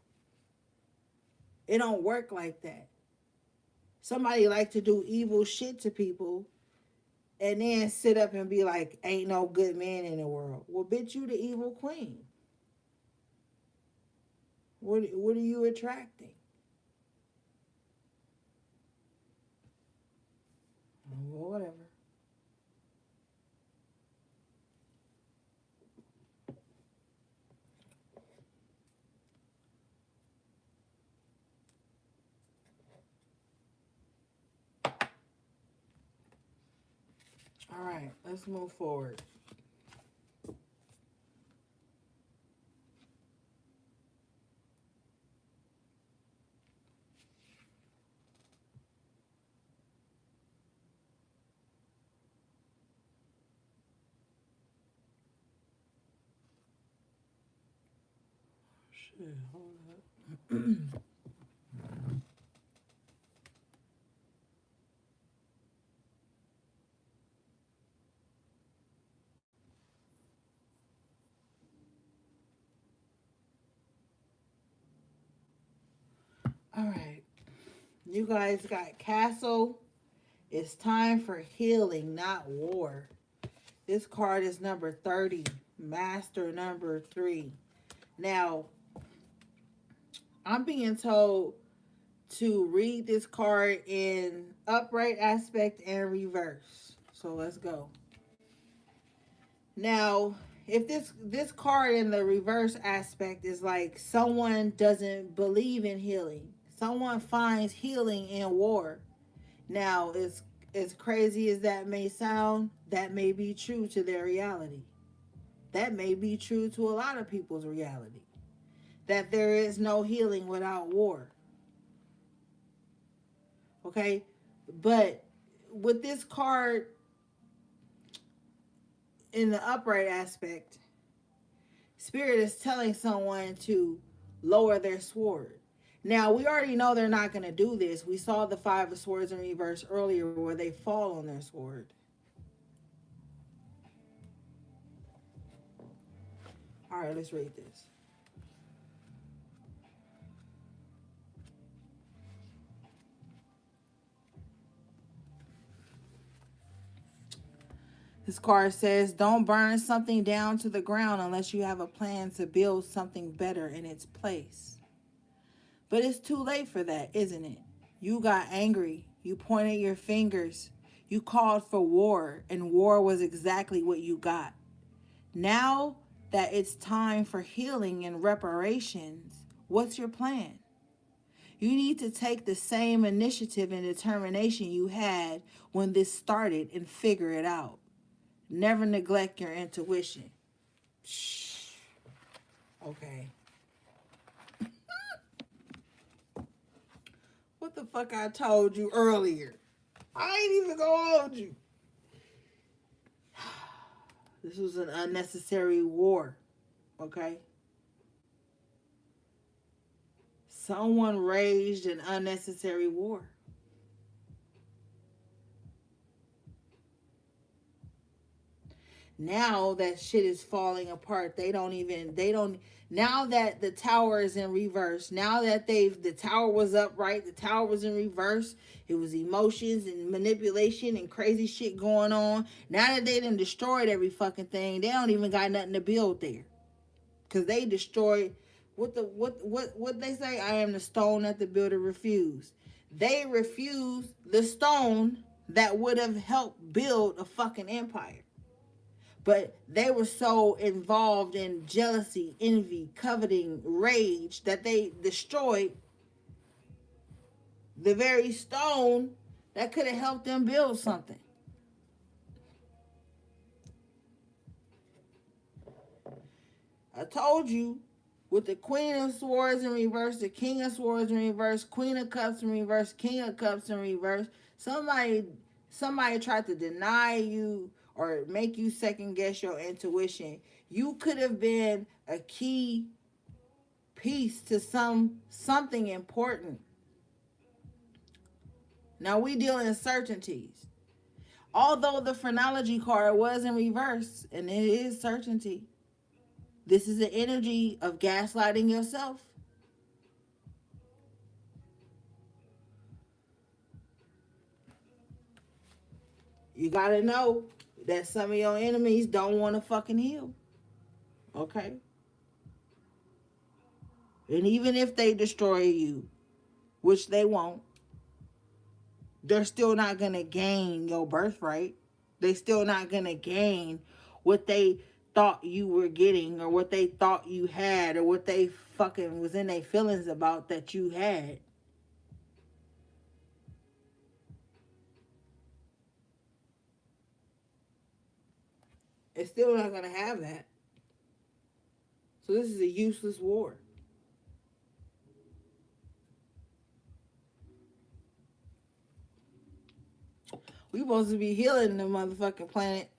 It don't work like that. Somebody like to do evil shit to people and then sit up and be like, ain't no good man in the world. Well, bitch, you the evil queen. What are you attracting? Well, whatever. All right, let's move forward. Shit, hold up. All right. You guys got Castle. It's time for healing, not war. This card is number 30, Master number 3. Now, I'm being told to read this card in upright aspect and reverse. So let's go. Now, if this card in the reverse aspect is like someone doesn't believe in healing, someone finds healing in war. Now, as crazy as that may sound, that may be true to their reality. That may be true to a lot of people's reality. That there is no healing without war. Okay? But with this card in the upright aspect, Spirit is telling someone to lower their sword. Now, we already know they're not going to do this. We saw the Five of Swords in reverse earlier where they fall on their sword. All right, let's read this. This card says, don't burn something down to the ground unless you have a plan to build something better in its place. But it's too late for that, isn't it? You got angry. You pointed your fingers. You called for war, and war was exactly what you got. Now that it's time for healing and reparations, what's your plan? You need to take the same initiative and determination you had when this started and figure it out. Never neglect your intuition. Shh. Okay. What the fuck I told you earlier? I ain't even gonna hold you. This was an unnecessary war. Okay? Someone raged an unnecessary war. Now that shit is falling apart. Now that the tower is in reverse, now that the tower was upright, the tower was in reverse, it was emotions and manipulation and crazy shit going on. Now that they done destroyed every fucking thing, they don't even got nothing to build there. Cause they destroyed what they say, I am the stone that the builder refused. They refused the stone that would have helped build a fucking empire. But they were so involved in jealousy, envy, coveting, rage that they destroyed the very stone that could have helped them build something. I told you, with the Queen of Swords in reverse, the King of Swords in reverse, Queen of Cups in reverse, King of Cups in reverse, somebody tried to deny you or make you second guess your intuition. You could have been a key piece to something important. Now we deal in certainties. Although the phrenology card was in reverse, and it is certainty, this is the energy of gaslighting yourself. You gotta know that some of your enemies don't want to fucking heal. Okay? And even if they destroy you, which they won't, they're still not gonna gain your birthright. They still not gonna gain what they thought you were getting, or what they thought you had, or what they fucking was in their feelings about that you had. It's still not gonna have that. So this is a useless war. We supposed to be healing the motherfucking planet.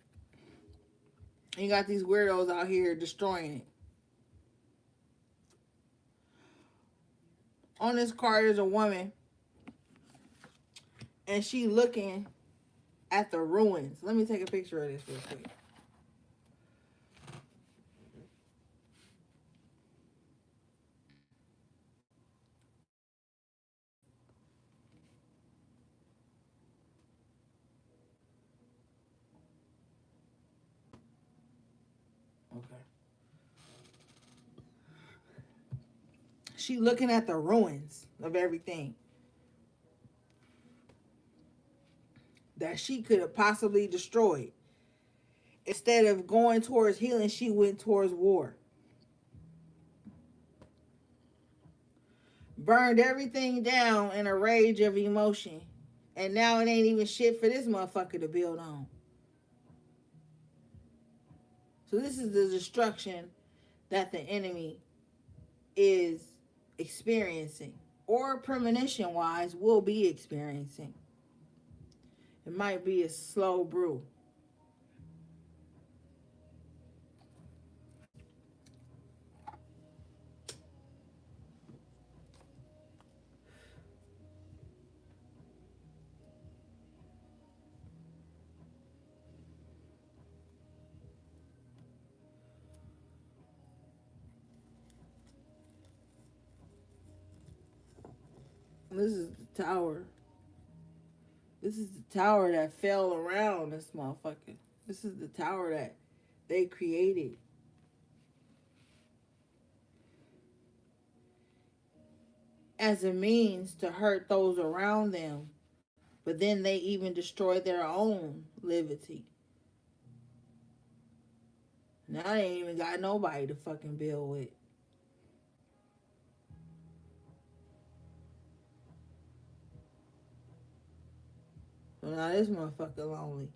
And you got these weirdos out here destroying it. On this card is a woman, and she looking at the ruins. Let me take a picture of this real quick. Okay. She looking at the ruins of everything that she could have possibly destroyed. Instead of going towards healing, she went towards war. Burned everything down in a rage of emotion. And now it ain't even shit for this motherfucker to build on. So this is the destruction that the enemy is experiencing, or premonition wise will be experiencing. It might be a slow brew. This is the tower. This is the tower that fell around this motherfucker. This is the tower that they created. As a means to hurt those around them. But then they even destroy their own liberty. Now they ain't even got nobody to fucking build with. So now this motherfucker lonely.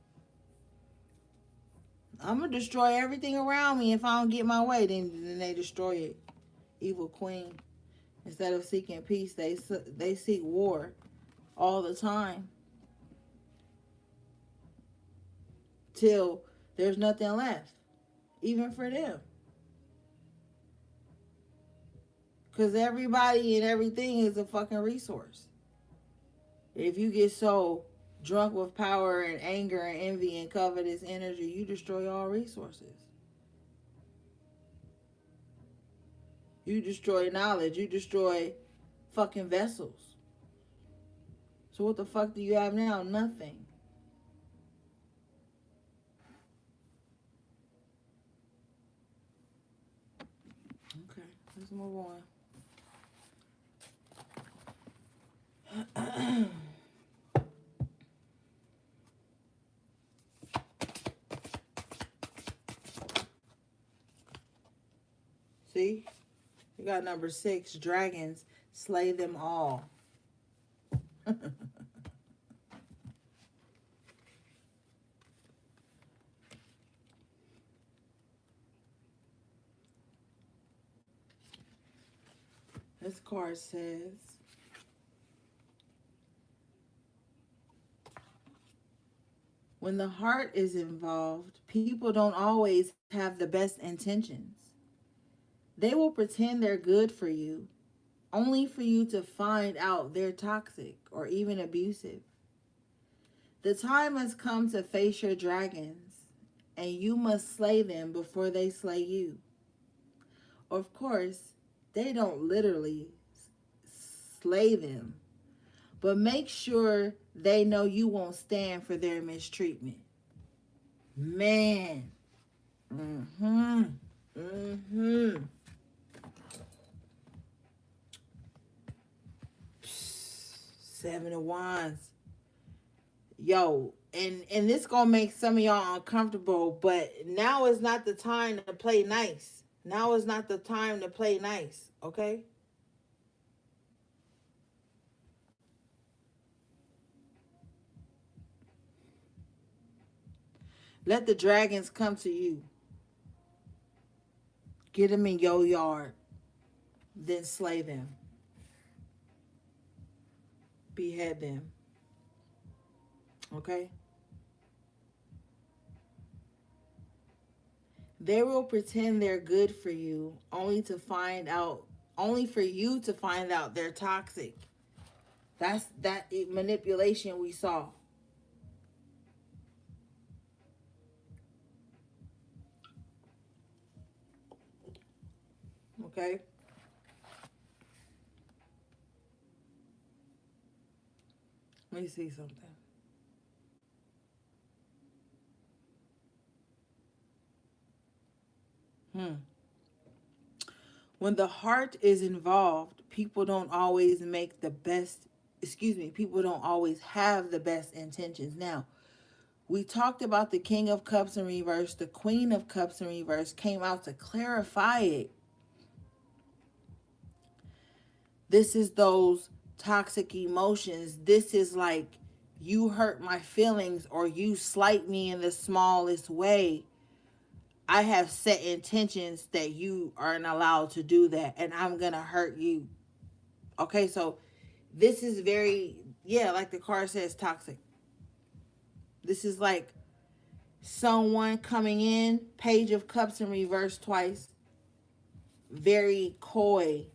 I'm gonna destroy everything around me if I don't get my way. Then they destroy it. Evil queen. Instead of seeking peace, they seek war all the time till there's nothing left, even for them. Because everybody and everything is a fucking resource. If you get so drunk with power and anger and envy and covetous energy, you destroy all resources. You destroy knowledge. You destroy fucking vessels. So what the fuck do you have now? Nothing. Okay, let's move on. See? You got number 6, dragons, slay them all. This card says, when the heart is involved, people don't always have the best intentions. They will pretend they're good for you, only for you to find out they're toxic or even abusive. The time has come to face your dragons, and you must slay them before they slay you. Of course, they don't literally slay them, but make sure they know you won't stand for their mistreatment. Man. Mm-hmm. Mm-hmm. 7 of Wands. Yo, and this gonna make some of y'all uncomfortable, but now is not the time to play nice. Now is not the time to play nice, okay? Let the dragons come to you. Get them in your yard. Then slay them. Behead them. Okay? They will pretend they're good for you only for you to find out they're toxic. That's that manipulation we saw. Okay? Let me see something. When the heart is involved, people don't always people don't always have the best intentions. Now, we talked about the King of Cups in reverse, the Queen of Cups in reverse came out to clarify it. This is those toxic emotions. This is like, you hurt my feelings or you slight me in the smallest way. I have set intentions that you aren't allowed to do that, and I'm going to hurt you. Okay, so this is very, like the card says, toxic. This is like someone coming in, Page of Cups in reverse twice, very coy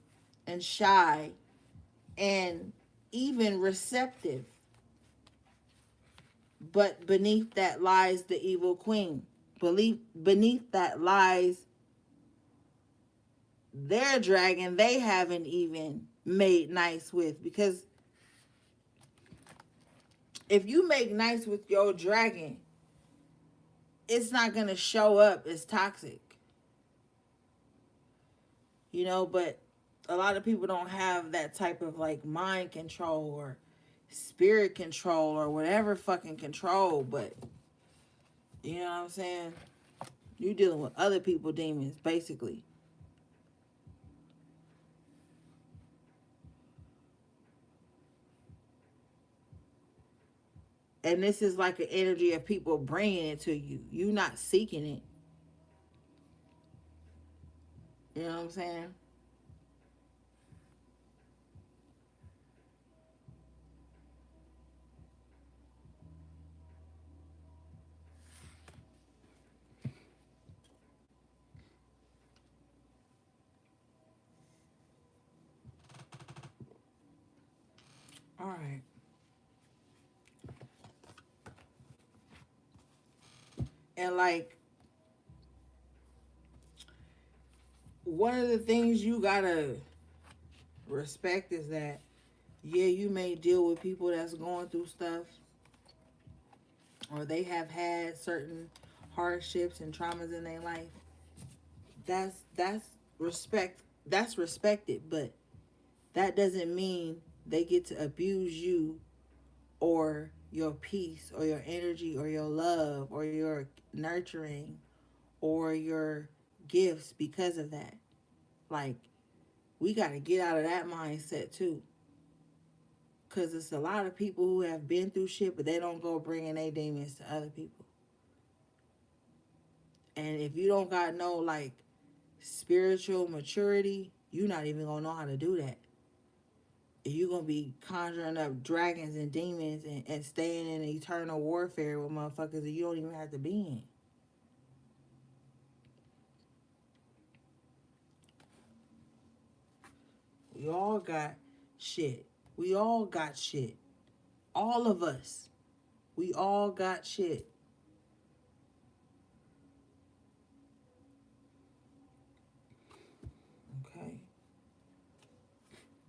and shy and even receptive. But beneath that lies the evil queen. Beneath that lies their dragon they haven't even made nice with. Because if you make nice with your dragon, it's not going to show up as toxic. But a lot of people don't have that type of like mind control or spirit control or whatever fucking control. But you know what I'm saying? You're dealing with other people demons, basically. And this is like an energy of people bringing it to you. You're not seeking it. You know what I'm saying? All right. And like one of the things you gotta respect is that yeah, you may deal with people that's going through stuff or they have had certain hardships and traumas in their life. That's respect. That's respected, but that doesn't mean they get to abuse you or your peace or your energy or your love or your nurturing or your gifts because of that. Like, we got to get out of that mindset too. Because it's a lot of people who have been through shit, but they don't go bringing their demons to other people. And if you don't got no, like, spiritual maturity, you're not even going to know how to do that. You're going to be conjuring up dragons and demons and staying in eternal warfare with motherfuckers that you don't even have to be in. We all got shit. We all got shit. All of us. We all got shit. Okay.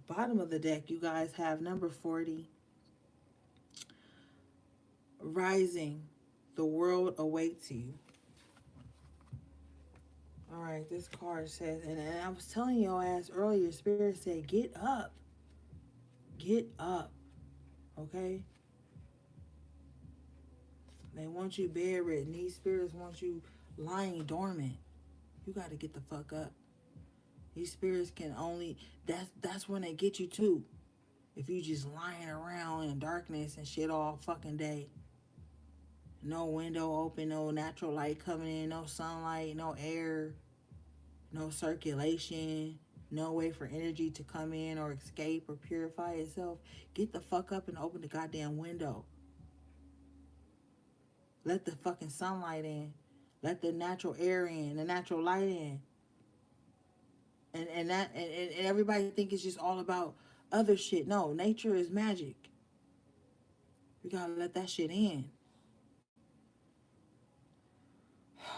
Bottom of the deck, you guys have number 40. Rising. The world awaits you. All right, this card says, and I was telling your ass earlier, Spirit said, get up. Get up. Okay? They want you bedridden. These spirits want you lying dormant. You got to get the fuck up. These spirits can only, that's when they get you too. If you just lying around in darkness and shit all fucking day. No window open, no natural light coming in, no sunlight, no air, no circulation, no way for energy to come in or escape or purify itself. Get the fuck up and open the goddamn window. Let the fucking sunlight in. Let the natural air in, the natural light in. And everybody think it's just all about other shit. No, nature is magic. You gotta let that shit in.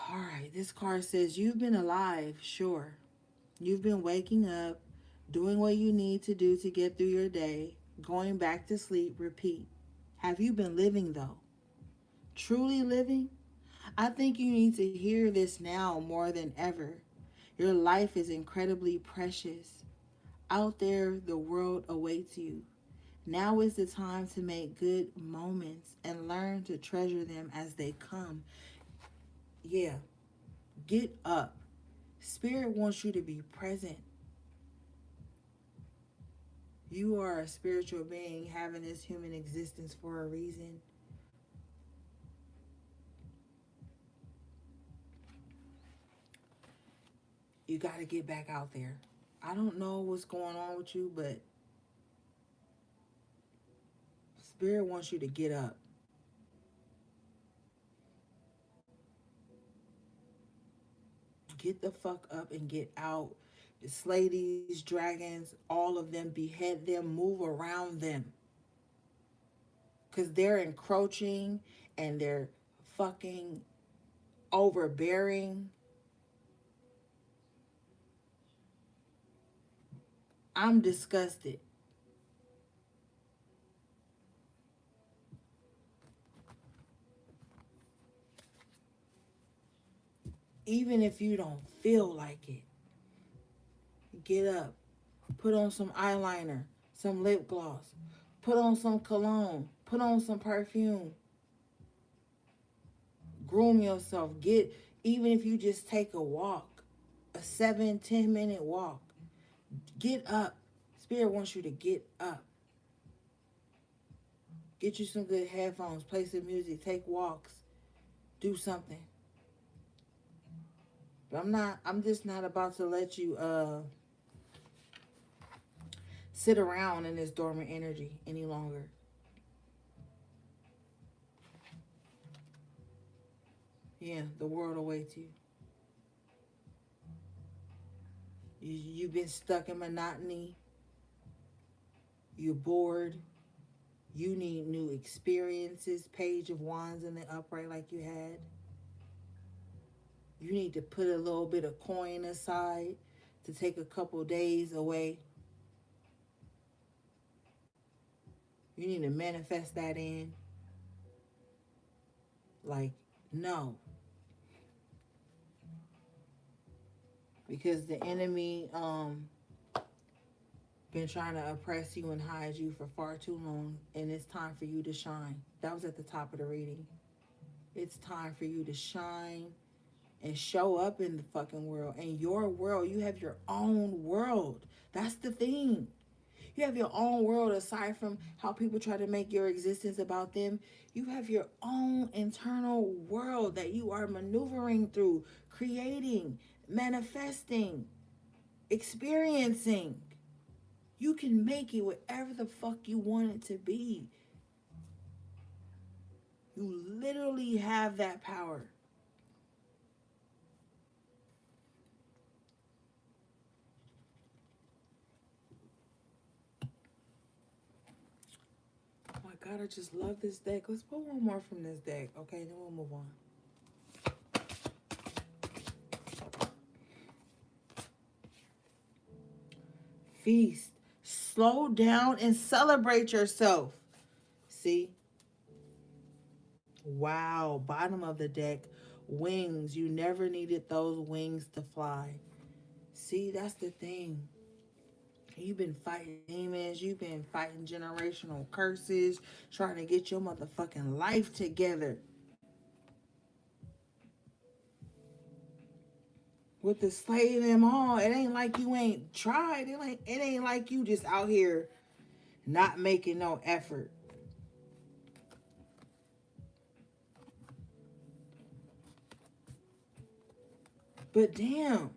All right, this card says you've been alive, sure. You've been waking up, doing what you need to do to get through your day, going back to sleep, repeat. Have you been living though? Truly living? I think you need to hear this now more than ever. Your life is incredibly precious. Out there, the world awaits you. Now is the time to make good moments and learn to treasure them as they come. Yeah, get up. Spirit wants you to be present. You are a spiritual being having this human existence for a reason. You got to get back out there. I don't know what's going on with you, but Spirit wants you to get up. Get the fuck up and get out. Slay these dragons, all of them, behead them, move around them. Because they're encroaching and they're fucking overbearing. I'm disgusted. Even if you don't feel like it, get up. Put on some eyeliner, some lip gloss. Put on some cologne. Put on some perfume. Groom yourself. Even if you just take a walk, a 7-10 minute walk. Get up. Spirit wants you to get up. Get you some good headphones. Play some music. Take walks. Do something. But I'm just not about to let you sit around in this dormant energy any longer. Yeah, the world awaits you. You've been stuck in monotony. You're bored. You need new experiences, Page of Wands in the upright like you had. You need to put a little bit of coin aside to take a couple days away. You need to manifest that in. Like, no. Because the enemy been trying to oppress you and hide you for far too long, and it's time for you to shine. That was at the top of the reading. It's time for you to shine and show up in the fucking world. In your world, you have your own world. That's the thing. You have your own world aside from how people try to make your existence about them. You have your own internal world that you are maneuvering through, creating, manifesting, experiencing. You can make it whatever the fuck you want it to be. You literally have that power. Oh my God, I just love this deck. Let's pull one more from this deck. Okay, then we'll move on. Feast. Slow down and celebrate yourself. See? Wow. Bottom of the deck. Wings. You never needed those wings to fly. See, that's the thing. You've been fighting demons. You've been fighting generational curses. Trying to get your motherfucking life together. With the slay them all, it ain't like you ain't tried. It ain't like you just out here not making no effort. But damn,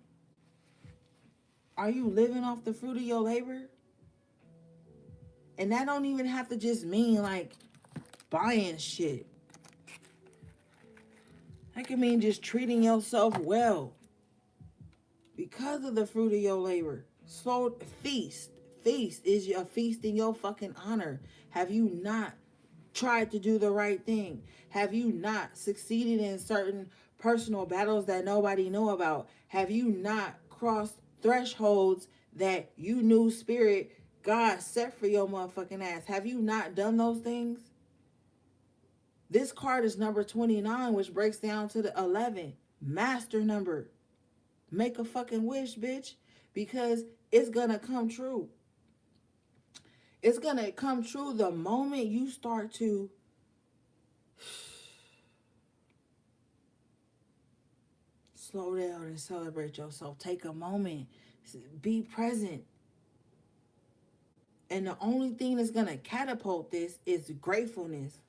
are you living off the fruit of your labor? And that don't even have to just mean like buying shit. That can mean just treating yourself well because of the fruit of your labor. So feast. Feast is a feast in your fucking honor. Have you not tried to do the right thing? Have you not succeeded in certain personal battles that nobody know about? Have you not crossed thresholds that you knew spirit God set for your motherfucking ass? Have you not done those things? This card is number 29, which breaks down to the 11. Master number. Make a fucking wish, bitch, because it's gonna come true. It's gonna come true the moment you start to slow down and celebrate yourself. Take a moment. Be present. And the only thing that's gonna catapult this is gratefulness,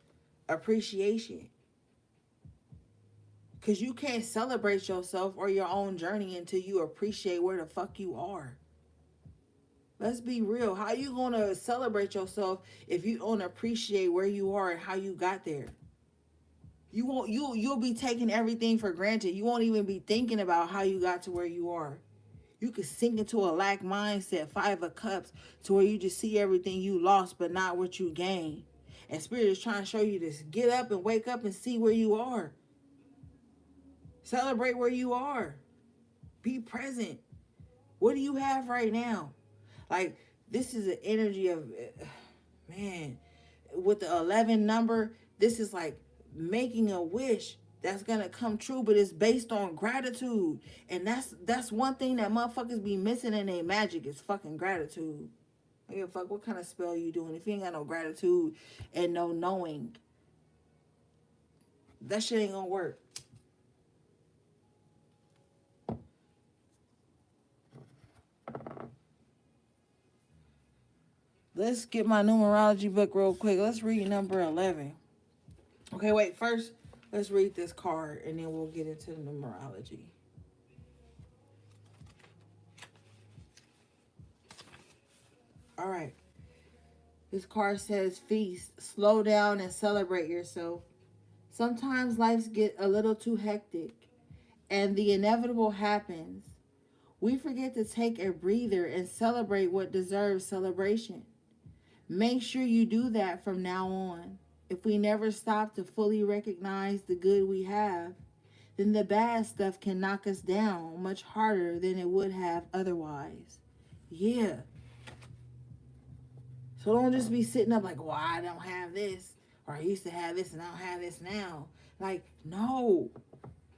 appreciation. Because you can't celebrate yourself or your own journey until you appreciate where the fuck you are. Let's be real. How you gonna celebrate yourself if you don't appreciate where you are and how you got there? You'll be taking everything for granted. You won't even be thinking about how you got to where you are. You could sink into a lack mindset, 5 of cups, to where you just see everything you lost but not what you gained. And spirit is trying to show you this. Get up and wake up and see where you are. Celebrate where you are. Be present. What do you have right now? Like, this is an energy of, man, with the 11 number, this is like making a wish that's gonna come true, but it's based on gratitude. And that's one thing that motherfuckers be missing in their magic is fucking gratitude. I give a fuck what kind of spell you doing. If you ain't got no gratitude and no knowing, that shit ain't gonna work. Let's get my numerology book real quick. Let's read number 11. Okay, wait. First, let's read this card, and then we'll get into the numerology. All right. This card says, feast, slow down, and celebrate yourself. Sometimes life gets a little too hectic, and the inevitable happens. We forget to take a breather and celebrate what deserves celebration. Make sure you do that from now on. If we never stop to fully recognize the good we have, then the bad stuff can knock us down much harder than it would have otherwise. Yeah. So don't just be sitting up like, well, I don't have this, or I used to have this and I don't have this now. Like, no.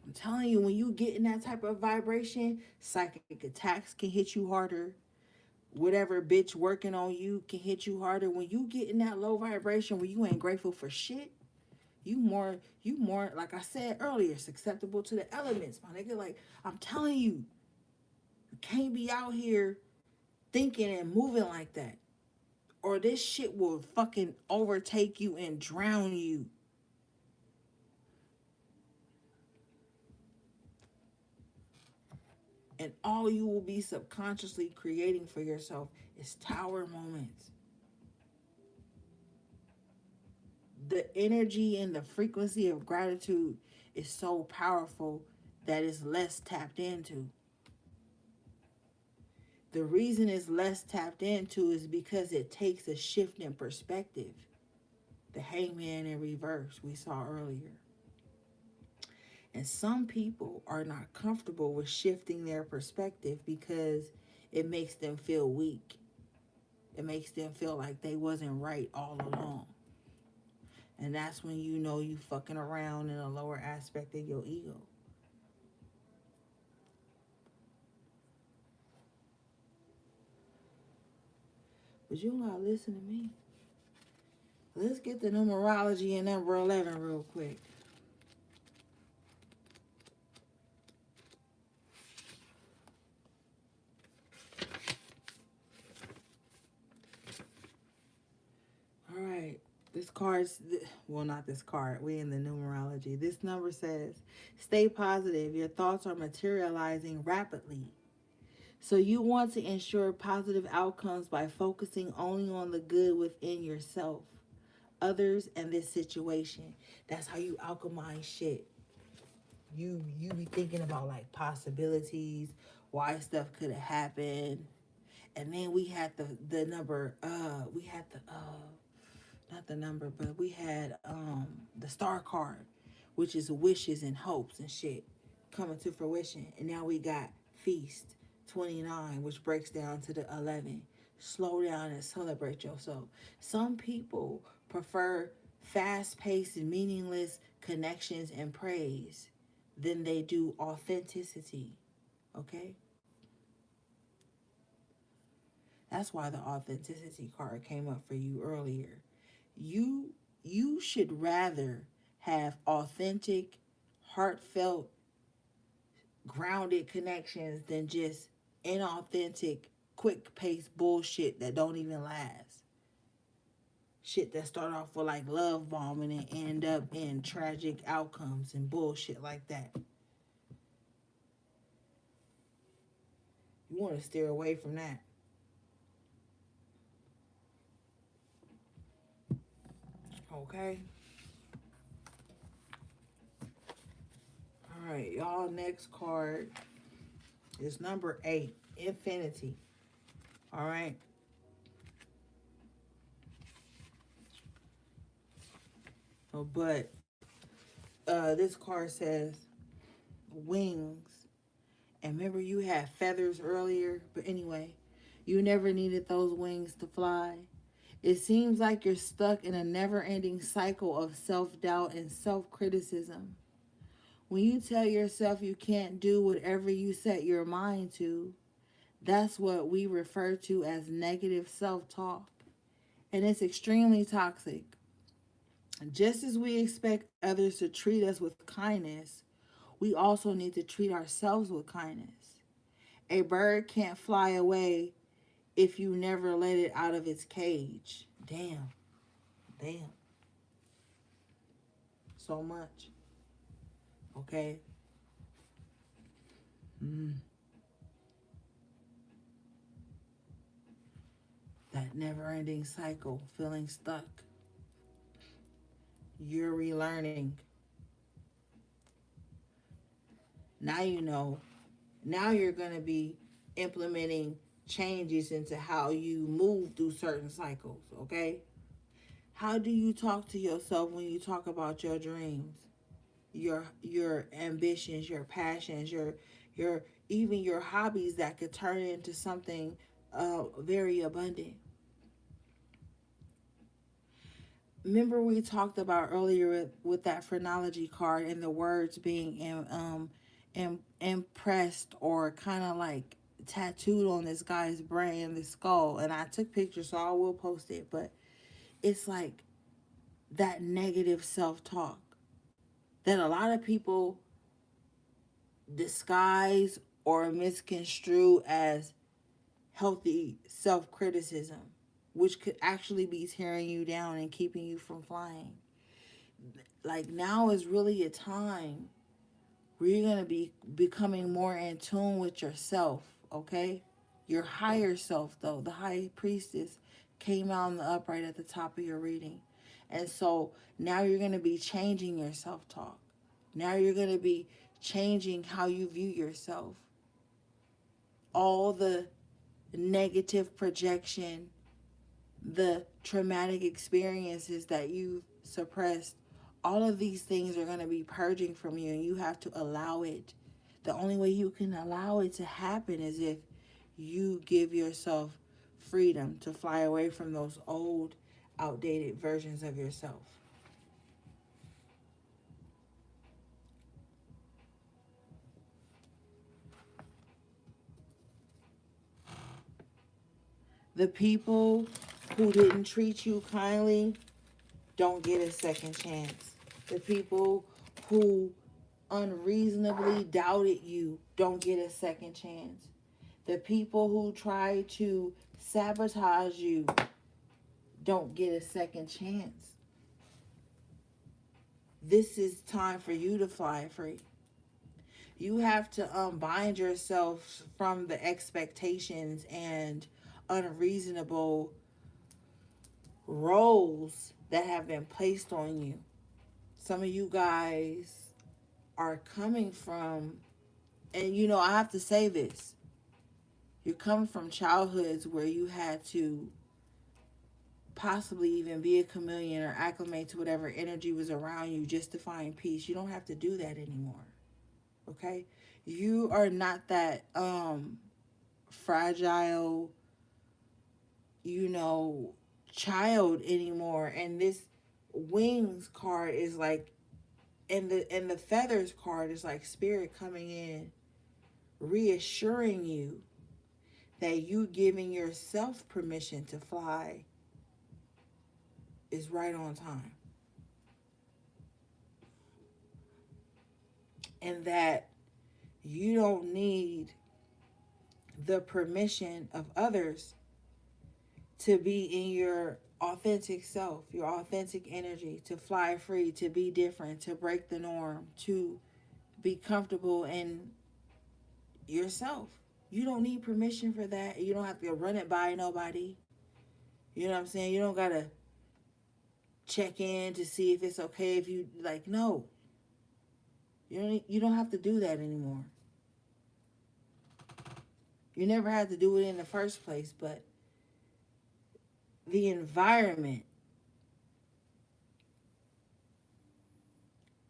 I'm telling you, when you get in that type of vibration, psychic attacks can hit you harder. Whatever bitch working on you can hit you harder. When you get in that low vibration where you ain't grateful for shit, you more like I said earlier, susceptible to the elements, my nigga. Like, I'm telling you, you can't be out here thinking and moving like that. Or this shit will fucking overtake you and drown you. And all you will be subconsciously creating for yourself is tower moments. The energy and the frequency of gratitude is so powerful that it's less tapped into. The reason it's less tapped into is because it takes a shift in perspective. The hangman in reverse we saw earlier. And some people are not comfortable with shifting their perspective because it makes them feel weak. It makes them feel like they wasn't right all along. And that's when you know you fucking around in a lower aspect of your ego. But you not listen to me. Let's get the numerology in number 11 real quick. All right. This card's, well, not this card. We in the numerology. This number says, stay positive. Your thoughts are materializing rapidly. So you want to ensure positive outcomes by focusing only on the good within yourself, others, and this situation. That's how you alchemize shit. You be thinking about like possibilities, why stuff could have happened. And then we had the number, we had the not the number, but we had the star card, which is wishes and hopes and shit coming to fruition. And now we got feast 29, which breaks down to the 11. Slow down and celebrate yourself. Some people prefer fast-paced and meaningless connections and praise than they do authenticity. Okay? That's why the authenticity card came up for you earlier. You you should rather have authentic, heartfelt, grounded connections than just inauthentic, quick paced bullshit that don't even last. Shit that start off with like love bombing and end up in tragic outcomes and bullshit like that. You want to steer away from that. Okay? All right, y'all. Next card is number 8, Infinity. All right. Oh, but this card says wings. And remember, you had feathers earlier. But anyway, you never needed those wings to fly. It seems like you're stuck in a never ending cycle of self doubt and self criticism. When you tell yourself you can't do whatever you set your mind to, that's what we refer to as negative self talk. And it's extremely toxic. Just as we expect others to treat us with kindness, we also need to treat ourselves with kindness. A bird can't fly away if you never let it out of its cage. Damn. Damn. So much. Okay? Mm. That never ending cycle, feeling stuck. You're relearning. Now you know. Now you're going to be implementing changes into how you move through certain cycles, okay? How do you talk to yourself when you talk about your dreams, your ambitions, your passions, your even your hobbies that could turn into something very abundant? Remember we talked about earlier with that phrenology card and the words being impressed or kind of like tattooed on this guy's brain, the skull, and I took pictures, so I will post it. But it's like that negative self-talk that a lot of people disguise or misconstrue as healthy self-criticism, which could actually be tearing you down and keeping you from flying. Like now is really a time where you're going to be becoming more in tune with yourself, okay? Your higher self, though, the High Priestess came out in the upright at the top of your reading. And so now you're going to be changing your self talk. Now you're going to be changing how you view yourself. All the negative projection, the traumatic experiences that you've suppressed, all of these things are going to be purging from you, and you have to allow it. The only way you can allow it to happen is if you give yourself freedom to fly away from those old, outdated versions of yourself. The people who didn't treat you kindly don't get a second chance. The people who unreasonably doubted you don't get a second chance. The people who try to sabotage you don't get a second chance. This is time for you to fly free. You have to unbind yourself from the expectations and unreasonable roles that have been placed on you. Some of you guys are coming from, and you know, I have to say this, you're coming from childhoods where you had to possibly even be a chameleon or acclimate to whatever energy was around you just to find peace. You don't have to do that anymore. Okay? You are not that fragile, you know, child anymore. And this wings card is like, and the feathers card is like spirit coming in reassuring you that you giving yourself permission to fly is right on time. And that you don't need the permission of others to be in your authentic self, your authentic energy, to fly free, to be different, to break the norm, to be comfortable in yourself. You don't need permission for that. You don't have to run it by nobody. You know what I'm saying? You don't got to check in to see if it's okay if you like no. You don't have to do that anymore. You never had to do it in the first place, but the environment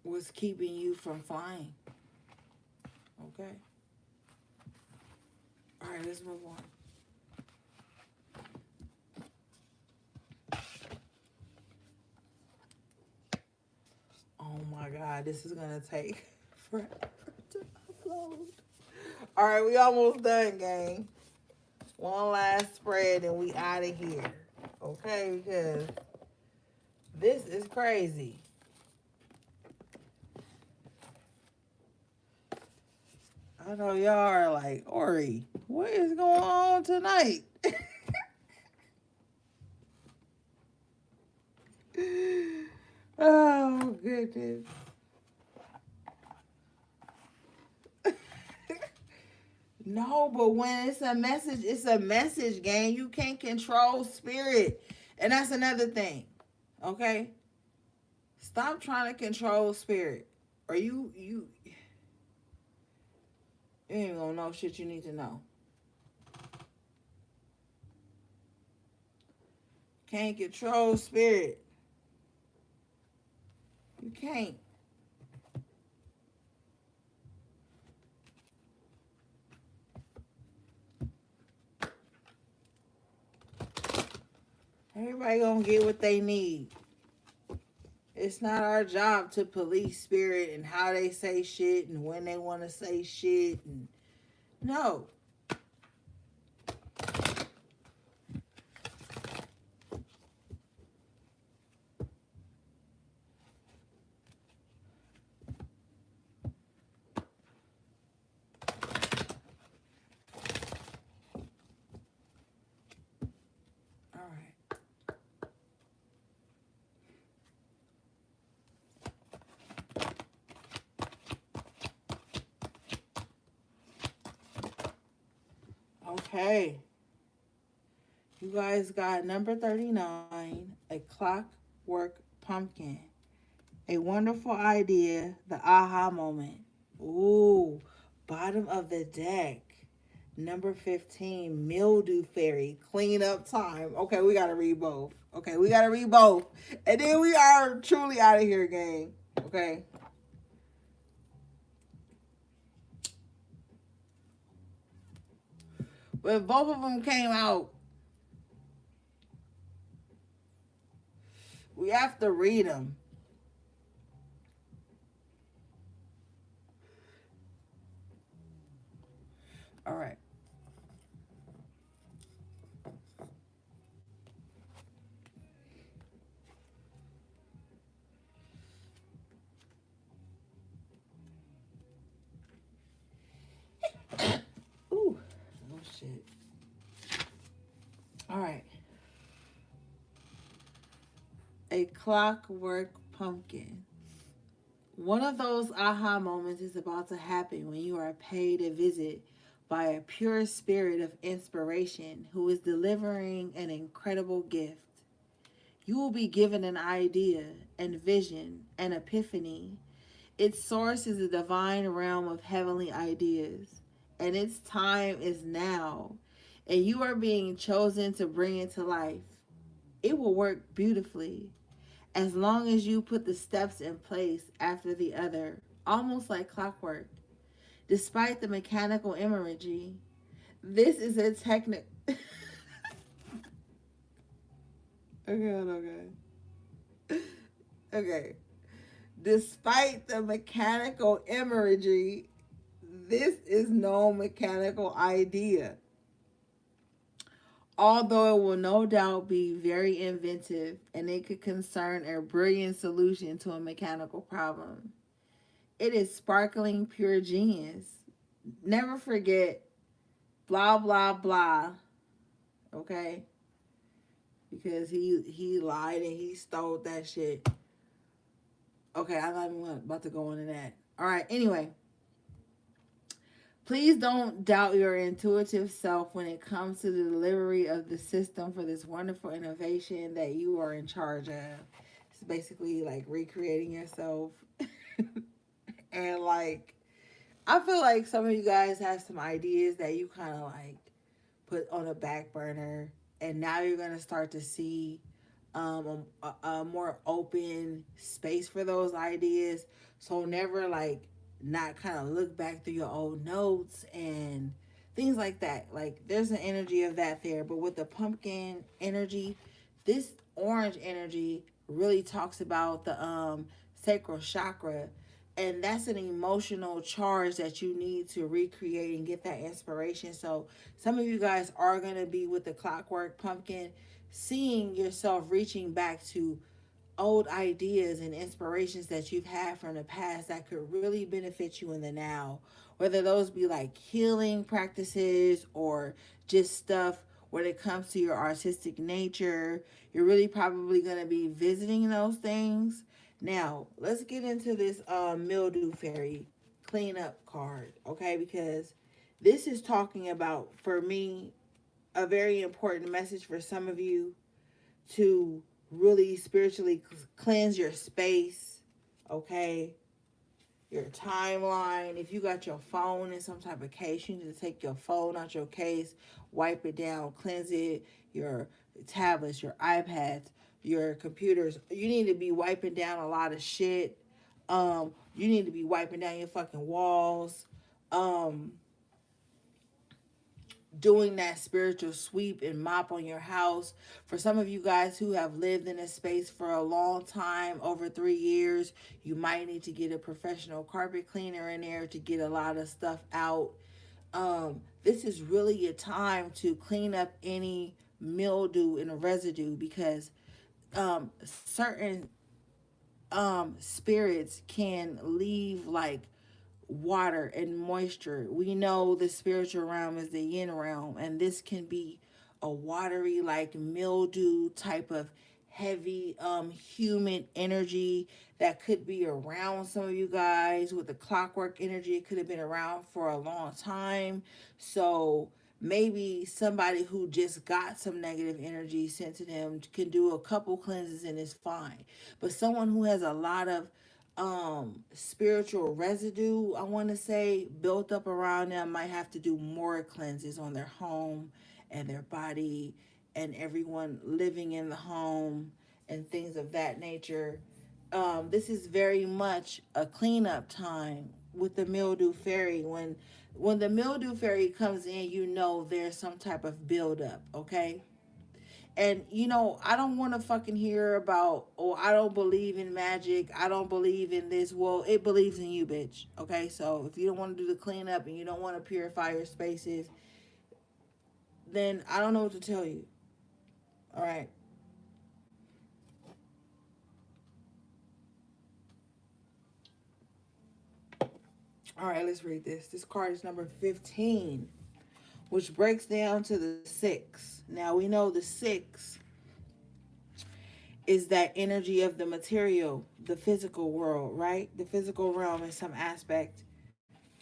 was keeping you from flying. Okay? All right, let's move on. Oh my God, this is going to take forever to upload. All right, we almost done, gang. One last spread and we out of here. Okay, because this is crazy. I know y'all are like, Ori, what is going on tonight? Oh, goodness. No, but when it's a message, gang. You can't control spirit. And that's another thing. Okay? Stop trying to control spirit. Or you ain't gonna know shit you need to know. Can't control spirit. You can't. Everybody gonna get what they need. It's not our job to police spirit and how they say shit and when they want to say shit. And no. All right. Okay. You guys got number 39, a clockwork pumpkin. A wonderful idea, the aha moment. Ooh, bottom of the deck. Number 15, mildew fairy, clean up time. Okay, we gotta read both. Okay, we gotta read both. And then we are truly out of here, gang. Okay. But both of them came out, we have to read them. All right. Ooh. Oh, shit. All right. A clockwork pumpkin. One of those aha moments is about to happen when you are paid a visit by a pure spirit of inspiration who is delivering an incredible gift. You will be given an idea, and vision, an epiphany. Its source is the divine realm of heavenly ideas, and its time is now, and you are being chosen to bring it to life. It will work beautifully as long as you put the steps in place after the other, almost like clockwork. Despite the mechanical imagery, this is a technical. Okay. Okay. Despite the mechanical imagery, this is no mechanical idea. Although it will no doubt be very inventive and it could concern a brilliant solution to a mechanical problem. It is sparkling pure genius. Never forget blah blah blah. Okay? Because he lied and he stole that shit. Okay, I'm not even about to go into that. All right, anyway. Please don't doubt your intuitive self when it comes to the delivery of the system for this wonderful innovation that you are in charge of. It's basically like recreating yourself. And like, I feel like some of you guys have some ideas that you kind of like put on a back burner, and now you're gonna start to see a more open space for those ideas. So never like not kind of look back through your old notes and things like that. Like there's an energy of that there, but with the pumpkin energy, this orange energy really talks about the sacral chakra, and that's an emotional charge that you need to recreate and get that inspiration. So some of you guys are going to be with the clockwork pumpkin, seeing yourself reaching back to old ideas and inspirations that you've had from the past that could really benefit you in the now, whether those be like healing practices or just stuff when it comes to your artistic nature. You're really probably going to be visiting those things. Now let's get into this mildew fairy cleanup card, okay? Because this is talking about, for me, a very important message for some of you to really spiritually cleanse your space, okay? Your timeline. If you got your phone in some type of case, you need to take your phone out your case. wipe it down, cleanse it, your tablets, your iPads, your computers. You need to be wiping down a lot of shit. You need to be wiping down your fucking walls. Um, Doing that spiritual sweep and mop on your house. For some of you guys who have lived in a space for a long time, over 3 years, you might need to get a professional carpet cleaner in there to get a lot of stuff out. This is really a time to clean up any mildew and residue, because certain spirits can leave like water and moisture. We know the spiritual realm is the yin realm, and this can be a watery, like mildew type of heavy, humid energy that could be around some of you guys. With the clockwork energy, it could have been around for a long time. So maybe somebody who just got some negative energy sent to them can do a couple cleanses and it's fine. But someone who has a lot of spiritual residue, I want to say, built up around them, might have to do more cleanses on their home and their body and everyone living in the home and things of that nature. This is very much a cleanup time with the mildew fairy. When the mildew fairy comes in, you know there's some type of buildup, okay? And I don't want to fucking hear about, oh, I don't believe in magic. I don't believe in this. Well, it believes in you, bitch. Okay, so if you don't want to do the cleanup and you don't want to purify your spaces, then I don't know what to tell you. All right. All right, let's read this. This card is number 15, which breaks down to the six. Now we know the six is that energy of the material, the physical world, right? The physical realm in some aspect.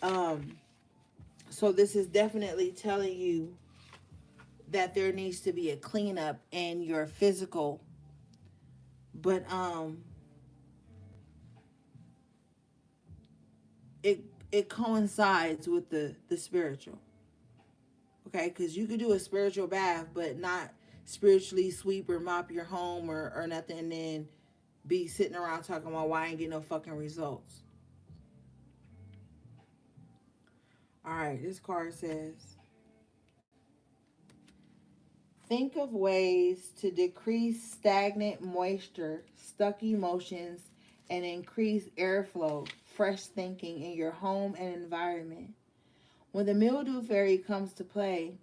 Um, so this is definitely telling you that there needs to be a cleanup in your physical, but it it coincides with the spiritual. Okay, because you could do a spiritual bath, but not spiritually sweep or mop your home or nothing, and then be sitting around talking about why I ain't get no fucking results. All right, this card says, think of ways to decrease stagnant moisture, stuck emotions, and increase airflow, fresh thinking in your home and environment. When the mildew fairy comes to pay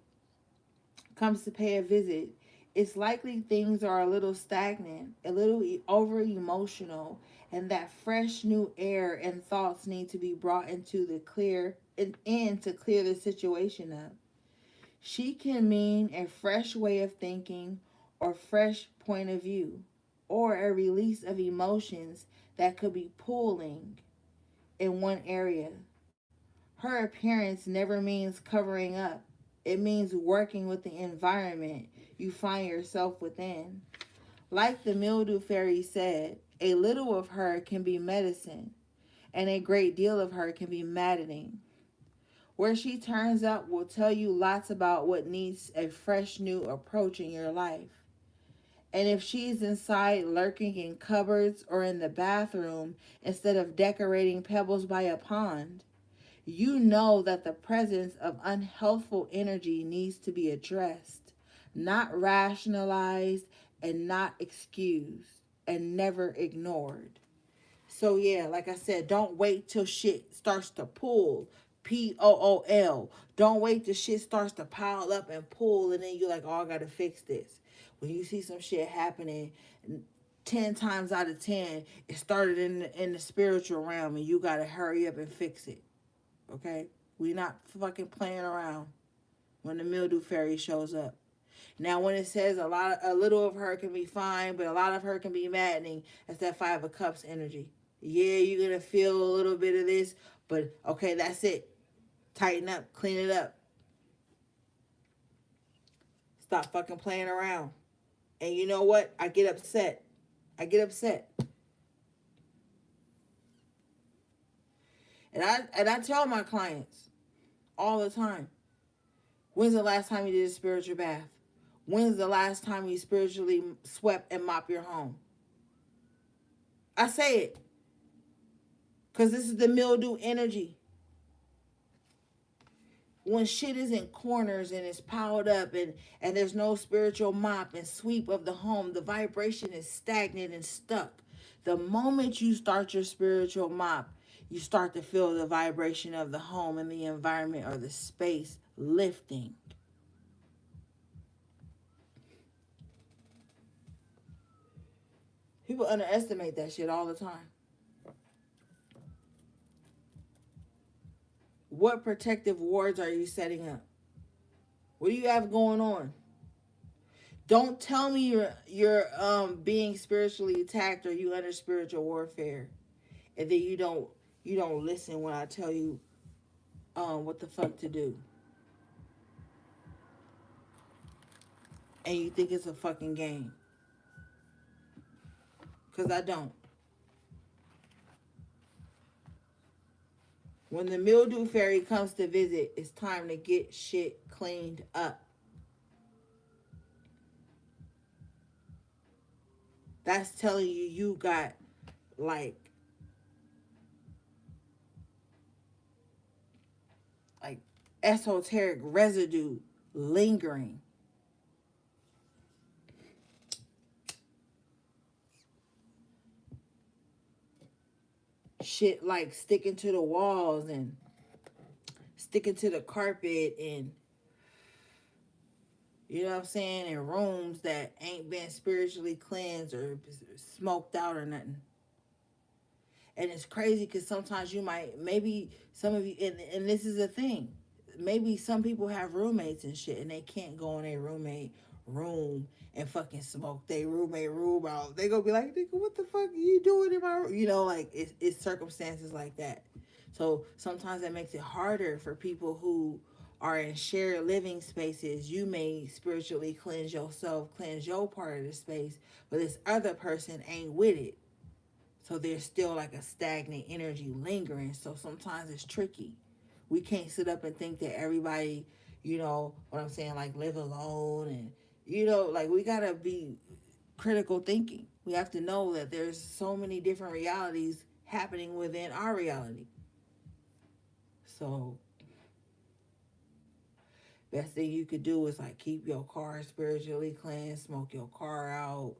a visit, it's likely things are a little stagnant, a little over emotional, and that fresh new air and thoughts need to be brought into the clear in to clear the situation up. She can mean a fresh way of thinking or fresh point of view, or a release of emotions that could be pulling in one area. Her appearance never means covering up. It means working with the environment you find yourself within. Like the mildew fairy said, a little of her can be medicine, and a great deal of her can be maddening. Where she turns up will tell you lots about what needs a fresh new approach in your life. And if she's inside lurking in cupboards or in the bathroom instead of decorating pebbles by a pond, you know that the presence of unhealthful energy needs to be addressed, not rationalized and not excused and never ignored. So yeah, like I said, don't wait till shit starts to pull. POOL. Don't wait till shit starts to pile up and pull, and then you're like, oh, I gotta fix this. When you see some shit happening, 10 times out of 10, it started in the spiritual realm, and you gotta hurry up and fix it. Okay, we not fucking playing around when the mildew fairy shows up. Now, when it says a little of her can be fine, but a lot of her can be maddening, that's that Five of Cups energy. Yeah, you're gonna feel a little bit of this, but okay, that's it. Tighten up, clean it up. Stop fucking playing around. And you know what? I get upset. I get upset. And I tell my clients all the time, When's the last time you did a spiritual bath? When's the last time you spiritually swept and mopped your home? I say it because this is the mildew energy. When shit is in corners and it's piled up, and there's no spiritual mop and sweep of the home, the vibration is stagnant and stuck. The moment you start your spiritual mop, you start to feel the vibration of the home and the environment or the space lifting. People underestimate that shit all the time. What protective wards are you setting up? What do you have going on? Don't tell me you're being spiritually attacked or you under spiritual warfare, and then you don't listen when I tell you what the fuck to do, and you think it's a fucking game. Cause I don't. When the mildew fairy comes to visit, it's time to get shit cleaned up. That's telling you got like like esoteric residue lingering. Shit like sticking to the walls and sticking to the carpet, and you know what I'm saying, in rooms that ain't been spiritually cleansed or smoked out or nothing. And it's crazy because sometimes you might, maybe some of you, and this is a thing, maybe some people have roommates and shit and they can't go in their roommate room and fucking smoke their roommate room out. They gonna be like, nigga, what the fuck are you doing in my room? You know, like it's circumstances like that. So sometimes that makes it harder for people who are in shared living spaces. You may spiritually cleanse yourself, cleanse your part of the space, but this other person ain't with it. So there's still like a stagnant energy lingering. So sometimes it's tricky. We can't sit up and think that everybody, you know what I'm saying, like live alone, and you know, like we gotta be critical thinking. We have to know that there's so many different realities happening within our reality. So best thing you could do is like keep your car spiritually cleansed, smoke your car out,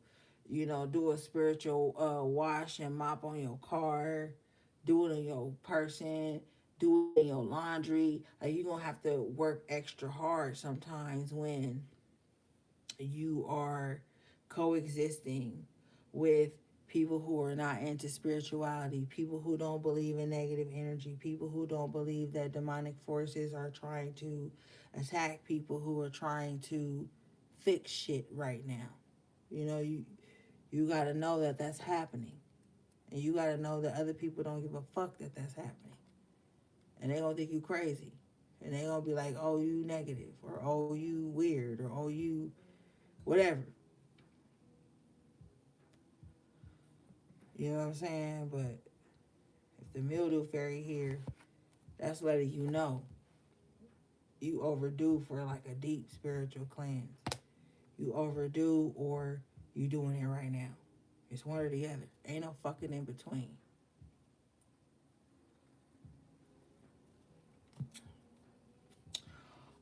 you know, do a spiritual wash and mop on your car, do it on your person, do it in your laundry. Like you're gonna have to work extra hard sometimes when you are coexisting with people who are not into spirituality, people who don't believe in negative energy, people who don't believe that demonic forces are trying to attack people who are trying to fix shit right now. You know, you got to know that that's happening. And you got to know that other people don't give a fuck that that's happening. And they going to think you crazy. And they going to be like, "Oh, you negative," or "Oh, you weird," or "Oh, you whatever." You know what I'm saying? But if the mildew fairy here, that's letting you know you overdue for like a deep spiritual cleanse. You overdue, or you doing it right now. It's one or the other. Ain't no fucking in between.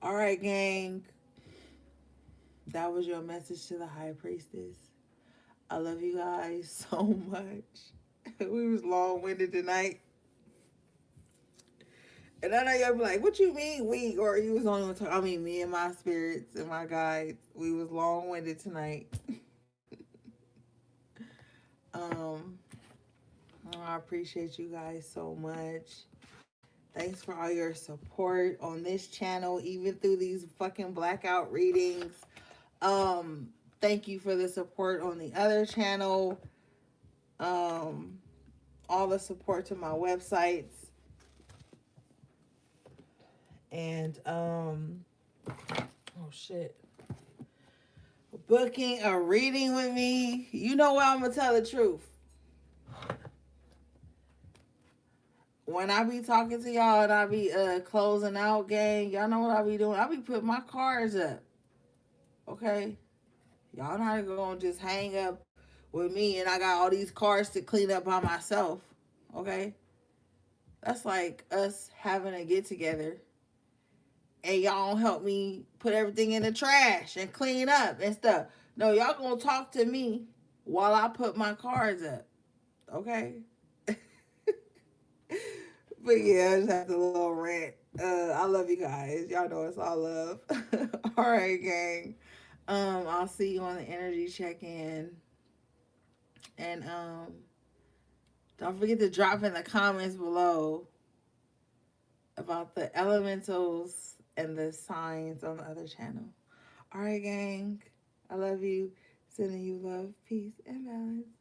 All right, gang. That was your message to the High Priestess. I love you guys so much. We was long-winded tonight. And I know y'all be like, "What you mean we?" Or you was only talking. I mean, me and my spirits and my guides. We was long-winded tonight. um, I appreciate you guys so much. Thanks for all your support on this channel, even through these fucking blackout readings. Thank you for the support on the other channel. Um, all the support to my websites. And oh shit. Booking a reading with me. You know what, I'm gonna tell the truth. When I be talking to y'all and I be closing out, gang, y'all know what I be doing. I be putting my cards up. Okay, y'all not gonna just hang up with me and I got all these cards to clean up by myself. Okay, that's like us having a get together and y'all don't help me put everything in the trash and clean up and stuff. No, y'all gonna talk to me while I put my cards up. Okay. But yeah, I just had a little rant. I love you guys. Y'all know it's all love. All right, gang. I'll see you on the energy check-in. And don't forget to drop in the comments below about the elementals and the signs on the other channel. All right, gang. I love you. Sending you love, peace, and balance.